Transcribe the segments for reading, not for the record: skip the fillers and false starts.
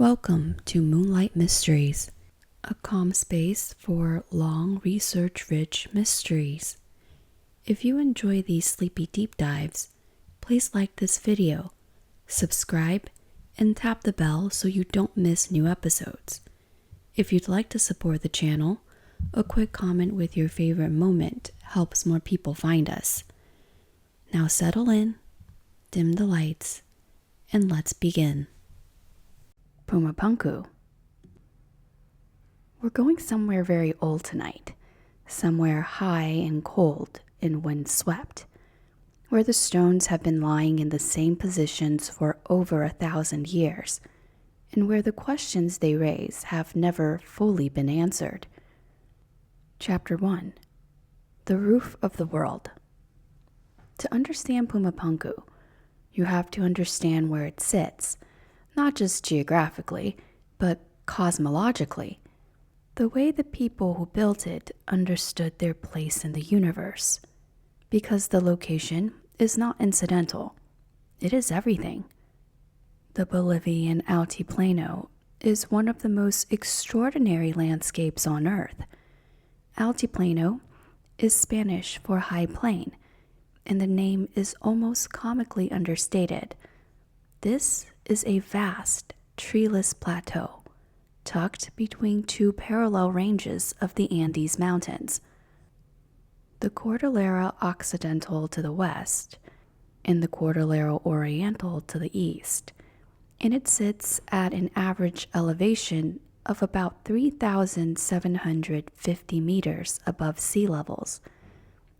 Welcome to Moonlight Mysteries, a calm space for long research-rich mysteries. If you enjoy these sleepy deep dives, please like this video, subscribe, and tap the bell so you don't miss new episodes. If you'd like to support the channel, a quick comment with your favorite moment helps more people find us. Now settle in, dim the lights, and let's begin. Puma Punku. We're going somewhere very old tonight, somewhere high and cold and windswept, where the stones have been lying in the same positions for over 1,000 years, and where the questions they raise have never fully been answered. Chapter 1. The Roof of the World. To understand Puma Punku, you have to understand where it sits, not just geographically, but cosmologically, the way the people who built it understood their place in the universe. Because the location is not incidental, it is everything. The Bolivian altiplano is one of the most extraordinary landscapes on Earth. Altiplano is Spanish for high plain, and the name is almost comically understated. This is a vast, treeless plateau, tucked between two parallel ranges of the Andes Mountains. The Cordillera Occidental to the west, and the Cordillera Oriental to the east, and it sits at an average elevation of about 3,750 meters above sea levels.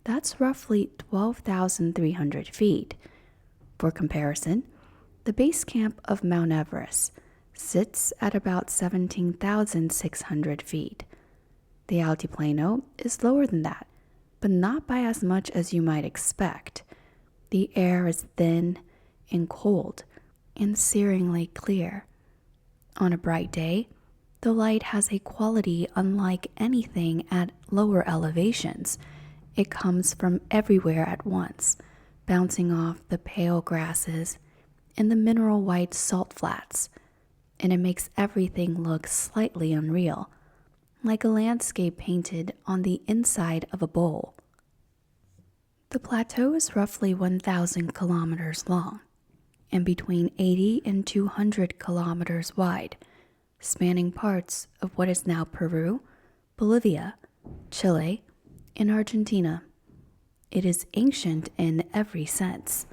That's roughly 12,300 feet. For comparison, the base camp of Mount Everest sits at about 17,600 feet. The altiplano is lower than that, but not by as much as you might expect. The air is thin and cold and searingly clear. On a bright day, the light has a quality unlike anything at lower elevations. It comes from everywhere at once, bouncing off the pale grasses and the mineral white salt flats, and it makes everything look slightly unreal, like a landscape painted on the inside of a bowl. The plateau is roughly 1,000 kilometers long and between 80 and 200 kilometers wide, spanning parts of what is now Peru, Bolivia, Chile, and Argentina. It is ancient in every sense.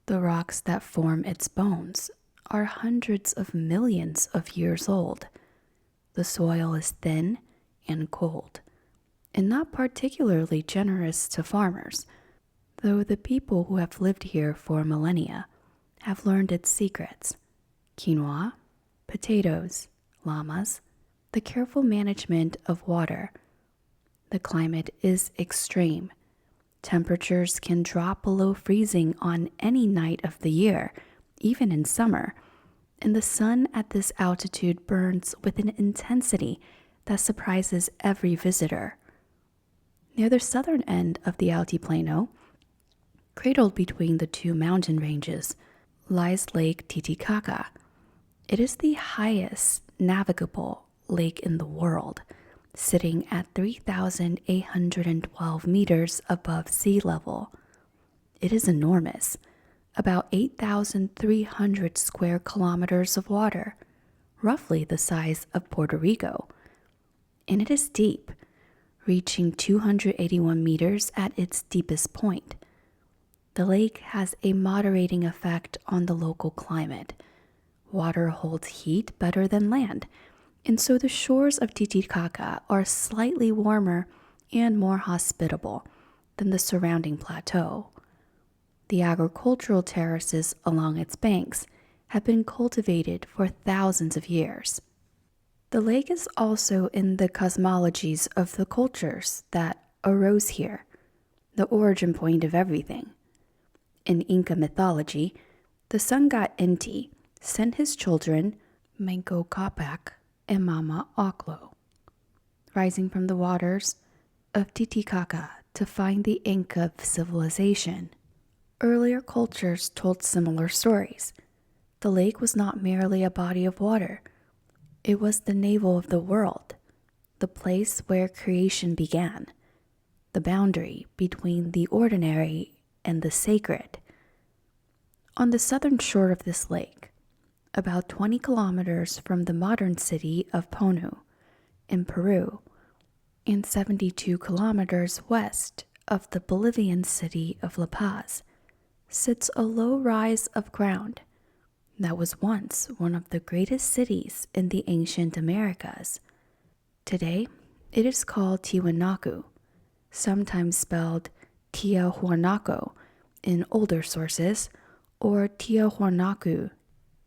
The rocks that form its bones are hundreds of millions of years old. The soil is thin and cold, and not particularly generous to farmers, though the people who have lived here for millennia have learned its secrets: quinoa, potatoes, llamas, the careful management of water. The climate is extreme. Temperatures can drop below freezing on any night of the year, even in summer, and the sun at this altitude burns with an intensity that surprises every visitor. Near the southern end of the altiplano, cradled between the two mountain ranges, lies Lake Titicaca. It is the highest navigable lake in the world, sitting at 3,812 meters above sea level. It is enormous, about 8,300 square kilometers of water, roughly the size of Puerto Rico. And it is deep, reaching 281 meters at its deepest point. The lake has a moderating effect on the local climate. Water holds heat better than land, and so the shores of Titicaca are slightly warmer and more hospitable than the surrounding plateau. The agricultural terraces along its banks have been cultivated for thousands of years. The lake is also in the cosmologies of the cultures that arose here, the origin point of everything. In Inca mythology, the sun god Inti sent his children, Manco Capac and Mama Oclo, rising from the waters of Titicaca to find the Inca civilization. Earlier cultures told similar stories. The lake was not merely a body of water. It was the navel of the world, the place where creation began, the boundary between the ordinary and the sacred. On the southern shore of this lake, about 20 kilometers from the modern city of Punu in Peru, and 72 kilometers west of the Bolivian city of La Paz, sits a low rise of ground that was once one of the greatest cities in the ancient Americas. Today, it is called Tiwanaku, sometimes spelled Tiahuanaco in older sources, or Tiahuanacu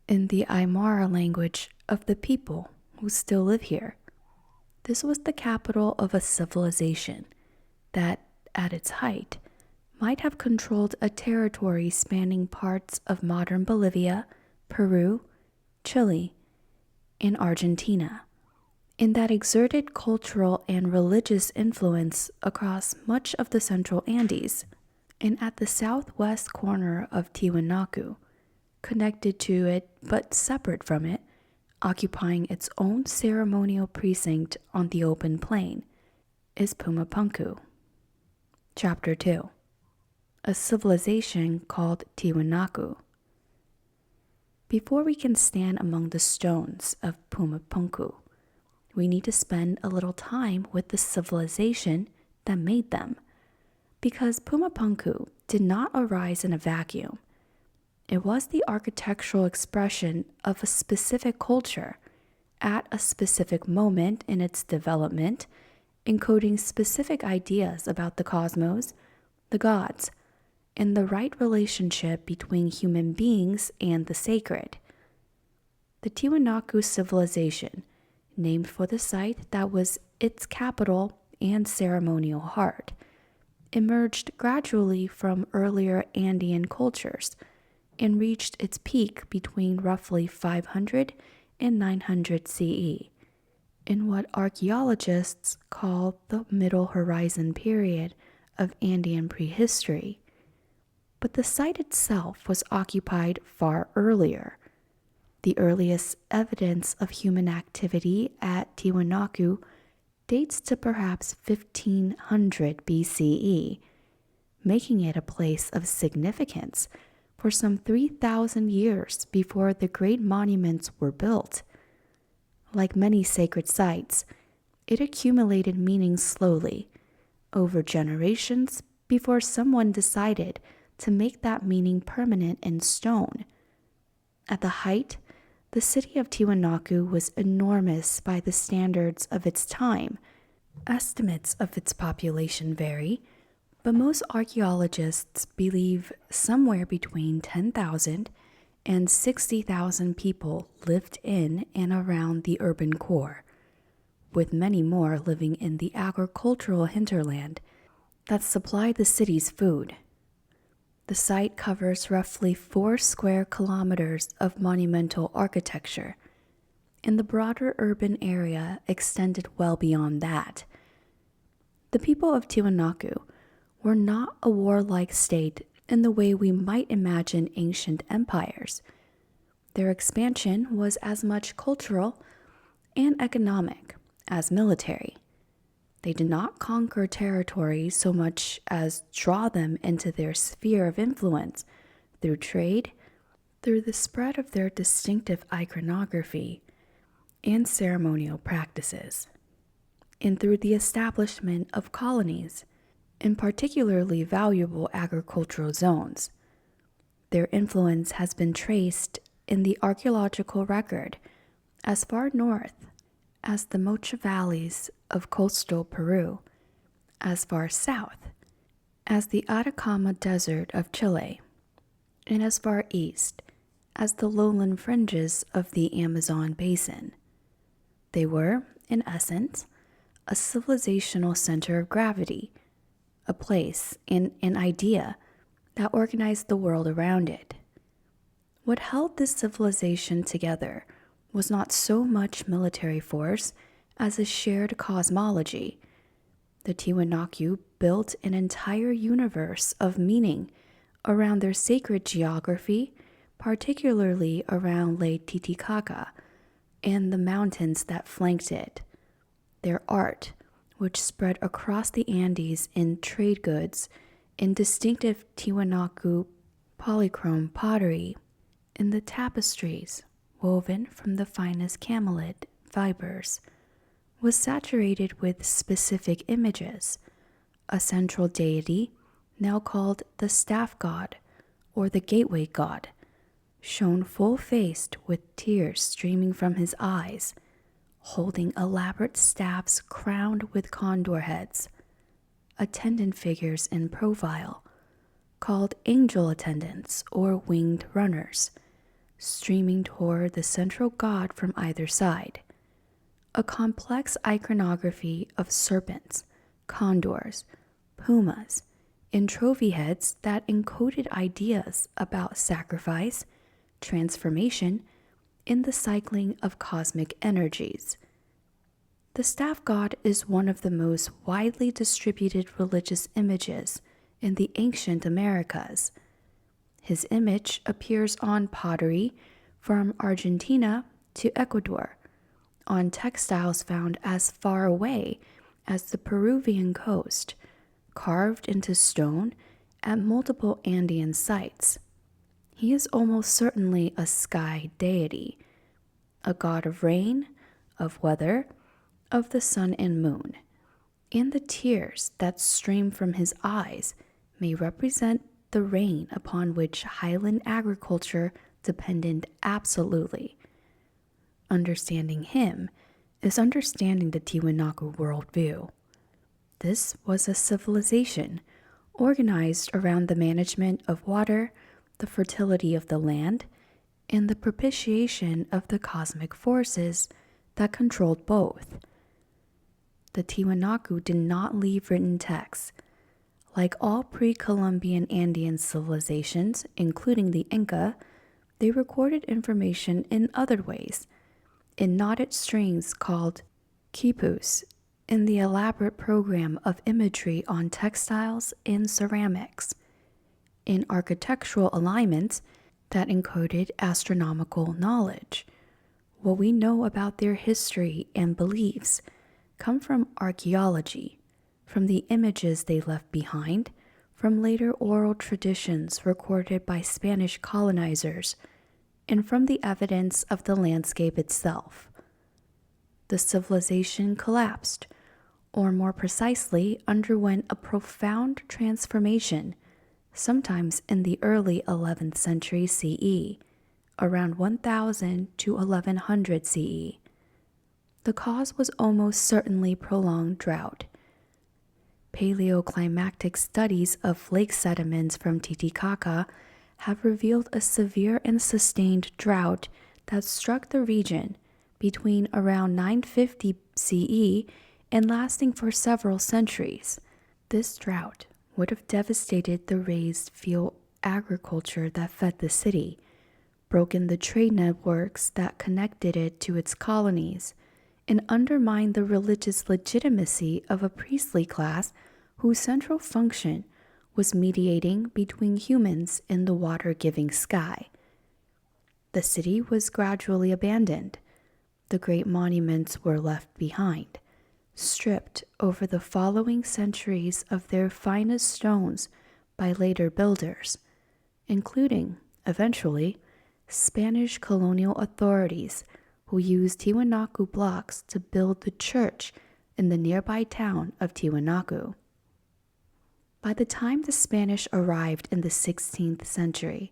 in the Aymara language of the people who still live here. This was the capital of a civilization that, at its height, might have controlled a territory spanning parts of modern Bolivia, Peru, Chile, and Argentina, and that exerted cultural and religious influence across much of the central Andes. And at the southwest corner of Tiwanaku, connected to it but separate from it, occupying its own ceremonial precinct on the open plain, is Puma Punku. Chapter 2. A civilization called Tiwanaku. Before we can stand among the stones of Puma Punku, we need to spend a little time with the civilization that made them. Because Puma Punku did not arise in a vacuum. It was the architectural expression of a specific culture at a specific moment in its development, encoding specific ideas about the cosmos, the gods, and the right relationship between human beings and the sacred. The Tiwanaku civilization, named for the site that was its capital and ceremonial heart, emerged gradually from earlier Andean cultures and reached its peak between roughly 500 and 900 CE, in what archaeologists call the Middle Horizon period of Andean prehistory. But the site itself was occupied far earlier. The earliest evidence of human activity at Tiwanaku dates to perhaps 1500 BCE, making it a place of significance for some 3,000 years before the great monuments were built. Like many sacred sites, it accumulated meaning slowly, over generations, before someone decided to make that meaning permanent in stone. At the height, the city of Tiwanaku was enormous by the standards of its time. Estimates of its population vary, but most archaeologists believe somewhere between 10,000 and 60,000 people lived in and around the urban core, with many more living in the agricultural hinterland that supplied the city's food. The site covers roughly 4 square kilometers of monumental architecture, and the broader urban area extended well beyond that. The people of Tiwanaku were not a warlike state in the way we might imagine ancient empires. Their expansion was as much cultural and economic as military. They did not conquer territories so much as draw them into their sphere of influence through trade, through the spread of their distinctive iconography and ceremonial practices, and through the establishment of colonies in particularly valuable agricultural zones. Their influence has been traced in the archaeological record as far north as the Mocha valleys of coastal Peru, as far south as the Atacama Desert of Chile, and as far east as the lowland fringes of the Amazon basin. They were, in essence, a civilizational center of gravity, a place and an idea that organized the world around it. What held this civilization together was not so much military force as a shared cosmology. The Tiwanaku built an entire universe of meaning around their sacred geography particularly around Lake Titicaca and the mountains that flanked it. Their art, which spread across the Andes in trade goods, in distinctive Tiwanaku polychrome pottery, in the tapestries woven from the finest camelid fibers, was saturated with specific images, a central deity, now called the staff god or the gateway god, shown full-faced with tears streaming from his eyes, holding elaborate staffs crowned with condor heads, attendant figures in profile, called angel attendants or winged runners, streaming toward the central god from either side, a complex iconography of serpents, condors, pumas, and trophy heads that encoded ideas about sacrifice, transformation, and the cycling of cosmic energies. The staff god is one of the most widely distributed religious images in the ancient Americas. His image appears on pottery from Argentina to Ecuador, on textiles found as far away as the Peruvian coast, carved into stone at multiple Andean sites. He is almost certainly a sky deity, a god of rain, of weather, of the sun and moon, and the tears that stream from his eyes may represent the rain upon which highland agriculture depended absolutely. Understanding him is understanding the Tiwanaku worldview. This was a civilization organized around the management of water, the fertility of the land, and the propitiation of the cosmic forces that controlled both. The Tiwanaku did not leave written texts. Like all pre-Columbian Andean civilizations, including the Inca, they recorded information in other ways, in knotted strings called quipus, in the elaborate program of imagery on textiles and ceramics, in architectural alignments that encoded astronomical knowledge. What we know about their history and beliefs come from archaeology, from the images they left behind, from later oral traditions recorded by Spanish colonizers, and from the evidence of the landscape itself. The civilization collapsed, or more precisely, underwent a profound transformation, sometimes in the early 11th century CE, around 1000 to 1100 CE. The cause was almost certainly prolonged drought. Paleoclimatic studies of lake sediments from Titicaca have revealed a severe and sustained drought that struck the region between around 950 CE and lasting for several centuries. This drought would have devastated the raised field agriculture that fed the city, broken the trade networks that connected it to its colonies, and undermined the religious legitimacy of a priestly class whose central function was mediating between humans and the water-giving sky. The city was gradually abandoned. The great monuments were left behind, stripped over the following centuries of their finest stones by later builders, including, eventually, Spanish colonial authorities who used Tiwanaku blocks to build the church in the nearby town of Tiwanaku. By the time the Spanish arrived in the 16th century,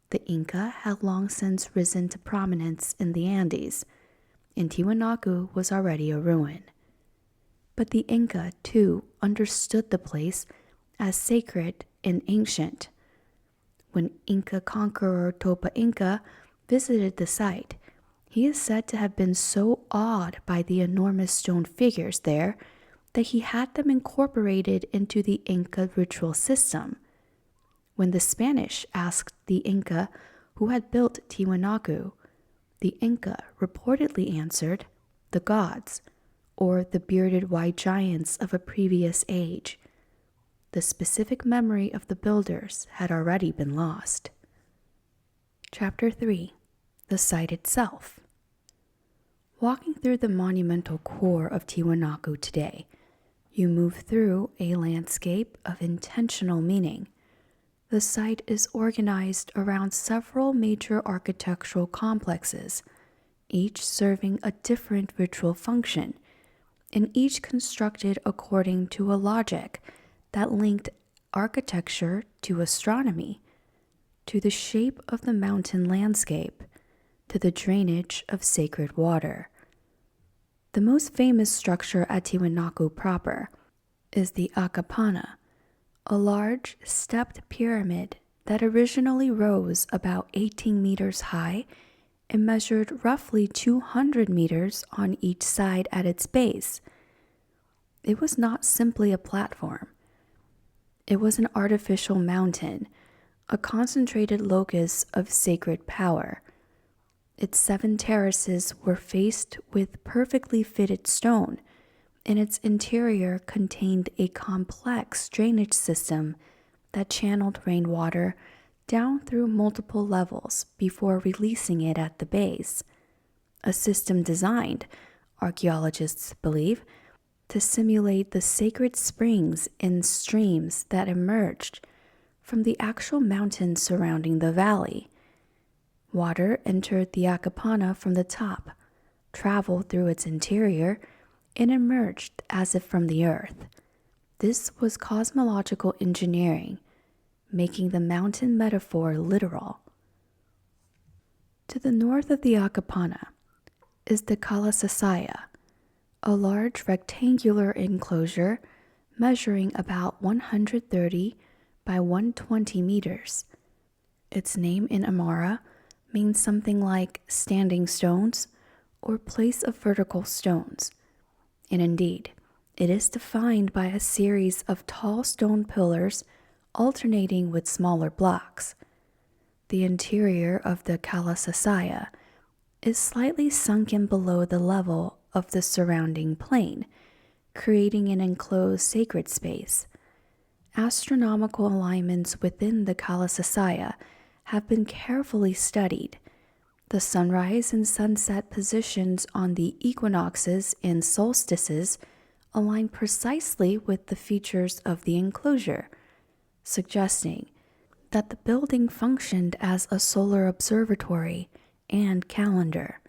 the Inca had long since risen to prominence in the Andes, and Tiwanaku was already a ruin. But the Inca, too, understood the place as sacred and ancient. When Inca conqueror Topa Inca visited the site, he is said to have been so awed by the enormous stone figures there that he had them incorporated into the Inca ritual system. When the Spanish asked the Inca who had built Tiwanaku, the Inca reportedly answered, "The gods," or the bearded white giants of a previous age. The specific memory of the builders had already been lost. Chapter 3: The Site Itself. Walking through the monumental core of Tiwanaku today, you move through a landscape of intentional meaning. The site is organized around several major architectural complexes, each serving a different ritual function, and each constructed according to a logic that linked architecture to astronomy, to the shape of the mountain landscape, to the drainage of sacred water. The most famous structure at Tiwanaku proper is the Akapana, a large stepped pyramid that originally rose about 18 meters high and measured roughly 200 meters on each side at its base. It was not simply a platform. It was an artificial mountain, a concentrated locus of sacred power. Its 7 terraces were faced with perfectly fitted stone, and its interior contained a complex drainage system that channeled rainwater down through multiple levels before releasing it at the base. A system designed, archaeologists believe, to simulate the sacred springs and streams that emerged from the actual mountains surrounding the valley. Water entered the Akapana from the top, traveled through its interior, and emerged as if from the earth. This was cosmological engineering, making the mountain metaphor literal. To the north of the Akapana is the Kalasasaya, a large rectangular enclosure measuring about 130 by 120 meters. Its name in Aymara means something like standing stones or place of vertical stones. And indeed, it is defined by a series of tall stone pillars alternating with smaller blocks. The interior of the Kalasasaya is slightly sunken below the level of the surrounding plain, creating an enclosed sacred space. Astronomical alignments within the Kalasasaya have been carefully studied. The sunrise and sunset positions on the equinoxes and solstices align precisely with the features of the enclosure, suggesting that the building functioned as a solar observatory and calendar.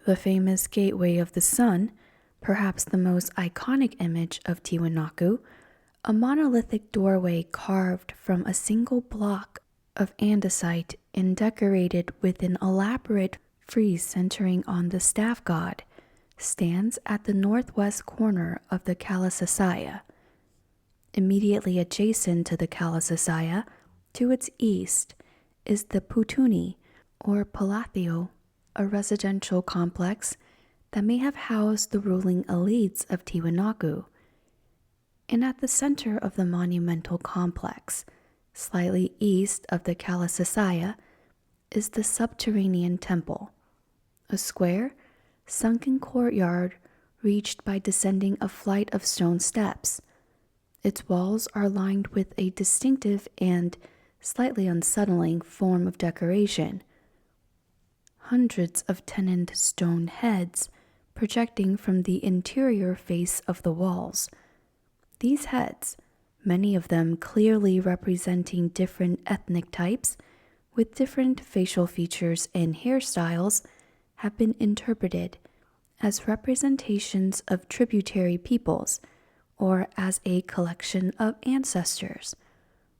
The famous Gateway of the Sun, perhaps the most iconic image of Tiwanaku, a monolithic doorway carved from a single block of andesite and decorated with an elaborate frieze centering on the staff god, stands at the northwest corner of the Kalasasaya. Immediately adjacent to the Kalasasaya, to its east, is the Putuni, or Palatio, a residential complex that may have housed the ruling elites of Tiwanaku. And at the center of the monumental complex, slightly east of the Kalasasaya, is the subterranean temple, a square, sunken courtyard reached by descending a flight of stone steps. Its walls are lined with a distinctive and slightly unsettling form of decoration. Hundreds of tenoned stone heads projecting from the interior face of the walls. These heads, many of them clearly representing different ethnic types with different facial features and hairstyles, have been interpreted as representations of tributary peoples, or as a collection of ancestors,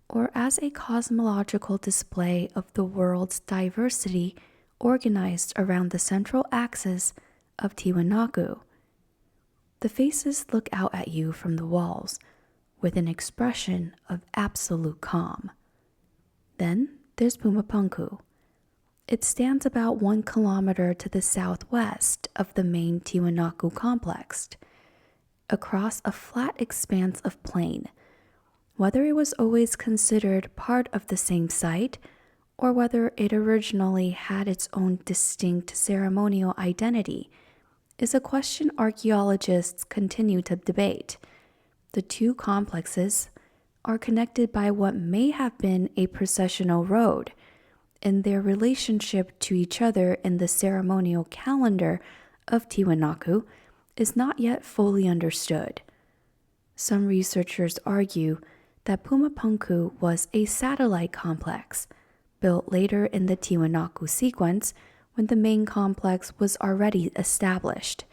or as a cosmological display of the world's diversity organized around the central axis of Tiwanaku. The faces look out at you from the walls with an expression of absolute calm. Then there's Puma Punku. It stands about 1 kilometer to the southwest of the main Tiwanaku complex, across a flat expanse of plain. Whether it was always considered part of the same site, or whether it originally had its own distinct ceremonial identity, is a question archaeologists continue to debate. The two complexes are connected by what may have been a processional road, and their relationship to each other in the ceremonial calendar of Tiwanaku is not yet fully understood. Some researchers argue that Puma Punku was a satellite complex, built later in the Tiwanaku sequence when the main complex was already established,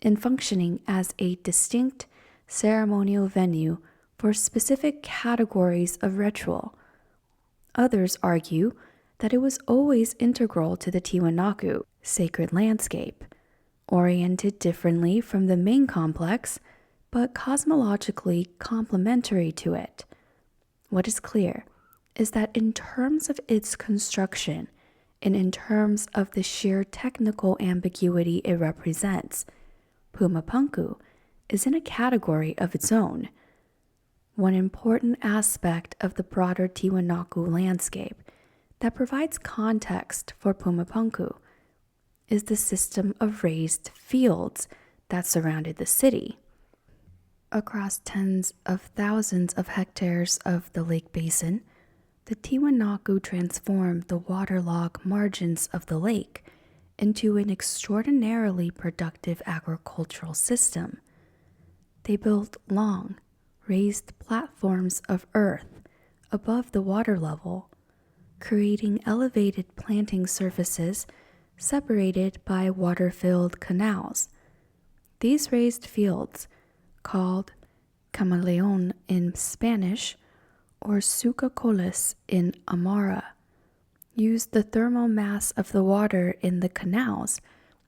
and functioning as a distinct ceremonial venue for specific categories of ritual. Others argue that it was always integral to the Tiwanaku sacred landscape, oriented differently from the main complex, but cosmologically complementary to it. What is clear is that in terms of its construction and in terms of the sheer technical ambiguity it represents, Puma Punku is in a category of its own. One important aspect of the broader Tiwanaku landscape that provides context for Puma Punku is the system of raised fields that surrounded the city. Across tens of thousands of hectares of the lake basin, the Tiwanaku transformed the waterlogged margins of the lake into an extraordinarily productive agricultural system. They built long, raised platforms of earth above the water level, creating elevated planting surfaces separated by water-filled canals. These raised fields, called camaleon in Spanish or sucacoles in Aymara, used the thermal mass of the water in the canals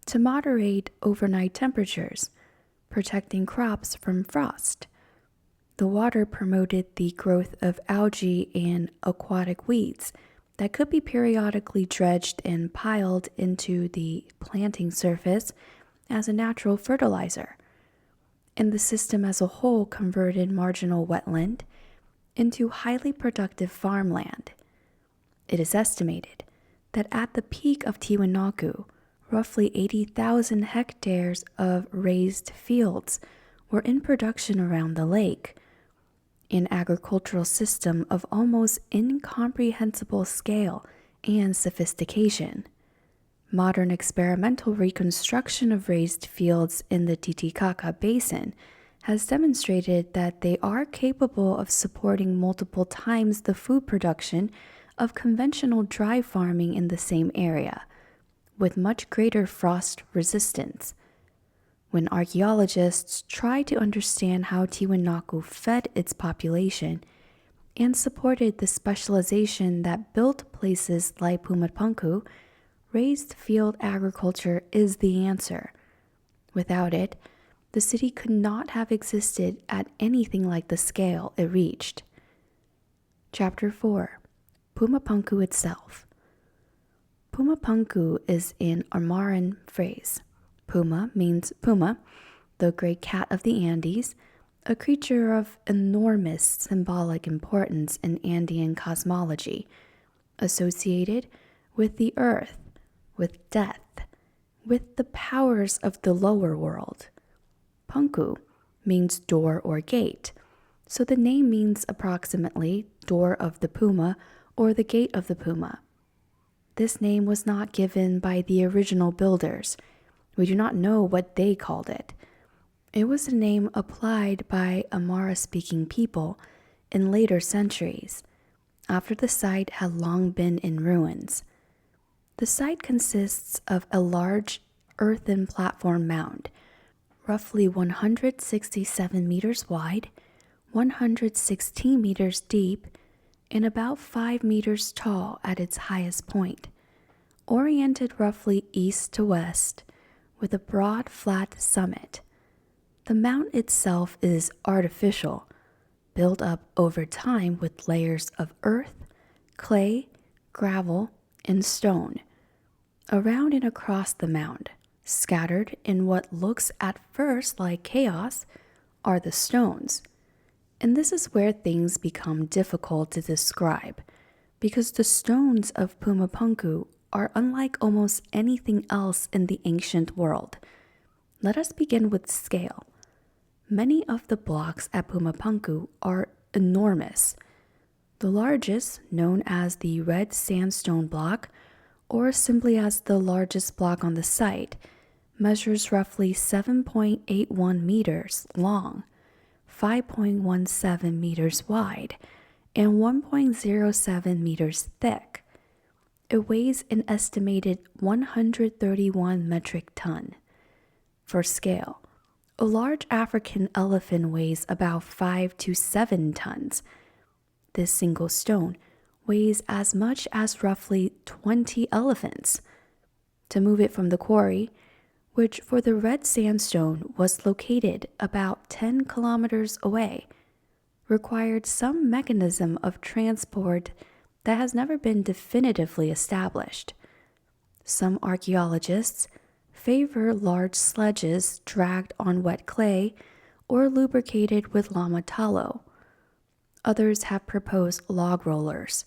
to moderate overnight temperatures, protecting crops from frost. The water promoted the growth of algae and aquatic weeds that could be periodically dredged and piled into the planting surface as a natural fertilizer. And the system as a whole converted marginal wetland into highly productive farmland. It is estimated that at the peak of Tiwanaku, roughly 80,000 hectares of raised fields were in production around the lake, an agricultural system of almost incomprehensible scale and sophistication. Modern experimental reconstruction of raised fields in the Titicaca Basin has demonstrated that they are capable of supporting multiple times the food production of conventional dry farming in the same area, with much greater frost resistance. When archaeologists try to understand how Tiwanaku fed its population and supported the specialization that built places like Puma Punku, raised field agriculture is the answer. Without it, the city could not have existed at anything like the scale it reached. Chapter 4. Puma Punku itself. Puma Punku is an Aymaran phrase. Puma means puma, the great cat of the Andes, a creature of enormous symbolic importance in Andean cosmology, associated with the earth, with death, with the powers of the lower world. Punku means door or gate, so the name means approximately door of the puma or the gate of the puma. This name was not given by the original builders. We do not know what they called it. It was a name applied by Aymara-speaking people in later centuries, after the site had long been in ruins. The site consists of a large earthen platform mound, roughly 167 meters wide, 116 meters deep, and about 5 meters tall at its highest point, oriented roughly east to west, with a broad, flat summit. The mount itself is artificial, built up over time with layers of earth, clay, gravel, and stone. Around and across the mound, scattered in what looks at first like chaos, are the stones. And this is where things become difficult to describe, because the stones of Puma Punku are unlike almost anything else in the ancient world. Let us begin with scale. Many of the blocks at Puma Punku are enormous. The largest, known as the red sandstone block, or simply as the largest block on the site, measures roughly 7.81 meters long, 5.17 meters wide, and 1.07 meters thick. It weighs an estimated 131 metric ton. For scale, a large African elephant weighs about 5 to 7 tons. This single stone weighs as much as roughly 20 elephants. To move it from the quarry, which for the red sandstone was located about 10 kilometers away, required some mechanism of transport that has never been definitively established. Some archaeologists favor large sledges dragged on wet clay or lubricated with llama tallow. Others have proposed log rollers,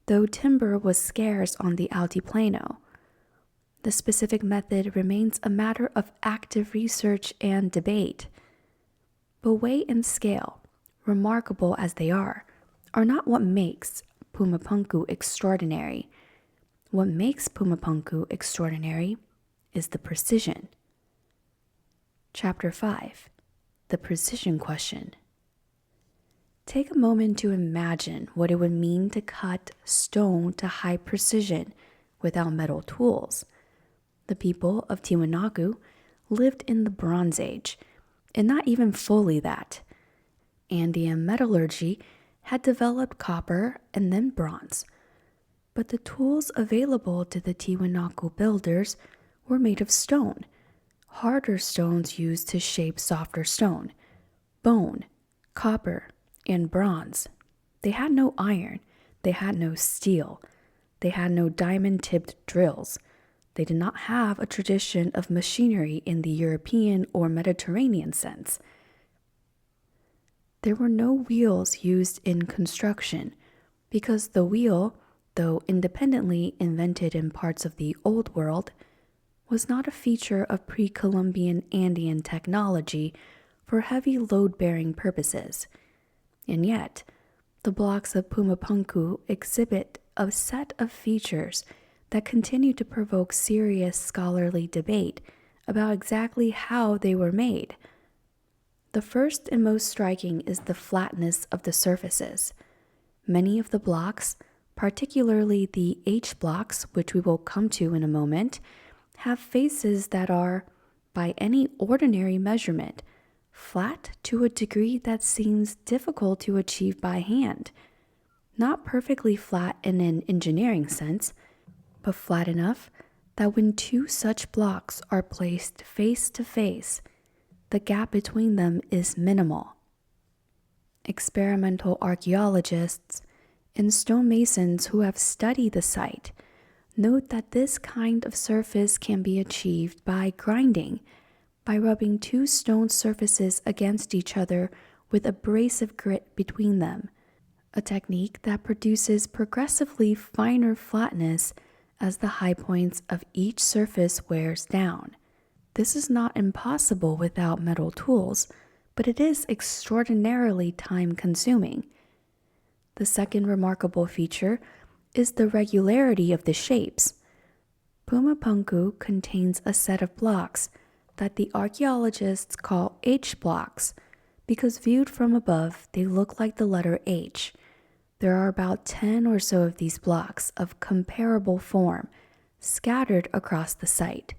though timber was scarce on the altiplano. The specific method remains a matter of active research and debate. But weight and scale, remarkable as they are not what makes Puma Punku extraordinary. What makes Puma Punku extraordinary is the precision. Chapter 5. The Precision Question. Take a moment to imagine what it would mean to cut stone to high precision without metal tools. The people of Tiwanaku lived in the Bronze Age, and not even fully that. Andean metallurgy had developed copper and then bronze, but the tools available to the Tiwanaku builders were made of stone, harder stones used to shape softer stone, bone, copper, and bronze. They had no iron, they had no steel, they had no diamond-tipped drills. They did not have a tradition of machinery in the European or Mediterranean sense. There were no wheels used in construction, because the wheel, though independently invented in parts of the Old World, was not a feature of pre-Columbian Andean technology for heavy load-bearing purposes. And yet, the blocks of Puma Punku exhibit a set of features that continue to provoke serious scholarly debate about exactly how they were made. The first and most striking is the flatness of the surfaces. Many of the blocks, particularly the H blocks, which we will come to in a moment, have faces that are, by any ordinary measurement, flat to a degree that seems difficult to achieve by hand. Not perfectly flat in an engineering sense, but flat enough that when two such blocks are placed face to face, the gap between them is minimal. Experimental archaeologists and stonemasons who have studied the site note that this kind of surface can be achieved by grinding, by rubbing two stone surfaces against each other with abrasive grit between them, a technique that produces progressively finer flatness as the high points of each surface wears down. This is not impossible without metal tools, but it is extraordinarily time-consuming. The second remarkable feature is the regularity of the shapes. Puma Punku contains a set of blocks that the archaeologists call H blocks because viewed from above they look like the letter H. There are about 10 or so of these blocks of comparable form scattered across the site,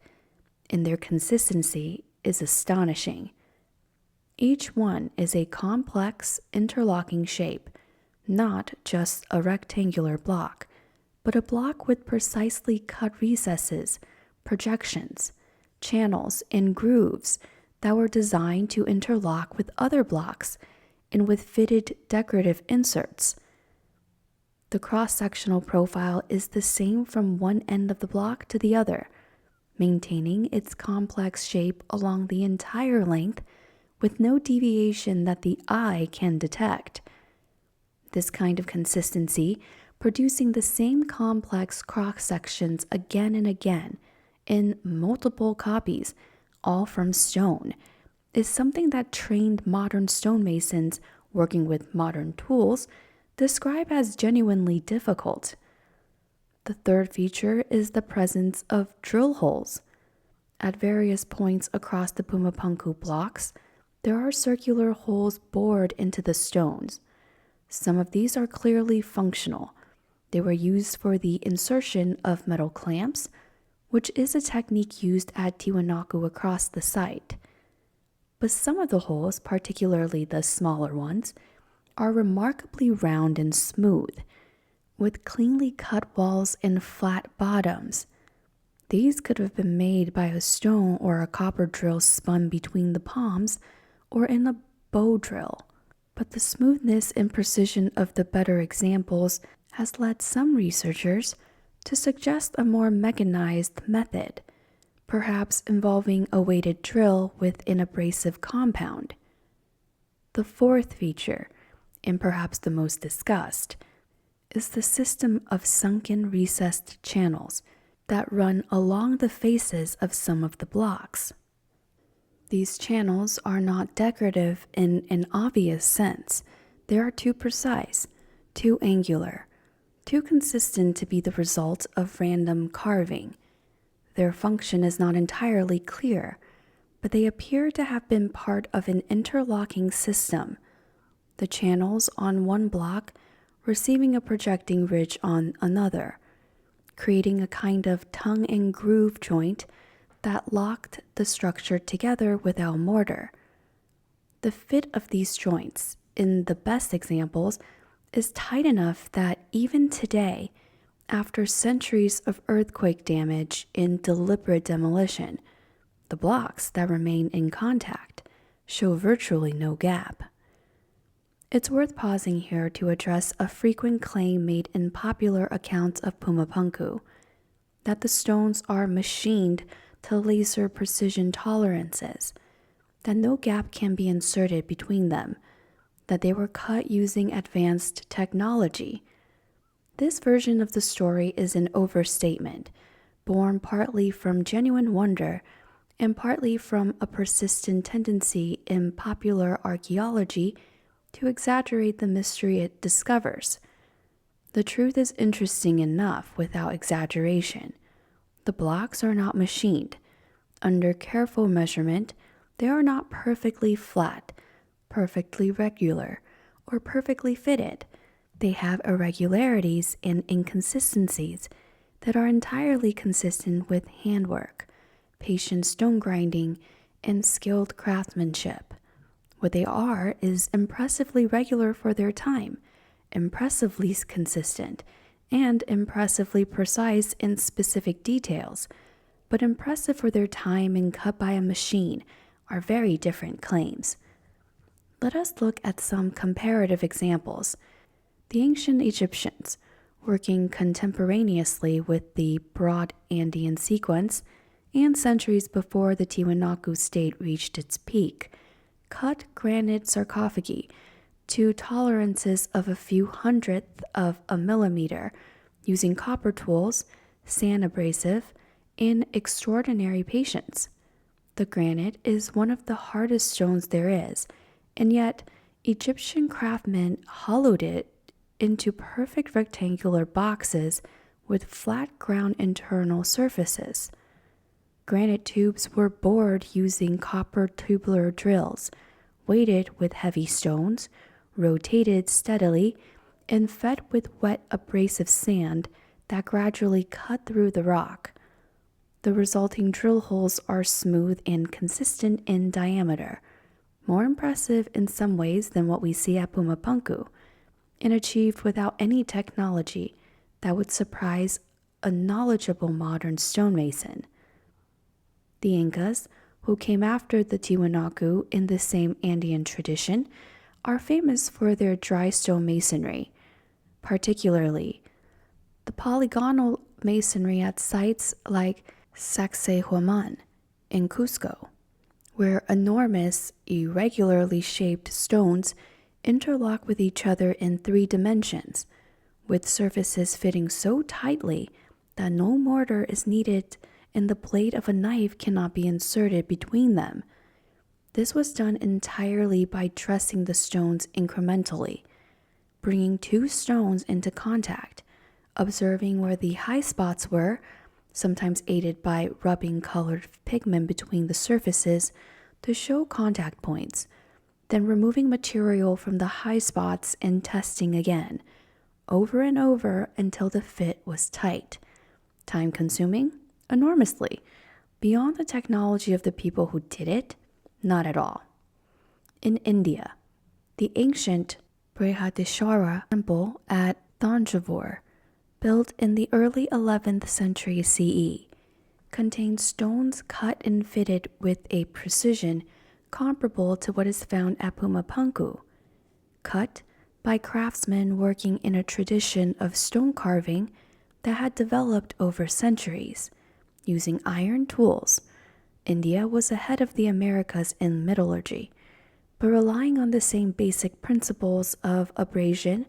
and their consistency is astonishing. Each one is a complex, interlocking shape, not just a rectangular block, but a block with precisely cut recesses, projections, channels, and grooves that were designed to interlock with other blocks and with fitted decorative inserts. The cross-sectional profile is the same from one end of the block to the other, maintaining its complex shape along the entire length with no deviation that the eye can detect. This kind of consistency, producing the same complex cross-sections again and again in multiple copies, all from stone, is something that trained modern stonemasons working with modern tools describe as genuinely difficult. The third feature is the presence of drill holes. At various points across the Puma Punku blocks, there are circular holes bored into the stones. Some of these are clearly functional. They were used for the insertion of metal clamps, which is a technique used at Tiwanaku across the site. But some of the holes, particularly the smaller ones, are remarkably round and smooth, with cleanly cut walls and flat bottoms. These could have been made by a stone or a copper drill spun between the palms or in a bow drill. But the smoothness and precision of the better examples has led some researchers to suggest a more mechanized method, perhaps involving a weighted drill with an abrasive compound. The fourth feature, and perhaps the most discussed, is the system of sunken recessed channels that run along the faces of some of the blocks. These channels are not decorative in an obvious sense. They are too precise, too angular, too consistent to be the result of random carving. Their function is not entirely clear, but they appear to have been part of an interlocking system, the channels on one block receiving a projecting ridge on another, creating a kind of tongue and groove joint that locked the structure together without mortar. The fit of these joints, in the best examples, is tight enough that even today, after centuries of earthquake damage and deliberate demolition, the blocks that remain in contact show virtually no gap. It's worth pausing here to address a frequent claim made in popular accounts of Puma Punku, that the stones are machined to laser precision tolerances, that no gap can be inserted between them, that they were cut using advanced technology. This version of the story is an overstatement, born partly from genuine wonder and partly from a persistent tendency in popular archaeology to exaggerate the mystery it discovers. The truth is interesting enough without exaggeration. The blocks are not machined. Under careful measurement, they are not perfectly flat, perfectly regular, or perfectly fitted. They have irregularities and inconsistencies that are entirely consistent with handwork, patient stone grinding, and skilled craftsmanship. What they are is impressively regular for their time, impressively consistent, and impressively precise in specific details, but impressive for their time and cut by a machine are very different claims. Let us look at some comparative examples. The ancient Egyptians, working contemporaneously with the broad Andean sequence and centuries before the Tiwanaku state reached its peak, cut granite sarcophagi to tolerances of a few hundredths of a millimeter using copper tools, sand abrasive, and extraordinary patience. The granite is one of the hardest stones there is, and yet Egyptian craftsmen hollowed it into perfect rectangular boxes with flat ground internal surfaces. Granite tubes were bored using copper tubular drills, weighted with heavy stones, rotated steadily, and fed with wet abrasive sand that gradually cut through the rock. The resulting drill holes are smooth and consistent in diameter, more impressive in some ways than what we see at Puma Punku, and achieved without any technology that would surprise a knowledgeable modern stonemason. The Incas, who came after the Tiwanaku in the same Andean tradition, are famous for their dry stone masonry, particularly the polygonal masonry at sites like Sacsayhuaman in Cusco, where enormous, irregularly shaped stones interlock with each other in 3 dimensions, with surfaces fitting so tightly that no mortar is needed and the blade of a knife cannot be inserted between them. This was done entirely by dressing the stones incrementally. bringing two stones into contact, observing where the high spots were, sometimes aided by rubbing colored pigment between the surfaces to show contact points, then removing material from the high spots and testing again, over and over until the fit was tight. Time consuming? Enormously. Beyond the technology of the people who did it? Not at all. In India, the ancient Brihadishwara temple at Thanjavur, built in the early 11th century CE, contained stones cut and fitted with a precision comparable to what is found at Puma Punku, cut by craftsmen working in a tradition of stone carving that had developed over centuries. Using iron tools, India was ahead of the Americas in metallurgy, but relying on the same basic principles of abrasion,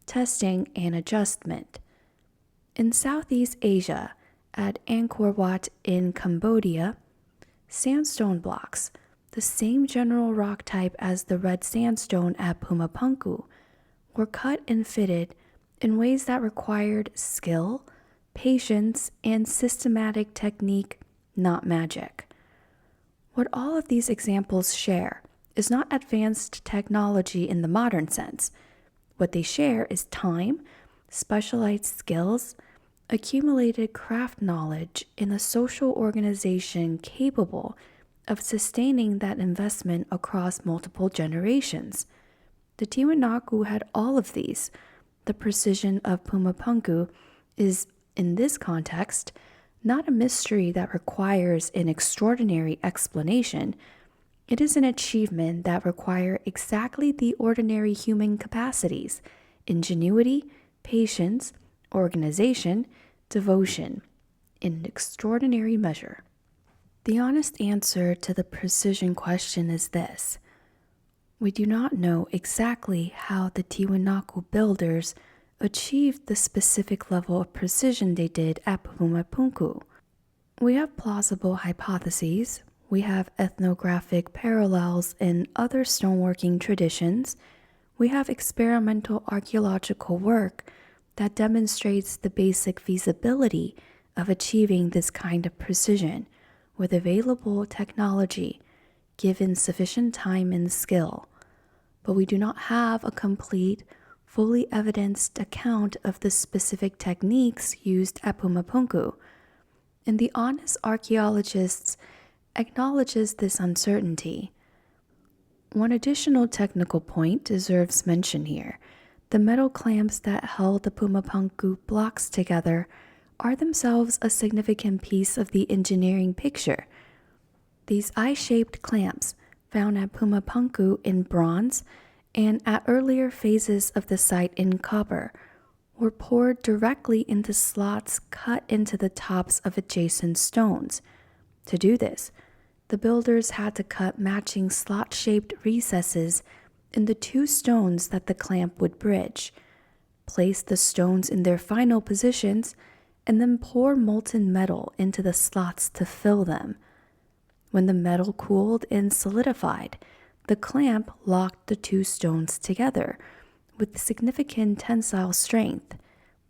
testing, and adjustment. In Southeast Asia, at Angkor Wat in Cambodia, sandstone blocks, the same general rock type as the red sandstone at Puma Punku, were cut and fitted in ways that required skill, patience, and systematic technique, not magic. What all of these examples share is not advanced technology in the modern sense. What they share is time, specialized skills, accumulated craft knowledge in a social organization capable of sustaining that investment across multiple generations. The Tiwanaku had all of these. The precision of Puma Punku is, in this context, not a mystery that requires an extraordinary explanation. It is an achievement that requires exactly the ordinary human capacities: ingenuity, patience, organization, devotion, in extraordinary measure. The honest answer to the precision question is this: we do not know exactly how the Tiwanaku builders achieved the specific level of precision they did at Puma Punku. We have plausible hypotheses, we have ethnographic parallels in other stoneworking traditions, we have experimental archaeological work that demonstrates the basic feasibility of achieving this kind of precision with available technology, given sufficient time and skill. But we do not have a complete, fully evidenced account of the specific techniques used at Puma Punku, and the honest archaeologists acknowledges this uncertainty. One additional technical point deserves mention here. The metal clamps that held the Puma Punku blocks together are themselves a significant piece of the engineering picture. These eye-shaped clamps, found at Puma Punku in bronze and at earlier phases of the site in copper, were poured directly into slots cut into the tops of adjacent stones. To do this, the builders had to cut matching slot-shaped recesses in the two stones that the clamp would bridge, place the stones in their final positions, and then pour molten metal into the slots to fill them. When the metal cooled and solidified, the clamp locked the two stones together with significant tensile strength,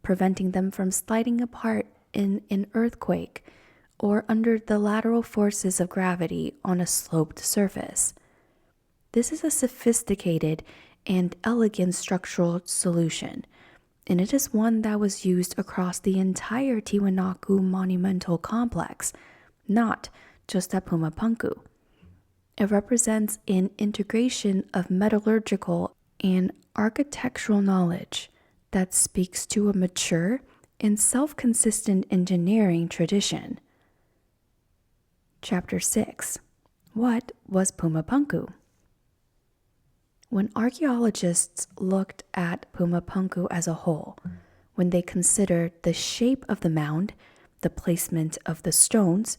preventing them from sliding apart in an earthquake or under the lateral forces of gravity on a sloped surface. This is a sophisticated and elegant structural solution, and it is one that was used across the entire Tiwanaku monumental complex, not just at Puma Punku. It represents an integration of metallurgical and architectural knowledge that speaks to a mature and self-consistent engineering tradition. Chapter 6. What was Puma Punku? When archaeologists looked at Puma Punku as a whole, when they considered the shape of the mound, the placement of the stones,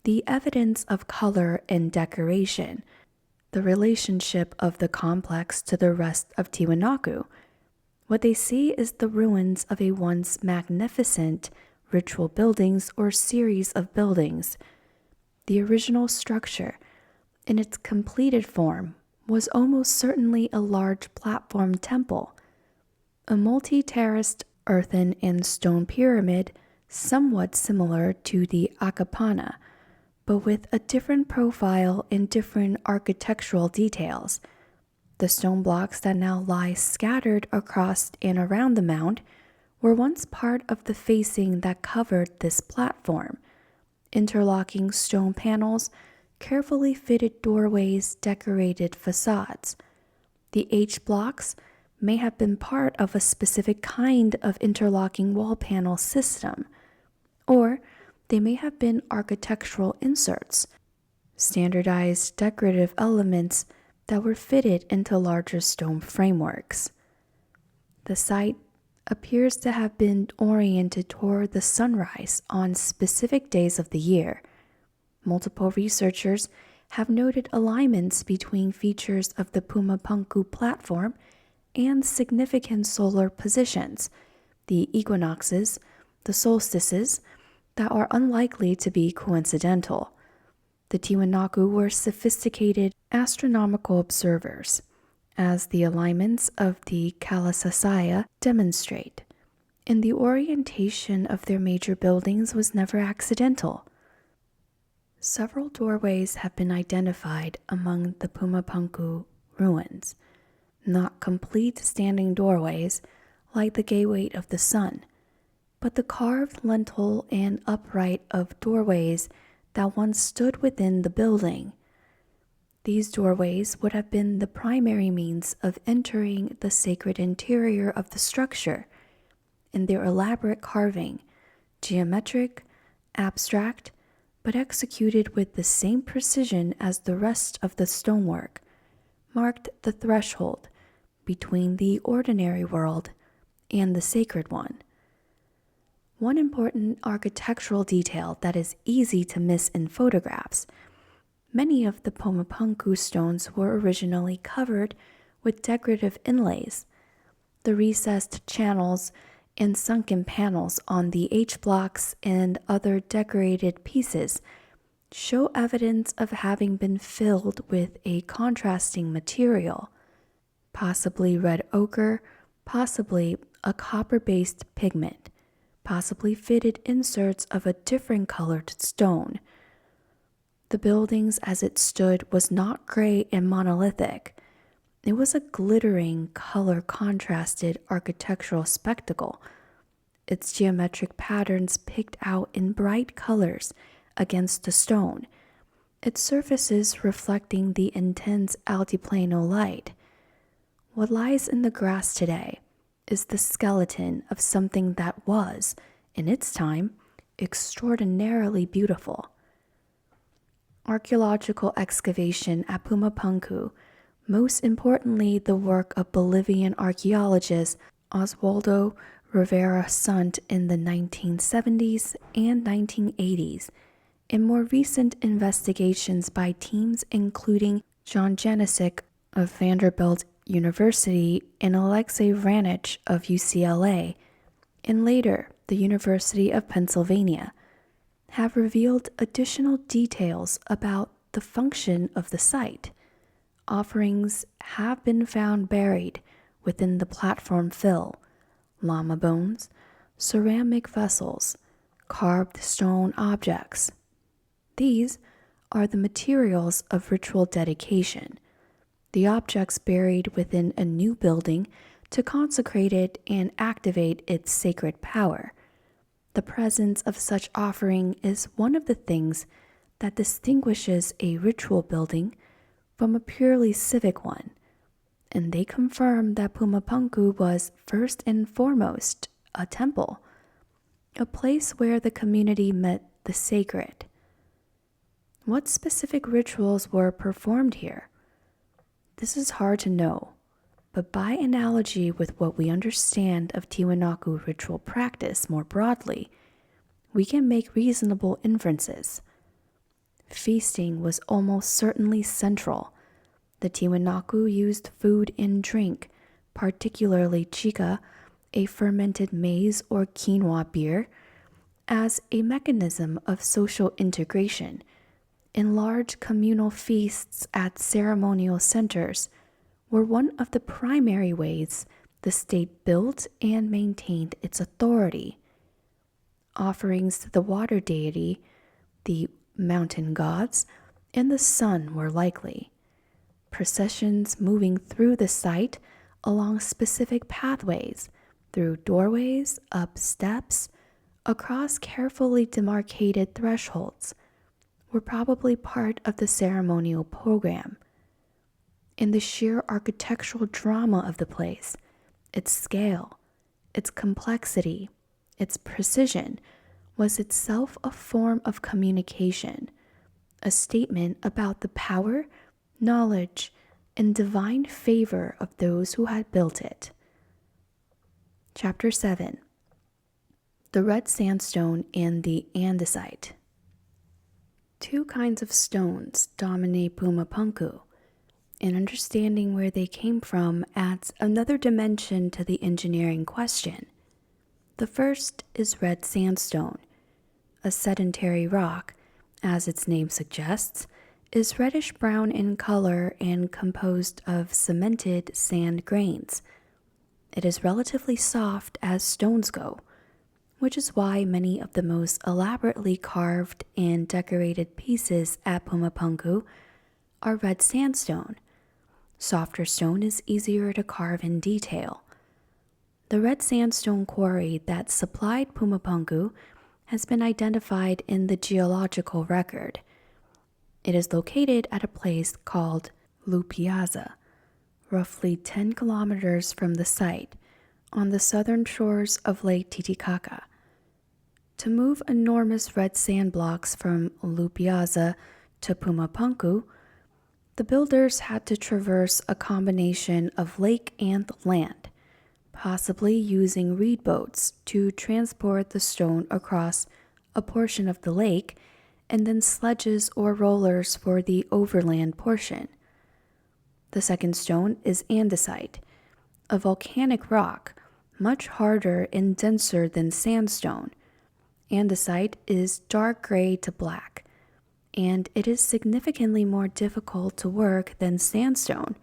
the evidence of color and decoration, the relationship of the complex to the rest of Tiwanaku, what they see is the ruins of a once magnificent ritual buildings or series of buildings. The original structure, in its completed form, was almost certainly a large platform temple. a multi-terraced earthen and stone pyramid somewhat similar to the Akapana, but with a different profile and different architectural details. The stone blocks that now lie scattered across and around the mound were once part of the facing that covered this platform. Interlocking stone panels, carefully fitted doorways, decorated facades. The H blocks may have been part of a specific kind of interlocking wall panel system, or they may have been architectural inserts, standardized decorative elements that were fitted into larger stone frameworks. The site appears to have been oriented toward the sunrise on specific days of the year. Multiple researchers have noted alignments between features of the Puma Punku platform and significant solar positions, the equinoxes, the solstices, that are unlikely to be coincidental. The Tiwanaku were sophisticated astronomical observers, as the alignments of the Kalasasaya demonstrate, and the orientation of their major buildings was never accidental. Several doorways have been identified among the Puma Punku ruins, not complete standing doorways like the Gateway of the Sun, but the carved lintel and upright of doorways that once stood within the building. These doorways would have been the primary means of entering the sacred interior of the structure, and their elaborate carving, geometric, abstract, but executed with the same precision as the rest of the stonework, marked the threshold between the ordinary world and the sacred one. One important architectural detail that is easy to miss in photographs: many of the Puma Punku stones were originally covered with decorative inlays. The recessed channels and sunken panels on the H blocks and other decorated pieces show evidence of having been filled with a contrasting material, possibly red ochre, possibly a copper-based pigment, possibly fitted inserts of a different colored stone. The buildings as it stood was not gray and monolithic. It was a glittering, color-contrasted architectural spectacle, its geometric patterns picked out in bright colors against the stone, its surfaces reflecting the intense altiplano light. What lies in the grass today is the skeleton of something that was, in its time, extraordinarily beautiful. Archaeological excavation at Puma Punku, most importantly the work of Bolivian archaeologist Oswaldo Rivera Sant in the 1970s and 1980s, and more recent investigations by teams including John Janisic of Vanderbilt University and Alexei Vranich of UCLA, and later the University of Pennsylvania, have revealed additional details about the function of the site. Offerings have been found buried within the platform fill: llama bones, ceramic vessels, carved stone objects. These are the materials of ritual dedication, the objects buried within a new building to consecrate it and activate its sacred power. The presence of such offering is one of the things that distinguishes a ritual building from a purely civic one, and they confirm that Puma Punku was first and foremost a temple, a place where the community met the sacred. What specific rituals were performed here? This is hard to know, but by analogy with what we understand of Tiwanaku ritual practice more broadly, we can make reasonable inferences. Feasting was almost certainly central. The Tiwanaku used food and drink, particularly chica, a fermented maize or quinoa beer, as a mechanism of social integration. In large communal feasts at ceremonial centers were one of the primary ways The state built and maintained its authority. Offerings to the water deity, the mountain gods, and the sun were likely. Processions moving through the site along specific pathways, through doorways, up steps, across carefully demarcated thresholds, were probably part of the ceremonial program. In the sheer architectural drama of the place, its scale, its complexity, its precision was itself a form of communication, a statement about the power, knowledge, and divine favor of those who had built it. Chapter 7. The Red Sandstone and the Andesite. Two kinds of stones dominate Puma Punku, and understanding where they came from adds another dimension to the engineering question. The first is red sandstone. A sedentary rock, as its name suggests, is reddish-brown in color and composed of cemented sand grains. It is relatively soft as stones go, which is why many of the most elaborately carved and decorated pieces at Puma Punku are red sandstone. Softer stone is easier to carve in detail. The red sandstone quarry that supplied Puma Punku has been identified in the geological record. It is located at a place called Lupiaza, roughly 10 kilometers from the site, on the southern shores of Lake Titicaca. To move enormous red sand blocks from Lupiaza to Puma Punku, the builders had to traverse a combination of lake and land, possibly using reed boats to transport the stone across a portion of the lake, and then sledges or rollers for the overland portion. The second stone is andesite, a volcanic rock, much harder and denser than sandstone. Andesite is dark gray to black, and it is significantly more difficult to work than sandstone.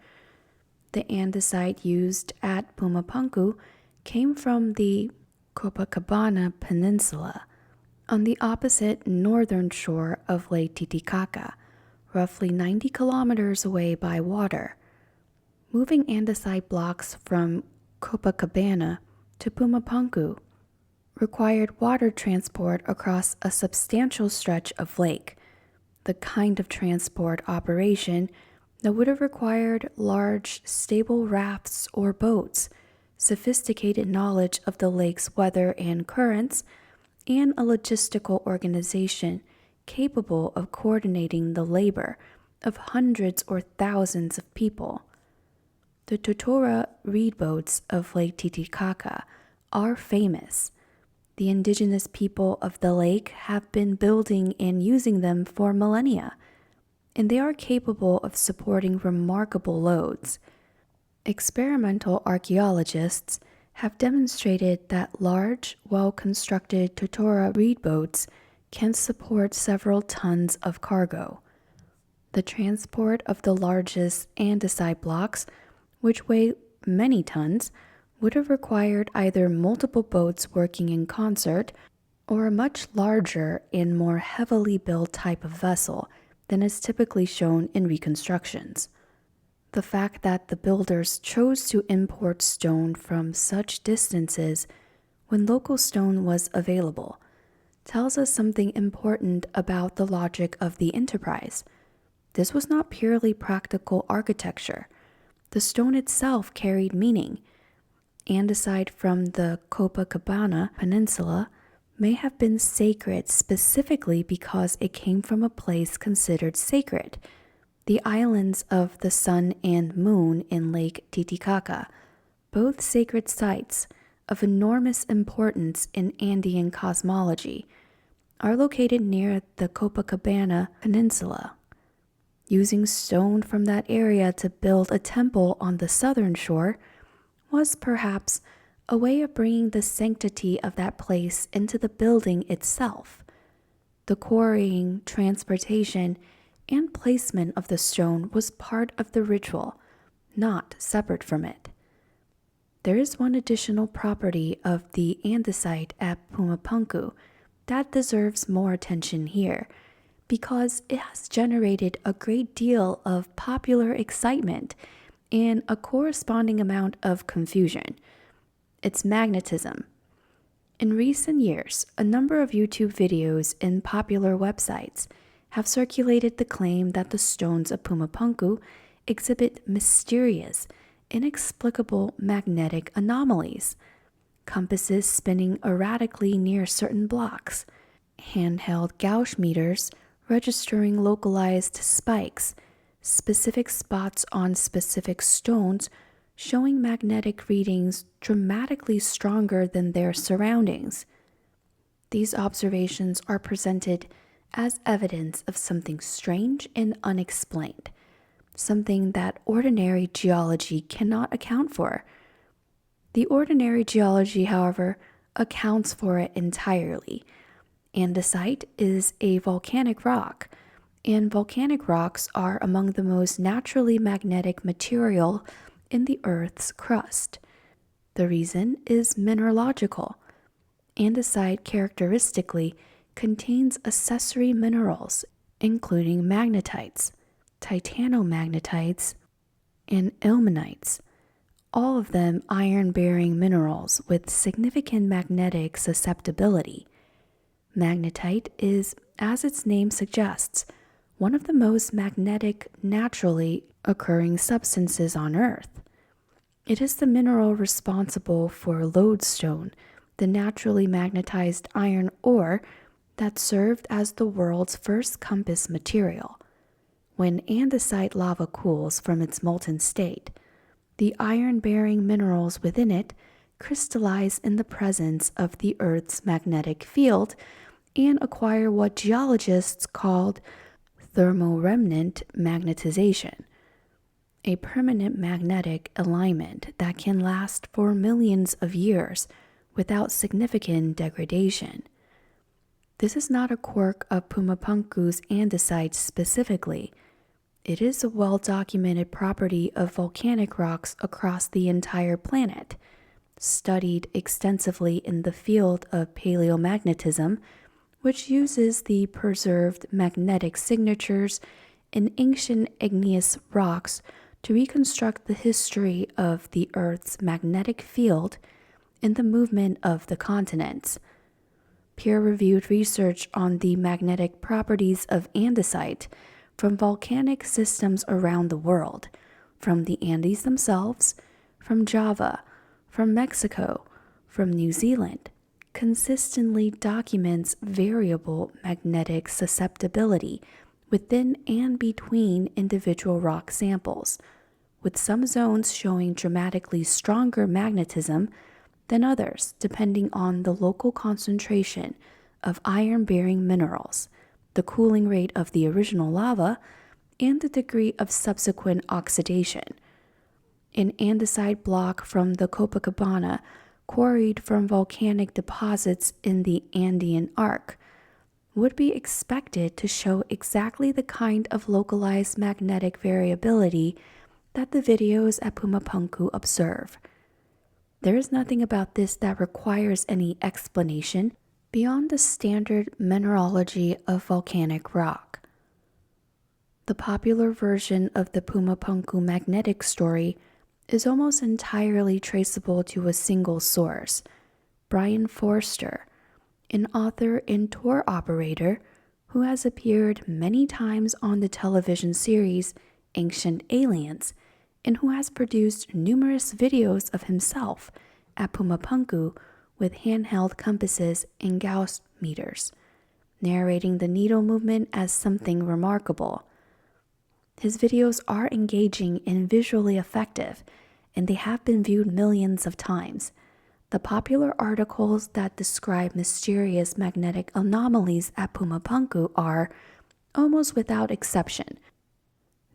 The andesite used at Puma Punku came from the Copacabana Peninsula, on the opposite northern shore of Lake Titicaca, roughly 90 kilometers away by water. Moving andesite blocks from Copacabana to Puma Punku required water transport across a substantial stretch of lake, the kind of transport operation that would have required large, stable rafts or boats, sophisticated knowledge of the lake's weather and currents, and a logistical organization capable of coordinating the labor of hundreds or thousands of people. The Totora reed boats of Lake Titicaca are famous. The indigenous people of the lake have been building and using them for millennia, and they are capable of supporting remarkable loads. Experimental archaeologists have demonstrated that large, well-constructed Totora reed boats can support several tons of cargo. The transport of the largest andesite blocks, which weigh many tons, would have required either multiple boats working in concert or a much larger and more heavily built type of vessel than is typically shown in reconstructions. The fact that the builders chose to import stone from such distances when local stone was available tells us something important about the logic of the enterprise. This was not purely practical architecture. The stone itself carried meaning. Andesite from the Copacabana Peninsula may have been sacred specifically because it came from a place considered sacred, the islands of the Sun and Moon in Lake Titicaca, both sacred sites of enormous importance in Andean cosmology, are located near the Copacabana Peninsula. Using stone from that area to build a temple on the southern shore was perhaps a way of bringing the sanctity of that place into the building itself. The quarrying, transportation, and placement of the stone was part of the ritual, not separate from it. There is one additional property of the andesite at Puma Punku that deserves more attention here because it has generated a great deal of popular excitement and a corresponding amount of confusion. It's magnetism. In recent years, a number of YouTube videos and popular websites have circulated the claim that the stones of Puma Punku exhibit mysterious, inexplicable magnetic anomalies, compasses spinning erratically near certain blocks, handheld gauge meters registering localized spikes, specific spots on specific stones showing magnetic readings dramatically stronger than their surroundings. These observations are presented as evidence of something strange and unexplained, something that ordinary geology cannot account for. The ordinary geology, however, accounts for it entirely. Andesite is a volcanic rock, and volcanic rocks are among the most naturally magnetic material in the Earth's crust. The reason is mineralogical. Andesite characteristically contains accessory minerals, including magnetites, titanomagnetites, and ilmenites, all of them iron-bearing minerals with significant magnetic susceptibility. Magnetite is, as its name suggests, one of the most magnetic naturally occurring substances on Earth. It is the mineral responsible for lodestone, the naturally magnetized iron ore that served as the world's first compass material. When andesite lava cools from its molten state, the iron-bearing minerals within it crystallize in the presence of the Earth's magnetic field and acquire what geologists called thermoremnant magnetization, a permanent magnetic alignment that can last for millions of years without significant degradation. This is not a quirk of Puma Punku's andesite specifically. It is a well-documented property of volcanic rocks across the entire planet, studied extensively in the field of paleomagnetism, which uses the preserved magnetic signatures in ancient igneous rocks to reconstruct the history of the Earth's magnetic field and the movement of the continents. Peer-reviewed research on the magnetic properties of andesite from volcanic systems around the world, from the Andes themselves, from Java, from Mexico, from New Zealand, consistently documents variable magnetic susceptibility within and between individual rock samples, with some zones showing dramatically stronger magnetism than others depending on the local concentration of iron-bearing minerals, the cooling rate of the original lava, and the degree of subsequent oxidation. An andesite block from the Copacabana, quarried from volcanic deposits in the Andean Arc, would be expected to show exactly the kind of localized magnetic variability that the videos at Puma Punku observe. There is nothing about this that requires any explanation beyond the standard mineralogy of volcanic rock. The popular version of the Puma Punku magnetic story is almost entirely traceable to a single source, Brian Forster, an author and tour operator who has appeared many times on the television series Ancient Aliens and who has produced numerous videos of himself at Puma Punku with handheld compasses and gauge meters, narrating the needle movement as something remarkable. His videos are engaging and visually effective, and they have been viewed millions of times. The popular articles that describe mysterious magnetic anomalies at Puma Punku are, almost without exception,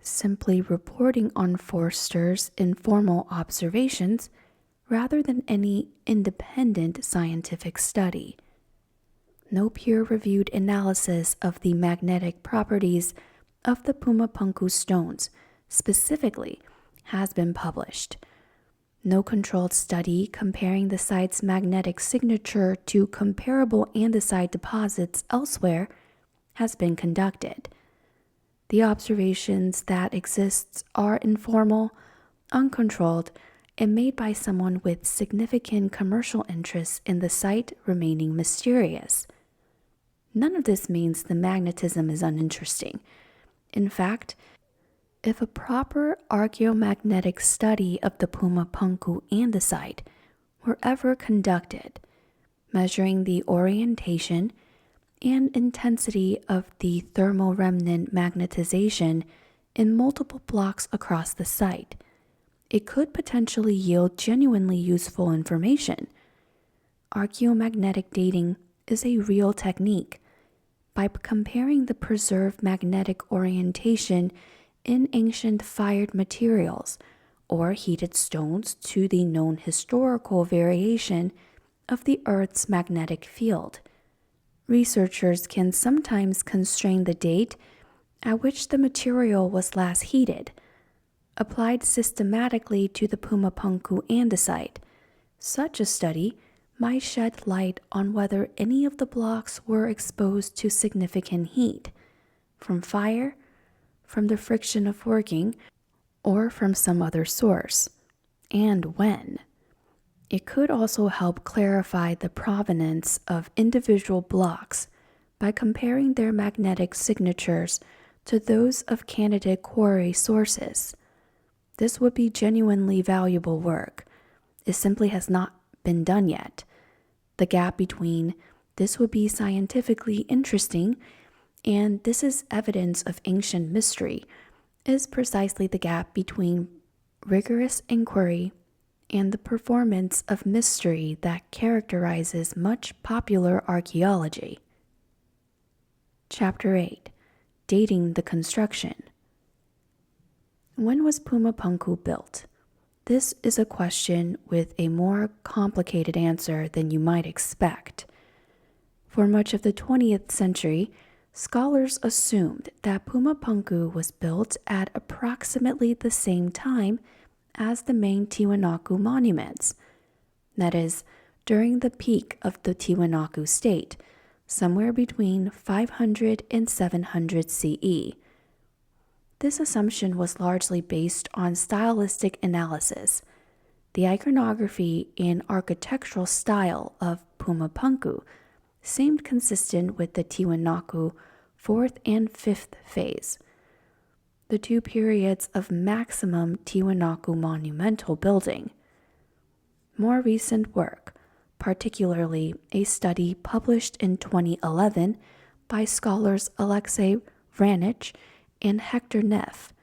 simply reporting on Forster's informal observations rather than any independent scientific study. No peer-reviewed analysis of the magnetic properties of the Puma Punku stones specifically has been published. No controlled study comparing the site's magnetic signature to comparable andesite deposits elsewhere has been conducted. The observations that exist are informal, uncontrolled, and made by someone with significant commercial interests in the site remaining mysterious. None of this means the magnetism is uninteresting. In fact, if a proper archaeomagnetic study of the Puma Punku andesite were ever conducted, measuring the orientation and intensity of the thermal remnant magnetization in multiple blocks across the site, it could potentially yield genuinely useful information. Archaeomagnetic dating is a real technique. By comparing the preserved magnetic orientation in ancient fired materials or heated stones to the known historical variation of the Earth's magnetic field, researchers can sometimes constrain the date at which the material was last heated. Applied systematically to the Puma Punku andesite, such a study might shed light on whether any of the blocks were exposed to significant heat, from fire, from the friction of working, or from some other source, and when. It could also help clarify the provenance of individual blocks by comparing their magnetic signatures to those of candidate quarry sources. This would be genuinely valuable work. It simply has not been done yet. The gap between "this would be scientifically interesting" and "this is evidence of ancient mystery" is precisely the gap between rigorous inquiry and the performance of mystery that characterizes much popular archaeology. Chapter 8. Dating the construction. When was Puma Punku built? This is a question with a more complicated answer than you might expect. For much of the 20th century, scholars assumed that Puma Punku was built at approximately the same time as the main Tiwanaku monuments, that is, during the peak of the Tiwanaku state, somewhere between 500 and 700 CE. This assumption was largely based on stylistic analysis. The iconography and architectural style of Puma Punku seemed consistent with the Tiwanaku 4th and 5th phase, the two periods of maximum Tiwanaku monumental building. More recent work, particularly a study published in 2011 by scholars Alexei Vranich and Hector Neff,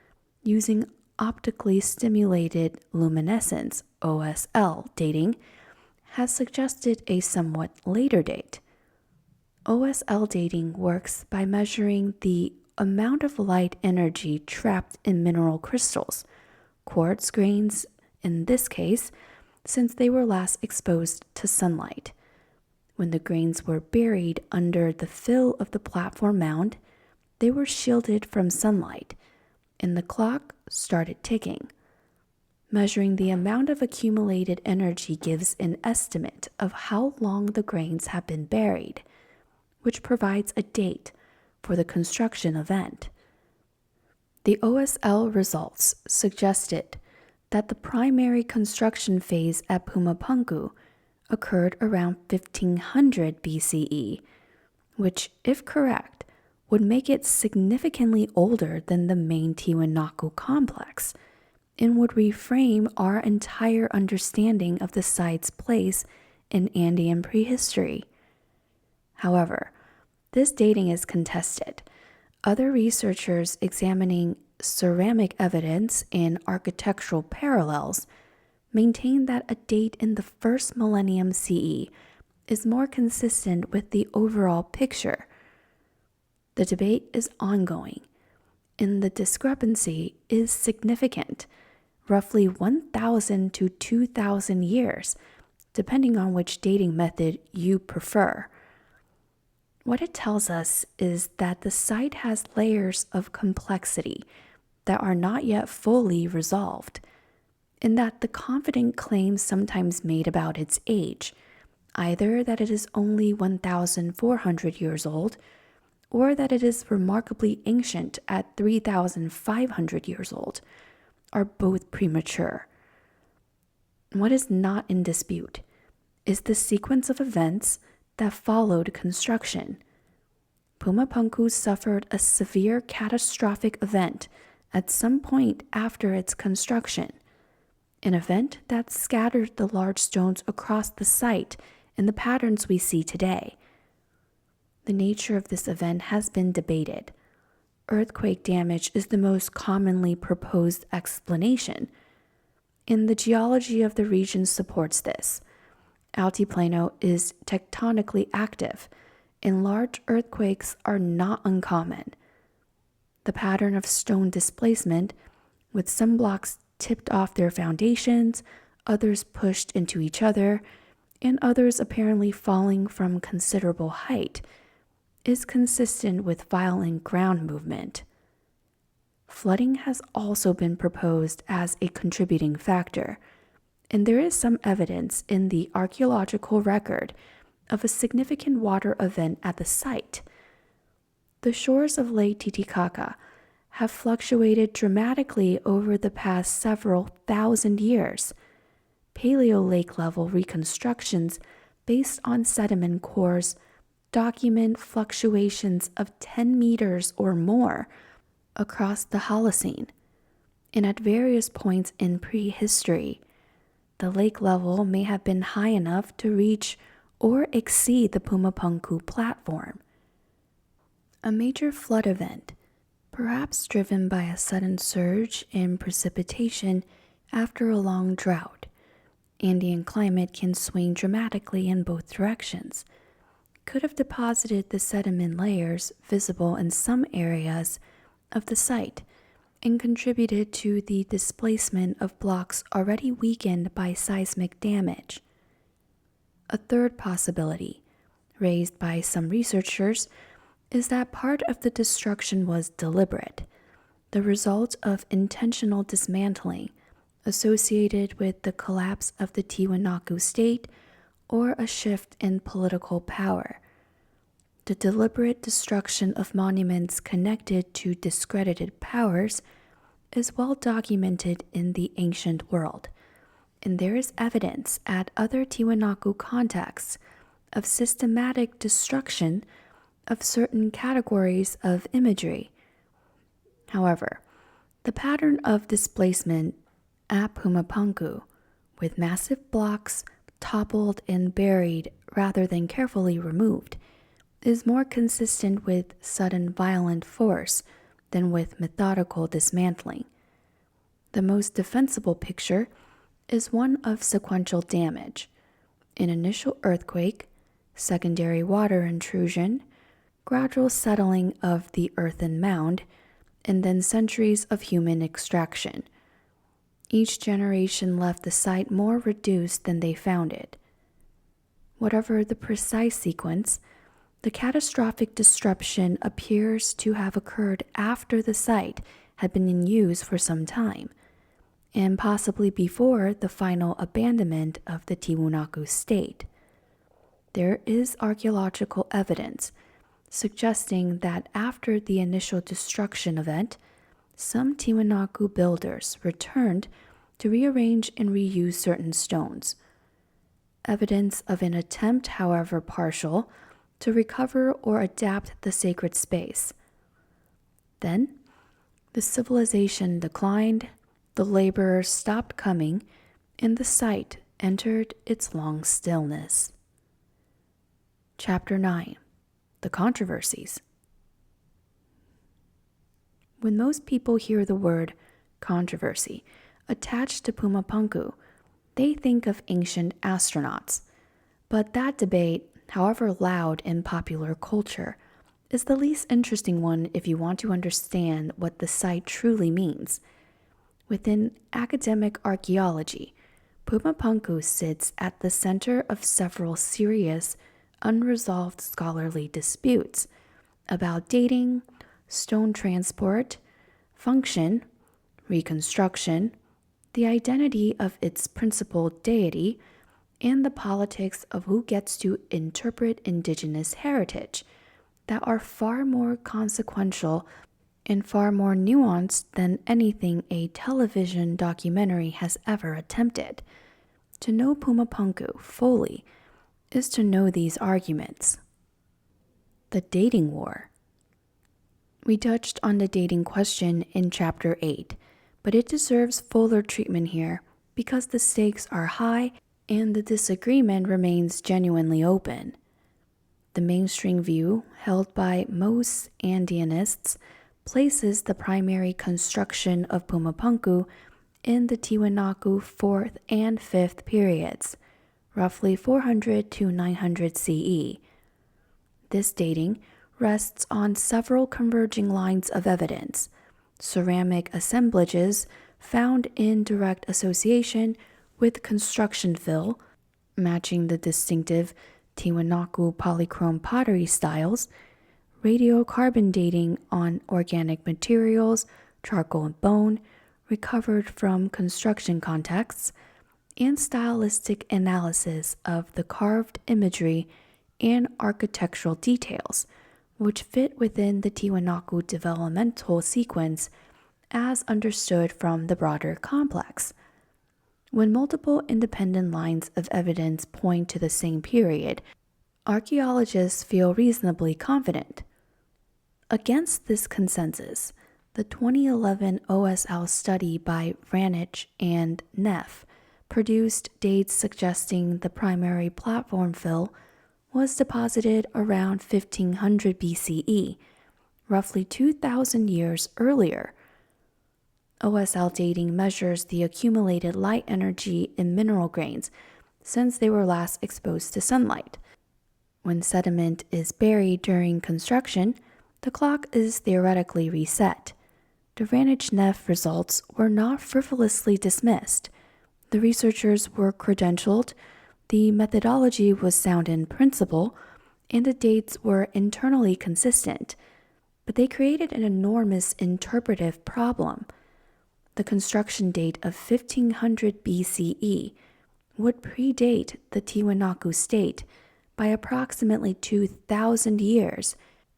using optically stimulated luminescence (OSL) dating, has suggested a somewhat later date. OSL dating works by measuring the amount of light energy trapped in mineral crystals, quartz grains in this case, since they were last exposed to sunlight. When the grains were buried under the fill of the platform mound, they were shielded from sunlight, and the clock started ticking. Measuring the amount of accumulated energy gives an estimate of how long the grains have been buried, which provides a date for the construction event. The OSL results suggested that the primary construction phase at Puma Punku occurred around 1500 BCE, which, if correct, would make it significantly older than the main Tiwanaku complex and would reframe our entire understanding of the site's place in Andean prehistory. However, this dating is contested. Other researchers examining ceramic evidence and architectural parallels maintain that a date in the first millennium CE is more consistent with the overall picture. The debate is ongoing, and the discrepancy is significant, roughly 1,000 to 2,000 years, depending on which dating method you prefer. What it tells us is that the site has layers of complexity that are not yet fully resolved. in that the confident claims sometimes made about its age, either that it is only 1,400 years old, or that it is remarkably ancient at 3,500 years old, are both premature. What is not in dispute is the sequence of events that followed construction. Puma Punku suffered a severe catastrophic event at some point after its construction, an event that scattered the large stones across the site in the patterns we see today. The nature of this event has been debated. Earthquake damage is the most commonly proposed explanation, and the geology of the region supports this. Altiplano is tectonically active, and large earthquakes are not uncommon. The pattern of stone displacement, with some blocks tipped off their foundations, others pushed into each other, and others apparently falling from considerable height, is consistent with violent ground movement. Flooding has also been proposed as a contributing factor, and there is some evidence in the archaeological record of a significant water event at the site. The shores of Lake Titicaca have fluctuated dramatically over the past several thousand years. Paleo lake level reconstructions based on sediment cores document fluctuations of 10 meters or more across the Holocene, and at various points in prehistory, the lake level may have been high enough to reach or exceed the Puma Punku platform. A major flood event, perhaps driven by a sudden surge in precipitation after a long drought. Andean climate can swing dramatically in both directions. Could have deposited the sediment layers visible in some areas of the site and contributed to the displacement of blocks already weakened by seismic damage. A third possibility, raised by some researchers, is that part of the destruction was deliberate, the result of intentional dismantling associated with the collapse of the Tiwanaku state or a shift in political power. The deliberate destruction of monuments connected to discredited powers is well documented in the ancient world, and there is evidence at other Tiwanaku contexts of systematic destruction of certain categories of imagery. However, the pattern of displacement at Puma Punku, with massive blocks toppled and buried rather than carefully removed, is more consistent with sudden violent force than with methodical dismantling. The most defensible picture is one of sequential damage: an initial earthquake, secondary water intrusion, gradual settling of the earthen mound, and then centuries of human extraction. Each generation left the site more reduced than they found it. Whatever the precise sequence, the catastrophic disruption appears to have occurred after the site had been in use for some time, and possibly before the final abandonment of the Tiwanaku state. There is archaeological evidence suggesting that after the initial destruction event, some Tiwanaku builders returned to rearrange and reuse certain stones. Evidence of an attempt, however partial, to recover or adapt the sacred space. Then, the civilization declined, the laborers stopped coming, and the site entered its long stillness. Chapter 9. The Controversies. When most people hear the word controversy attached to Puma Punku, they think of ancient astronauts. But that debate, however loud in popular culture, is the least interesting one if you want to understand what the site truly means. Within academic archaeology, Puma Punku sits at the center of several serious, unresolved scholarly disputes about dating, stone transport, function, reconstruction, the identity of its principal deity, and the politics of who gets to interpret indigenous heritage that are far more consequential and far more nuanced than anything a television documentary has ever attempted. To know Puma Punku fully is to know these arguments. The dating war. We touched on the dating question in Chapter 8, but it deserves fuller treatment here because the stakes are high and the disagreement remains genuinely open. The mainstream view, held by most Andeanists, places the primary construction of Puma Punku in the Tiwanaku 4th and 5th periods, roughly 400 to 900 CE. This dating rests on several converging lines of evidence: ceramic assemblages found in direct association with construction fill, matching the distinctive Tiwanaku polychrome pottery styles, radiocarbon dating on organic materials, charcoal and bone, recovered from construction contexts, and stylistic analysis of the carved imagery and architectural details, which fit within the Tiwanaku developmental sequence as understood from the broader complex. When multiple independent lines of evidence point to the same period, archaeologists feel reasonably confident. Against this consensus, the 2011 OSL study by Vranich and Neff produced dates suggesting the primary platform fill was deposited around 1500 BCE, roughly 2,000 years earlier. OSL dating measures the accumulated light energy in mineral grains since they were last exposed to sunlight. When sediment is buried during construction, the clock is theoretically reset. The Vranich-Neff results were not frivolously dismissed. The researchers were credentialed, the methodology was sound in principle, and the dates were internally consistent. But they created an enormous interpretive problem. The construction date of 1500 BCE would predate the Tiwanaku state by approximately 2,000 years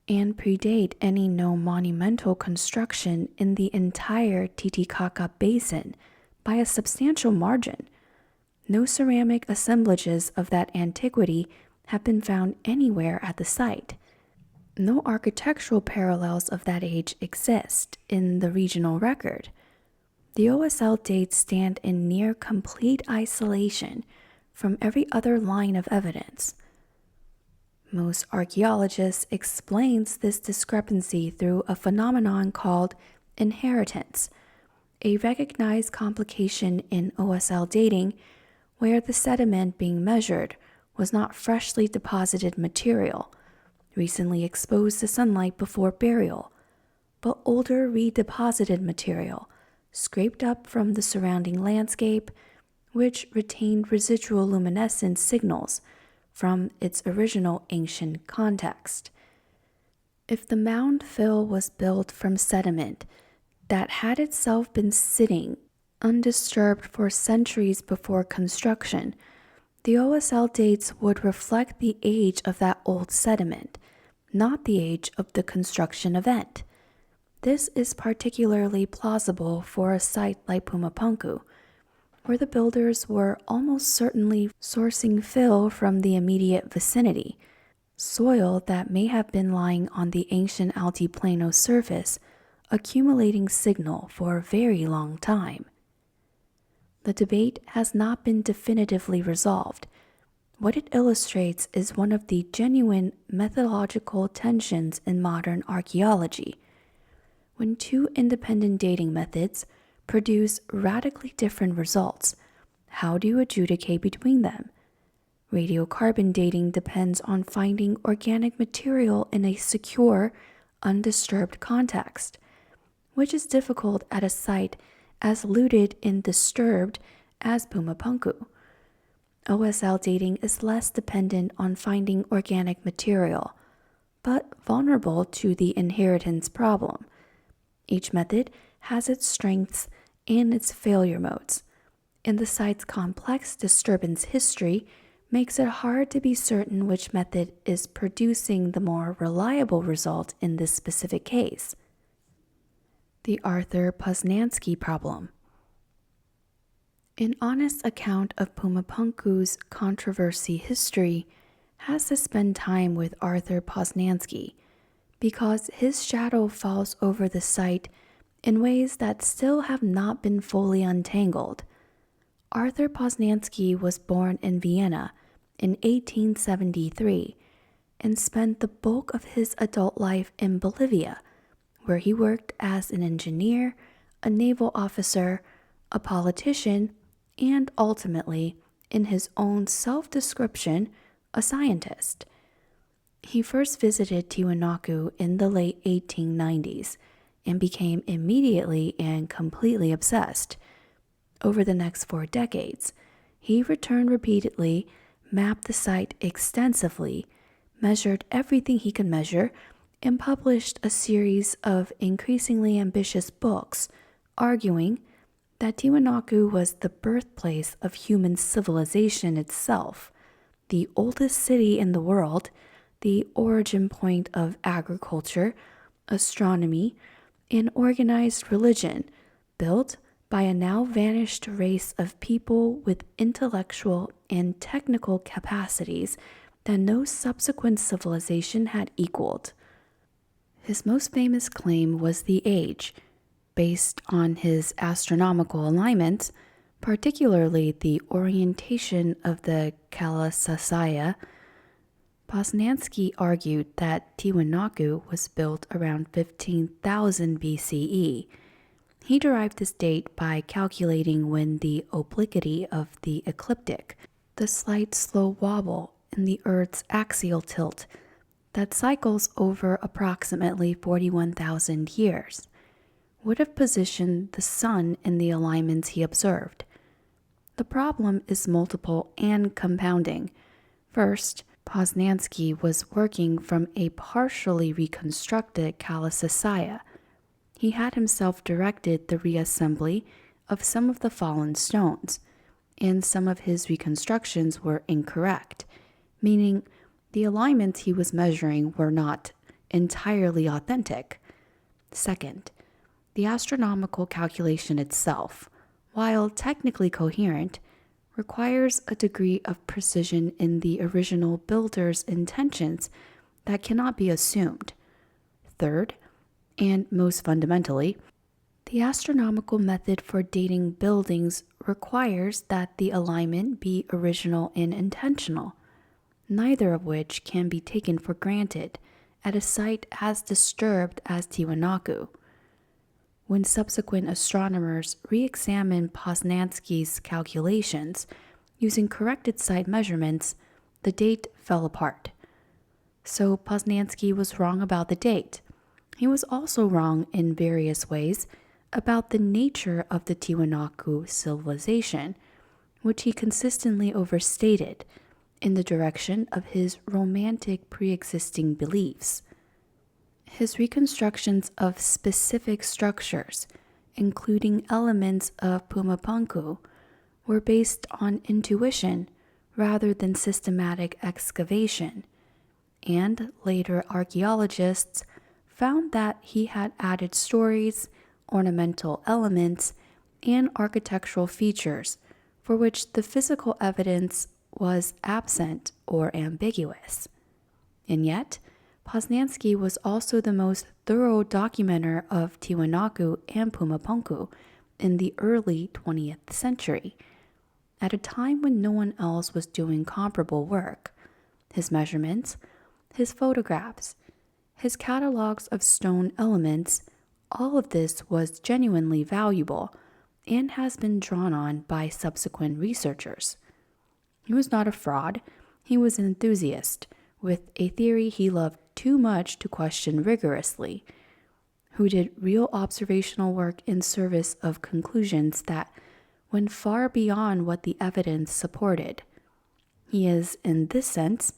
and predate any known monumental construction in the entire Titicaca Basin by a substantial margin. No ceramic assemblages of that antiquity have been found anywhere at the site. No architectural parallels of that age exist in the regional record. The OSL dates stand in near complete isolation from every other line of evidence. Most archaeologists explains this discrepancy through a phenomenon called inheritance, a recognized complication in OSL dating where the sediment being measured was not freshly deposited material, recently exposed to sunlight before burial, but older redeposited material, scraped up from the surrounding landscape, which retained residual luminescence signals from its original ancient context. If the mound fill was built from sediment that had itself been sitting undisturbed for centuries before construction, the OSL dates would reflect the age of that old sediment, not the age of the construction event. This is particularly plausible for a site like Puma Punku, where the builders were almost certainly sourcing fill from the immediate vicinity, soil that may have been lying on the ancient altiplano surface, accumulating signal for a very long time. The debate has not been definitively resolved. What it illustrates is one of the genuine methodological tensions in modern archaeology. When two independent dating methods produce radically different results, how do you adjudicate between them? Radiocarbon dating depends on finding organic material in a secure, undisturbed context, which is difficult at a site as looted and disturbed as Puma Punku. OSL dating is less dependent on finding organic material, but vulnerable to the inheritance problem. Each method has its strengths and its failure modes, and the site's complex disturbance history makes it hard to be certain which method is producing the more reliable result in this specific case. The Arthur Poznański problem. An honest account of Puma Punku's controversy history has to spend time with Arthur Poznański because his shadow falls over the site in ways that still have not been fully untangled. Arthur Poznański was born in Vienna in 1873 and spent the bulk of his adult life in Bolivia, where he worked as an engineer, a naval officer, a politician, and ultimately, in his own self-description, a scientist. He first visited Tiwanaku in the late 1890s and became immediately and completely obsessed. Over the next 4 decades, he returned repeatedly, mapped the site extensively, measured everything he could measure, and published a series of increasingly ambitious books arguing that Tiwanaku was the birthplace of human civilization itself, the oldest city in the world, the origin point of agriculture, astronomy, and organized religion, built by a now vanished race of people with intellectual and technical capacities that no subsequent civilization had equaled. His most famous claim was the age, based on his astronomical alignments, particularly the orientation of the Calasasaya. Poznański argued that Tiwanaku was built around 15,000 BCE. He derived this date by calculating when the obliquity of the ecliptic, the slight slow wobble in the Earth's axial tilt that cycles over approximately 41,000 years, would have positioned the sun in the alignments he observed. The problem is multiple and compounding. First, Poznański was working from a partially reconstructed Calasasaya. He had himself directed the reassembly of some of the fallen stones, and some of his reconstructions were incorrect, meaning the alignments he was measuring were not entirely authentic. Second, the astronomical calculation itself, while technically coherent, requires a degree of precision in the original builder's intentions that cannot be assumed. Third, and most fundamentally, the astronomical method for dating buildings requires that the alignment be original and intentional, neither of which can be taken for granted at a site as disturbed as Tiwanaku. When subsequent astronomers re-examined Poznański's calculations using corrected site measurements, the date fell apart. So Poznański was wrong about the date. He was also wrong in various ways about the nature of the Tiwanaku civilization, which he consistently overstated in the direction of his romantic pre-existing beliefs. His reconstructions of specific structures, including elements of Puma Punku, were based on intuition rather than systematic excavation, and later archaeologists found that he had added stories, ornamental elements, and architectural features for which the physical evidence was absent or ambiguous. And yet, Poznański was also the most thorough documenter of Tiwanaku and Puma Punku in the early 20th century, at a time when no one else was doing comparable work. His measurements, his photographs, his catalogs of stone elements, all of this was genuinely valuable and has been drawn on by subsequent researchers. He was not a fraud, he was an enthusiast, with a theory he loved too much to question rigorously, who did real observational work in service of conclusions that went far beyond what the evidence supported. He is, in this sense,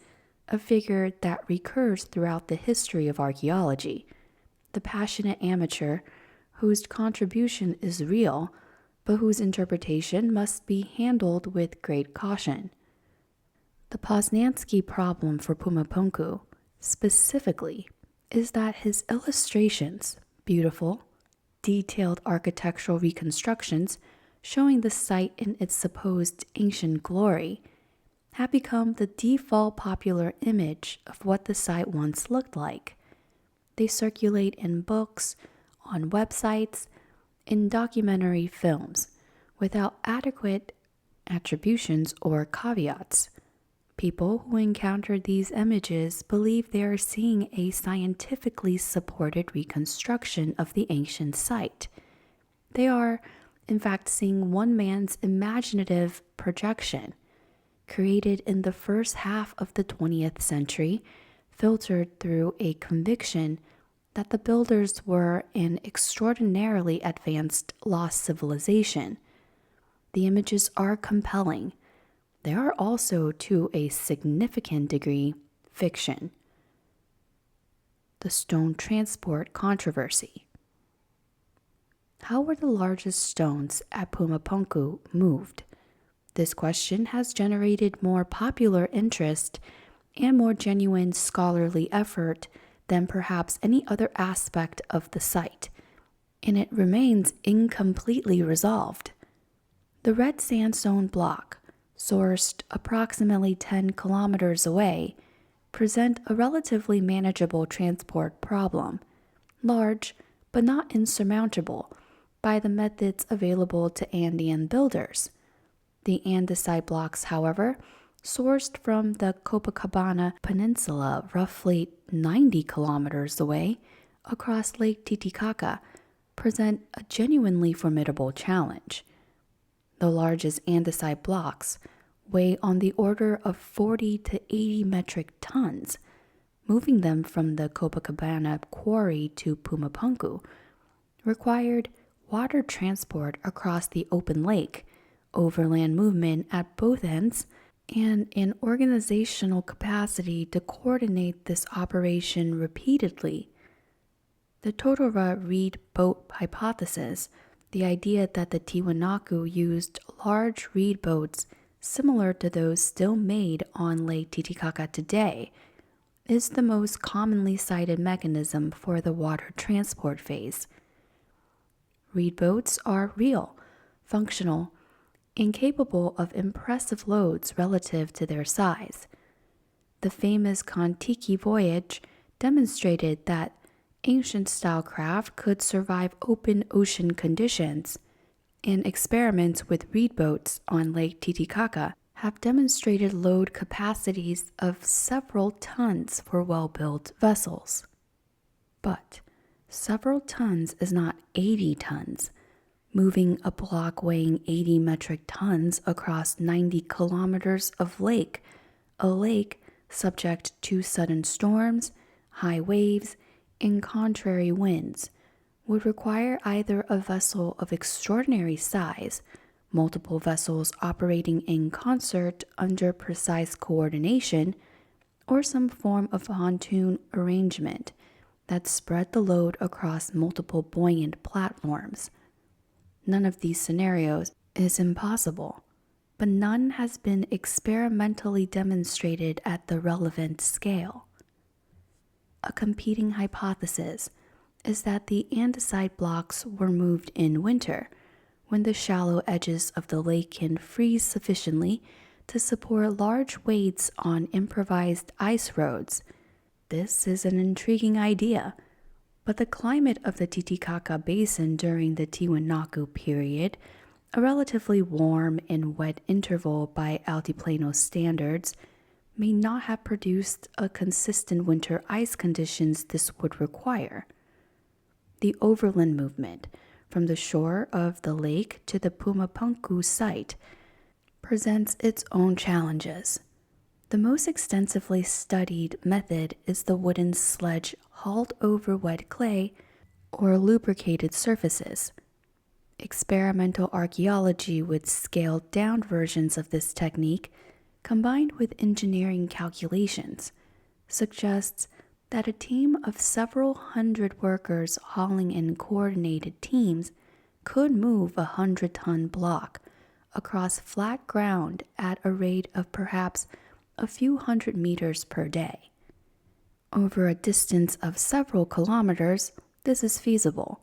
a figure that recurs throughout the history of archaeology, the passionate amateur whose contribution is real but whose interpretation must be handled with great caution. The Poznansky problem for Puma Punku, specifically, is that his illustrations, beautiful, detailed architectural reconstructions showing the site in its supposed ancient glory, have become the default popular image of what the site once looked like. They circulate in books, on websites, in documentary films, without adequate attributions or caveats. People who encounter these images believe they are seeing a scientifically supported reconstruction of the ancient site. They are, in fact, seeing one man's imaginative projection, created in the first half of the 20th century, filtered through a conviction that the builders were an extraordinarily advanced lost civilization. The images are compelling. They are also, to a significant degree, fiction. The stone transport controversy. How were the largest stones at Puma Punku moved? This question has generated more popular interest and more genuine scholarly effort than perhaps any other aspect of the site, and it remains incompletely resolved. The red sandstone block, sourced approximately 10 kilometers away, present a relatively manageable transport problem, large but not insurmountable by the methods available to Andean builders. The andesite blocks, however, sourced from the Copacabana Peninsula roughly 90 kilometers away across Lake Titicaca, present a genuinely formidable challenge. The largest andesite blocks weigh on the order of 40 to 80 metric tons. Moving them from the Copacabana quarry to Puma Punku required water transport across the open lake, overland movement at both ends, and an organizational capacity to coordinate this operation repeatedly. The Totara reed boat hypothesis, the idea that the Tiwanaku used large reed boats similar to those still made on Lake Titicaca today, is the most commonly cited mechanism for the water transport phase. Reed boats are real, functional, and capable of impressive loads relative to their size. The famous Kon-Tiki voyage demonstrated that ancient-style craft could survive open ocean conditions, and experiments with reed boats on Lake Titicaca have demonstrated load capacities of several tons for well-built vessels. But several tons is not 80 tons. Moving a block weighing 80 metric tons across 90 kilometers of lake, a lake subject to sudden storms, high waves, and contrary winds, would require either a vessel of extraordinary size, multiple vessels operating in concert under precise coordination, or some form of pontoon arrangement that spread the load across multiple buoyant platforms. None of these scenarios is impossible, but none has been experimentally demonstrated at the relevant scale. A competing hypothesis is that the andesite blocks were moved in winter, when the shallow edges of the lake can freeze sufficiently to support large weights on improvised ice roads. This is an intriguing idea, but the climate of the Titicaca Basin during the Tiwanaku period, a relatively warm and wet interval by altiplano standards, may not have produced a consistent winter ice conditions this would require. The overland movement from the shore of the lake to the Puma Punku site presents its own challenges. The most extensively studied method is the wooden sledge hauled over wet clay or lubricated surfaces. Experimental archaeology with scaled-down versions of this technique, combined with engineering calculations, suggests that a team of several hundred workers hauling in coordinated teams could move 100-ton block across flat ground at a rate of perhaps a few hundred meters per day. Over a distance of several kilometers, this is feasible,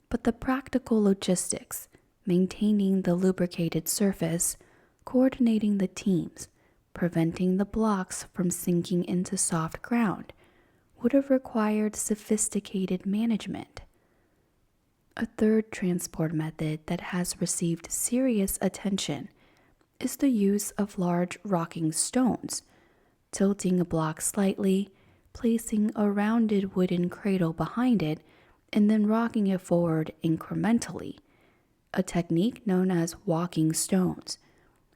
but the practical logistics, maintaining the lubricated surface, coordinating the teams, preventing the blocks from sinking into soft ground, would have required sophisticated management. A third transport method that has received serious attention is the use of large rocking stones, tilting a block slightly, placing a rounded wooden cradle behind it, and then rocking it forward incrementally, a technique known as walking stones,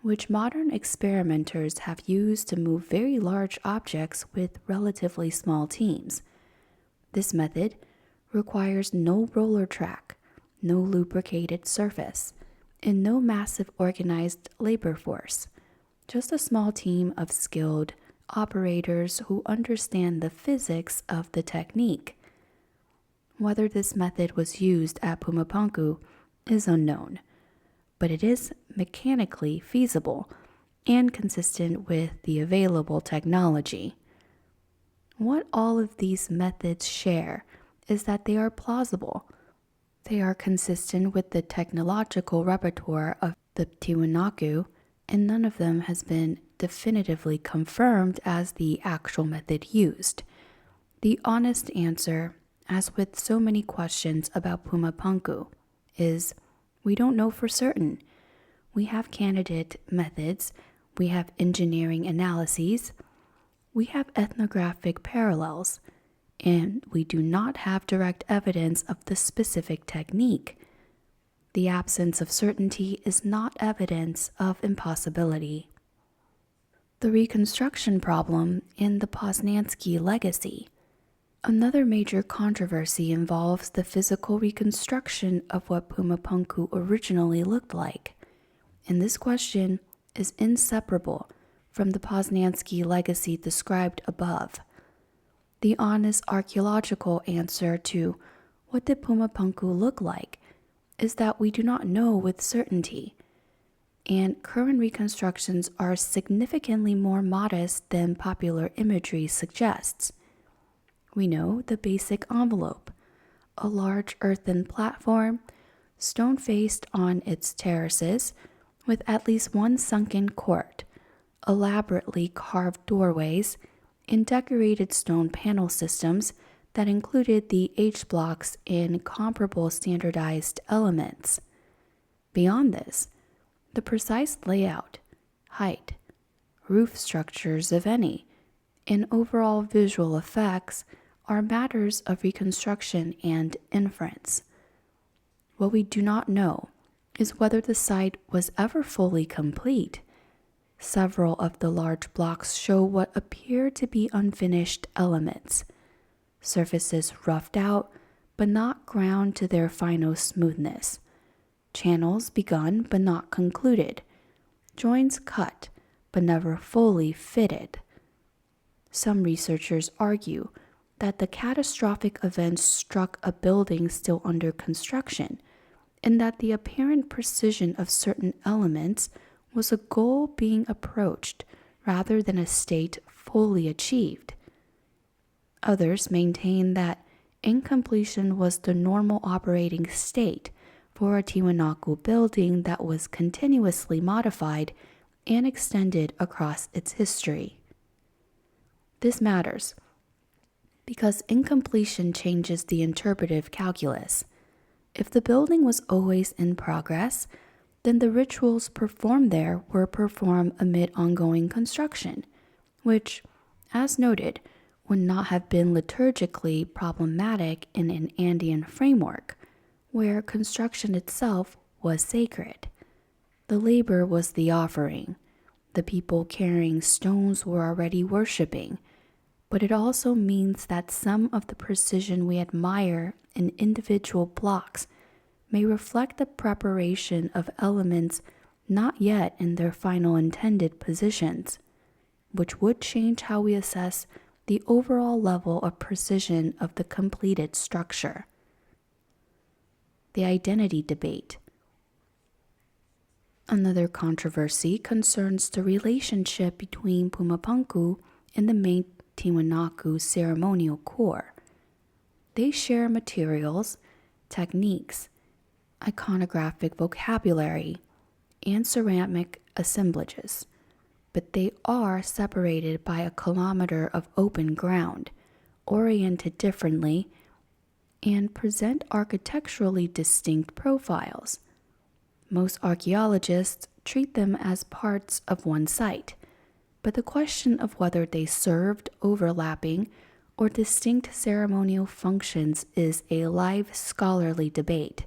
which modern experimenters have used to move very large objects with relatively small teams. This method requires no roller track, no lubricated surface, and no massive organized labor force, just a small team of skilled operators who understand the physics of the technique. Whether this method was used at Puma Punku is unknown, but it is mechanically feasible and consistent with the available technology. What all of these methods share is that they are plausible. They are consistent with the technological repertoire of the Tiwanaku, and none of them has been definitively confirmed as the actual method used. The honest answer, as with so many questions about Puma Punku, is we don't know for certain. We have candidate methods, we have engineering analyses, we have ethnographic parallels, and we do not have direct evidence of the specific technique. The absence of certainty is not evidence of impossibility. The reconstruction problem in the Poznański legacy. Another major controversy involves the physical reconstruction of what Puma Punku originally looked like, and this question is inseparable from the Poznański legacy described above. The honest archaeological answer to what did Puma Punku look like is that we do not know with certainty, and current reconstructions are significantly more modest than popular imagery suggests. We know the basic envelope, a large earthen platform, stone-faced on its terraces, with at least one sunken court, elaborately carved doorways, and decorated stone panel systems that included the H-blocks in comparable standardized elements. Beyond this, the precise layout, height, roof structures, if any, and overall visual effects are matters of reconstruction and inference. What we do not know is whether the site was ever fully complete. Several of the large blocks show what appear to be unfinished elements, surfaces roughed out but not ground to their final smoothness, channels begun but not concluded, joints cut but never fully fitted. Some researchers argue that the catastrophic event struck a building still under construction, and that the apparent precision of certain elements was a goal being approached rather than a state fully achieved. Others maintain that incompletion was the normal operating state for a Tiwanaku building that was continuously modified and extended across its history. This matters because incompletion changes the interpretive calculus. If the building was always in progress, then the rituals performed there were performed amid ongoing construction, which, as noted, would not have been liturgically problematic in an Andean framework, where construction itself was sacred. The labor was the offering. The people carrying stones were already worshiping, but it also means that some of the precision we admire in individual blocks may reflect the preparation of elements not yet in their final intended positions, which would change how we assess the overall level of precision of the completed structure. the identity debate. Another controversy concerns the relationship between Puma Punku and the main Tiwanaku ceremonial core. They share materials, techniques, iconographic vocabulary, and ceramic assemblages, but they are separated by a kilometer of open ground, oriented differently, and present architecturally distinct profiles. Most archaeologists treat them as parts of one site, but the question of whether they served overlapping or distinct ceremonial functions is a live scholarly debate.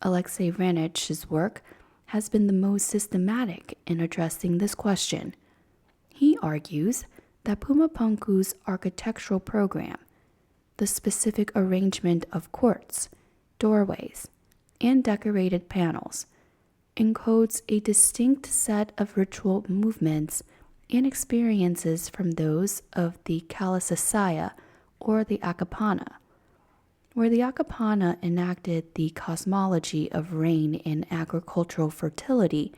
Alexei Vranich's work has been the most systematic in addressing this question. He argues that Puma Punku's architectural program, the specific arrangement of courts, doorways, and decorated panels, encodes a distinct set of ritual movements and experiences from those of the Kalasasaya or the Akapana, where the Akapana enacted the cosmology of rain and agricultural fertility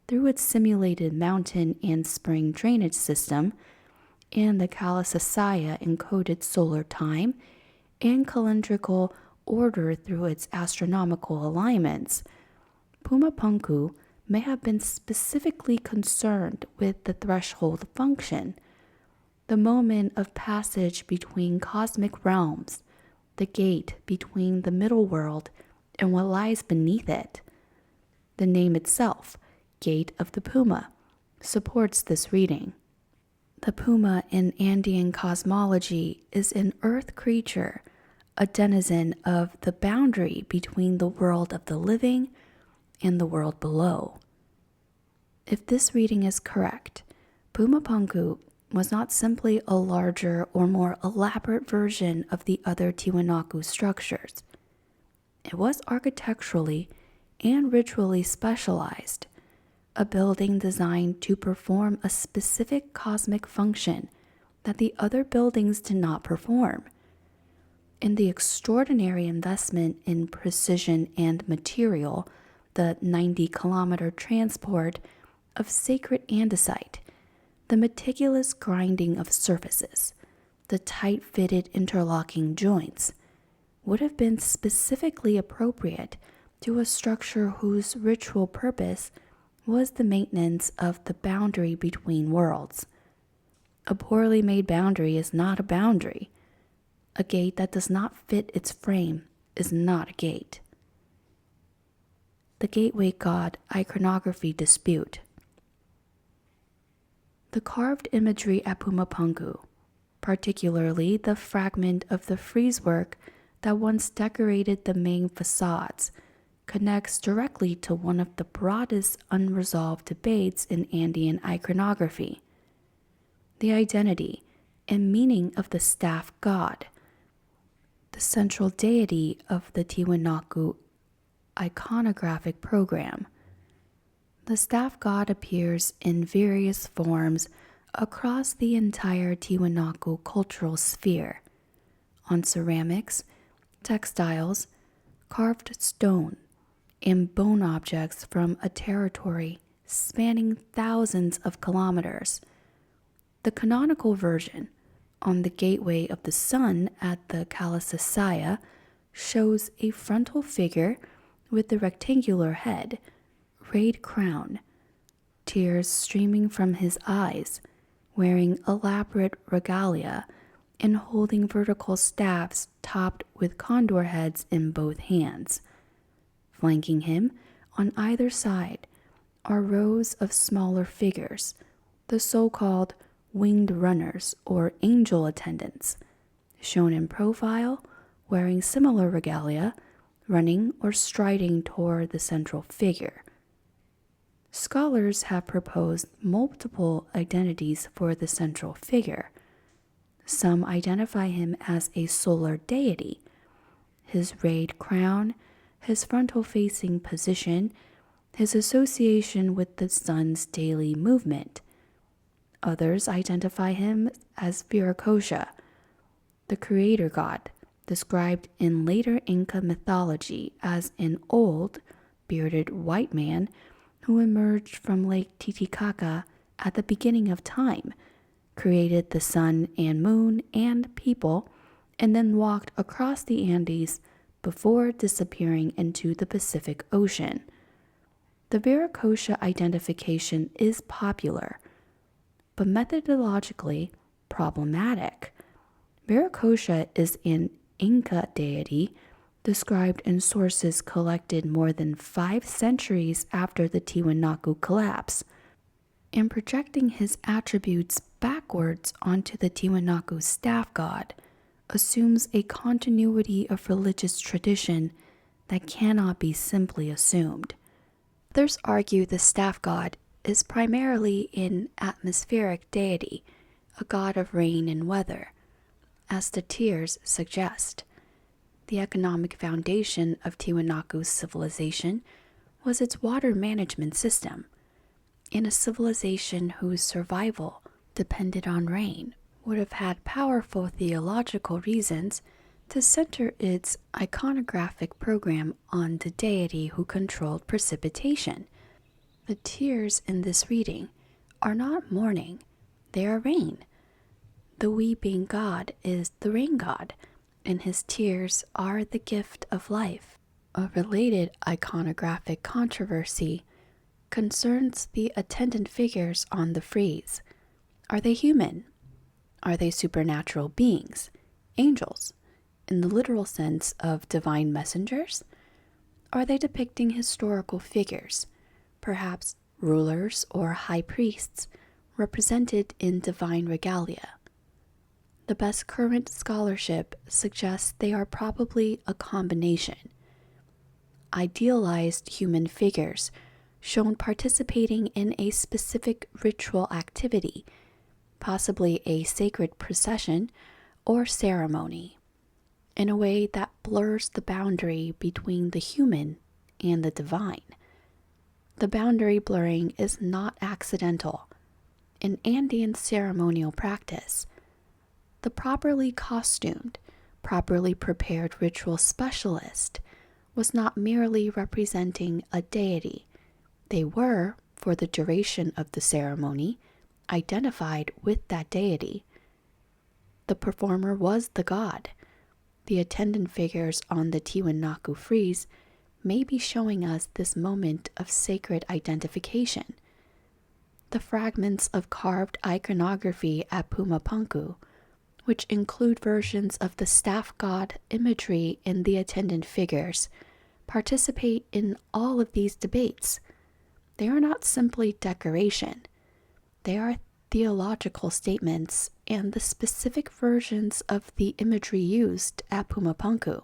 through its simulated mountain and spring drainage system, and the Kalasasaya encoded solar time and calendrical order through its astronomical alignments. Puma Punku may have been specifically concerned with the threshold function, the moment of passage between cosmic realms, the gate between the middle world and what lies beneath it. The name itself, Gate of the Puma, supports this reading. The puma in Andean cosmology is an earth creature, a denizen of the boundary between the world of the living and the world below. If this reading is correct, Puma Punku was not simply a larger or more elaborate version of the other Tiwanaku structures. It was architecturally and ritually specialized, a building designed to perform a specific cosmic function that the other buildings did not perform. In the extraordinary investment in precision and material, the 90-kilometer transport of sacred andesite, the meticulous grinding of surfaces, the tight-fitted interlocking joints, would have been specifically appropriate to a structure whose ritual purpose was the maintenance of the boundary between worlds. A poorly made boundary is not a boundary. A gate that does not fit its frame is not a gate. The Gateway God Iconography Dispute. The carved imagery at Puma Punku, particularly the fragment of the frieze-work that once decorated the main facades, connects directly to one of the broadest unresolved debates in Andean iconography: the identity and meaning of the staff god, the central deity of the Tiwanaku iconographic program. The staff god appears in various forms across the entire Tiwanaku cultural sphere, on ceramics, textiles, carved stone, and bone objects from a territory spanning thousands of kilometers. The canonical version, on the Gateway of the Sun at the Kalasasaya, shows a frontal figure with the rectangular head, rayed crown, tears streaming from his eyes, wearing elaborate regalia, and holding vertical staffs topped with condor heads in both hands. Flanking him on either side are rows of smaller figures, the so-called winged runners or angel attendants, shown in profile, wearing similar regalia, running or striding toward the central figure. Scholars have proposed multiple identities for the central figure. Some identify him as a solar deity. His rayed crown, his frontal-facing position, his association with the sun's daily movement. Others identify him as Viracocha, the creator god, described in later Inca mythology as an old, bearded white man who emerged from Lake Titicaca at the beginning of time, created the sun and moon and people, and then walked across the Andes before disappearing into the Pacific Ocean. The Viracocha identification is popular, but methodologically problematic. Viracocha is an Inca deity described in sources collected more than 5 centuries after the Tiwanaku collapse, and projecting his attributes backwards onto the Tiwanaku staff god assumes a continuity of religious tradition that cannot be simply assumed. Others argue the staff god is primarily an atmospheric deity, a god of rain and weather, as the tears suggest. The economic foundation of Tiwanaku's civilization was its water management system, and a civilization whose survival depended on rain would have had powerful theological reasons to center its iconographic program on the deity who controlled precipitation. The tears in this reading are not mourning, they are rain. The weeping god is the rain god, and his tears are the gift of life. A related iconographic controversy concerns the attendant figures on the frieze. Are they human? Are they supernatural beings, angels, in the literal sense of divine messengers? Are they depicting historical figures, perhaps rulers or high priests, represented in divine regalia? The best current scholarship suggests they are probably a combination. Idealized human figures shown participating in a specific ritual activity, possibly a sacred procession or ceremony, in a way that blurs the boundary between the human and the divine. The boundary blurring is not accidental. In Andean ceremonial practice, the properly costumed, properly prepared ritual specialist was not merely representing a deity. They were, for the duration of the ceremony, identified with that deity. The performer was the god. The attendant figures on the Tiwanaku frieze may be showing us this moment of sacred identification. The fragments of carved iconography at Puma Punku, which include versions of the staff god imagery in the attendant figures, participate in all of these debates. They are not simply decoration. They are theological statements and the specific versions of the imagery used at Puma Punku,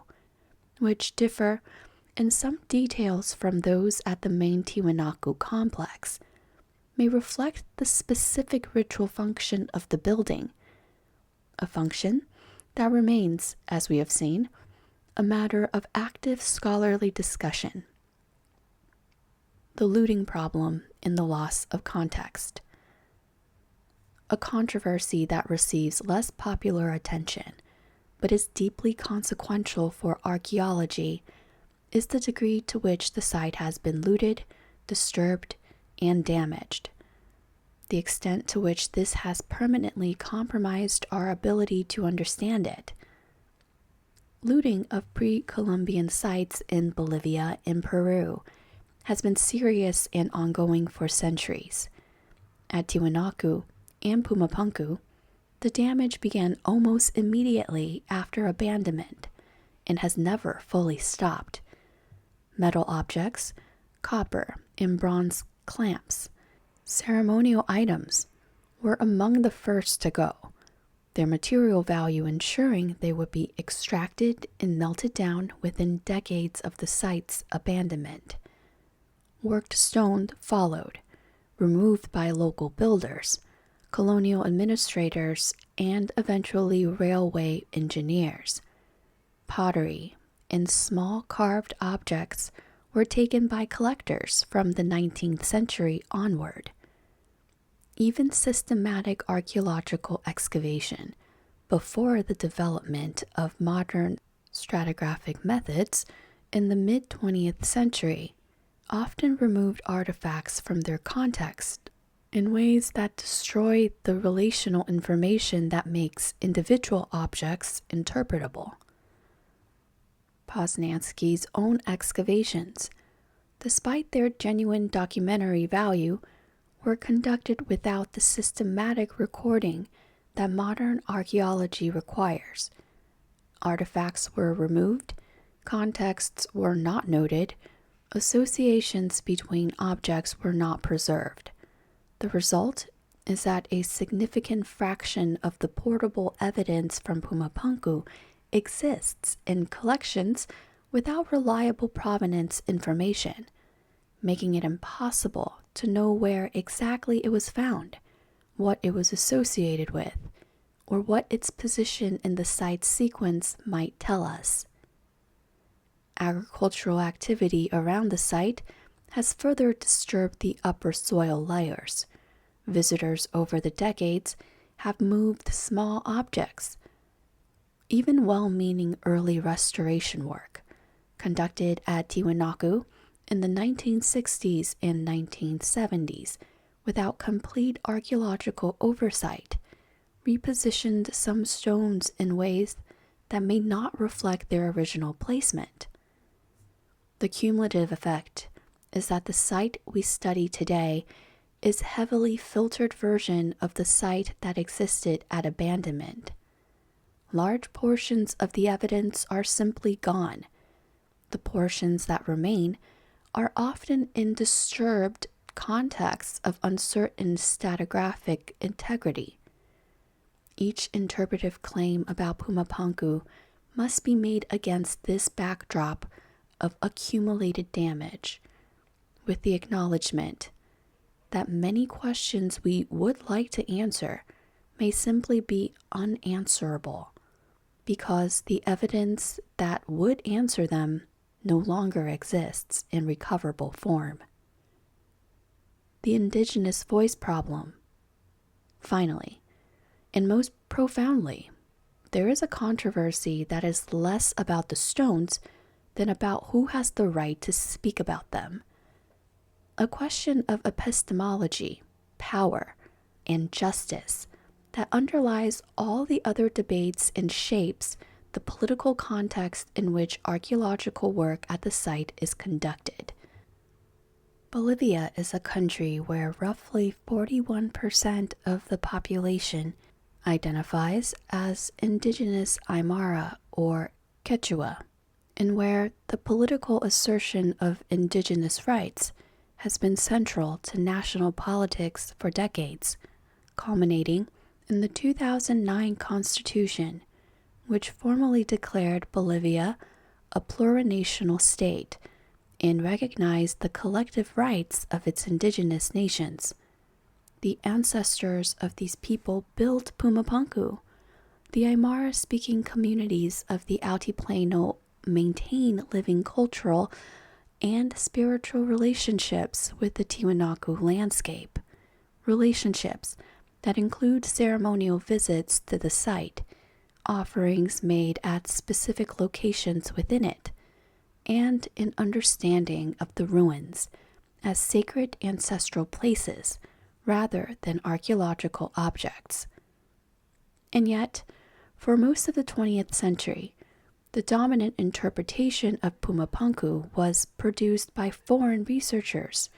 which differ in some details from those at the main Tiwanaku complex, may reflect the specific ritual function of the building, a function that remains, as we have seen, a matter of active scholarly discussion. The looting problem in the loss of context. A controversy that receives less popular attention, but is deeply consequential for archaeology, is the degree to which the site has been looted, disturbed, and damaged. The extent to which this has permanently compromised our ability to understand it. Looting of pre-Columbian sites in Bolivia and Peru has been serious and ongoing for centuries. At Tiwanaku and Puma Punku, the damage began almost immediately after abandonment and has never fully stopped. Metal objects, copper and bronze clamps, ceremonial items were among the first to go, their material value ensuring they would be extracted and melted down within decades of the site's abandonment. Worked stone followed, removed by local builders, colonial administrators, and eventually railway engineers. Pottery and small carved objects were taken by collectors from the 19th century onward. Even systematic archaeological excavation, before the development of modern Stratigraphic methods in the mid-20th century often removed artifacts from their context in ways that destroy the relational information that makes individual objects interpretable. Poznański's own excavations, despite their genuine documentary value, were conducted without the systematic recording that modern archaeology requires. Artifacts were removed, contexts were not noted, associations between objects were not preserved. The result is that a significant fraction of the portable evidence from Puma Punku exists in collections without reliable provenance information, making it impossible to know where exactly it was found, what it was associated with, or what its position in the site sequence might tell us. Agricultural activity around the site has further disturbed the upper soil layers. Visitors over the decades have moved small objects. Even well-meaning early restoration work, conducted at Tiwanaku in the 1960s and 1970s without complete archaeological oversight, repositioned some stones in ways that may not reflect their original placement. The cumulative effect is that the site we study today is a heavily filtered version of the site that existed at abandonment. Large portions of the evidence are simply gone. The portions that remain are often in disturbed contexts of uncertain stratigraphic integrity. Each interpretive claim about Puma Punku must be made against this backdrop of accumulated damage, with the acknowledgement that many questions we would like to answer may simply be unanswerable because the evidence that would answer them no longer exists in recoverable form. The indigenous voice problem. Finally, and most profoundly, there is a controversy that is less about the stones than about who has the right to speak about them. A question of epistemology, power, and justice that underlies all the other debates and shapes the political context in which archaeological work at the site is conducted. Bolivia is a country where roughly 41% of the population identifies as indigenous Aymara or Quechua, and where the political assertion of indigenous rights has been central to national politics for decades, culminating in the 2009 Constitution, which formally declared Bolivia a plurinational state and recognized the collective rights of its indigenous nations. The ancestors of these people built Puma Punku. The Aymara-speaking communities of the altiplano maintain living cultural and spiritual relationships with the Tiwanaku landscape, relationships that include ceremonial visits to the site, offerings made at specific locations within it, and an understanding of the ruins as sacred ancestral places rather than archaeological objects. And yet, for most of the 20th century, the dominant interpretation of Puma Punku was produced by foreign researchers,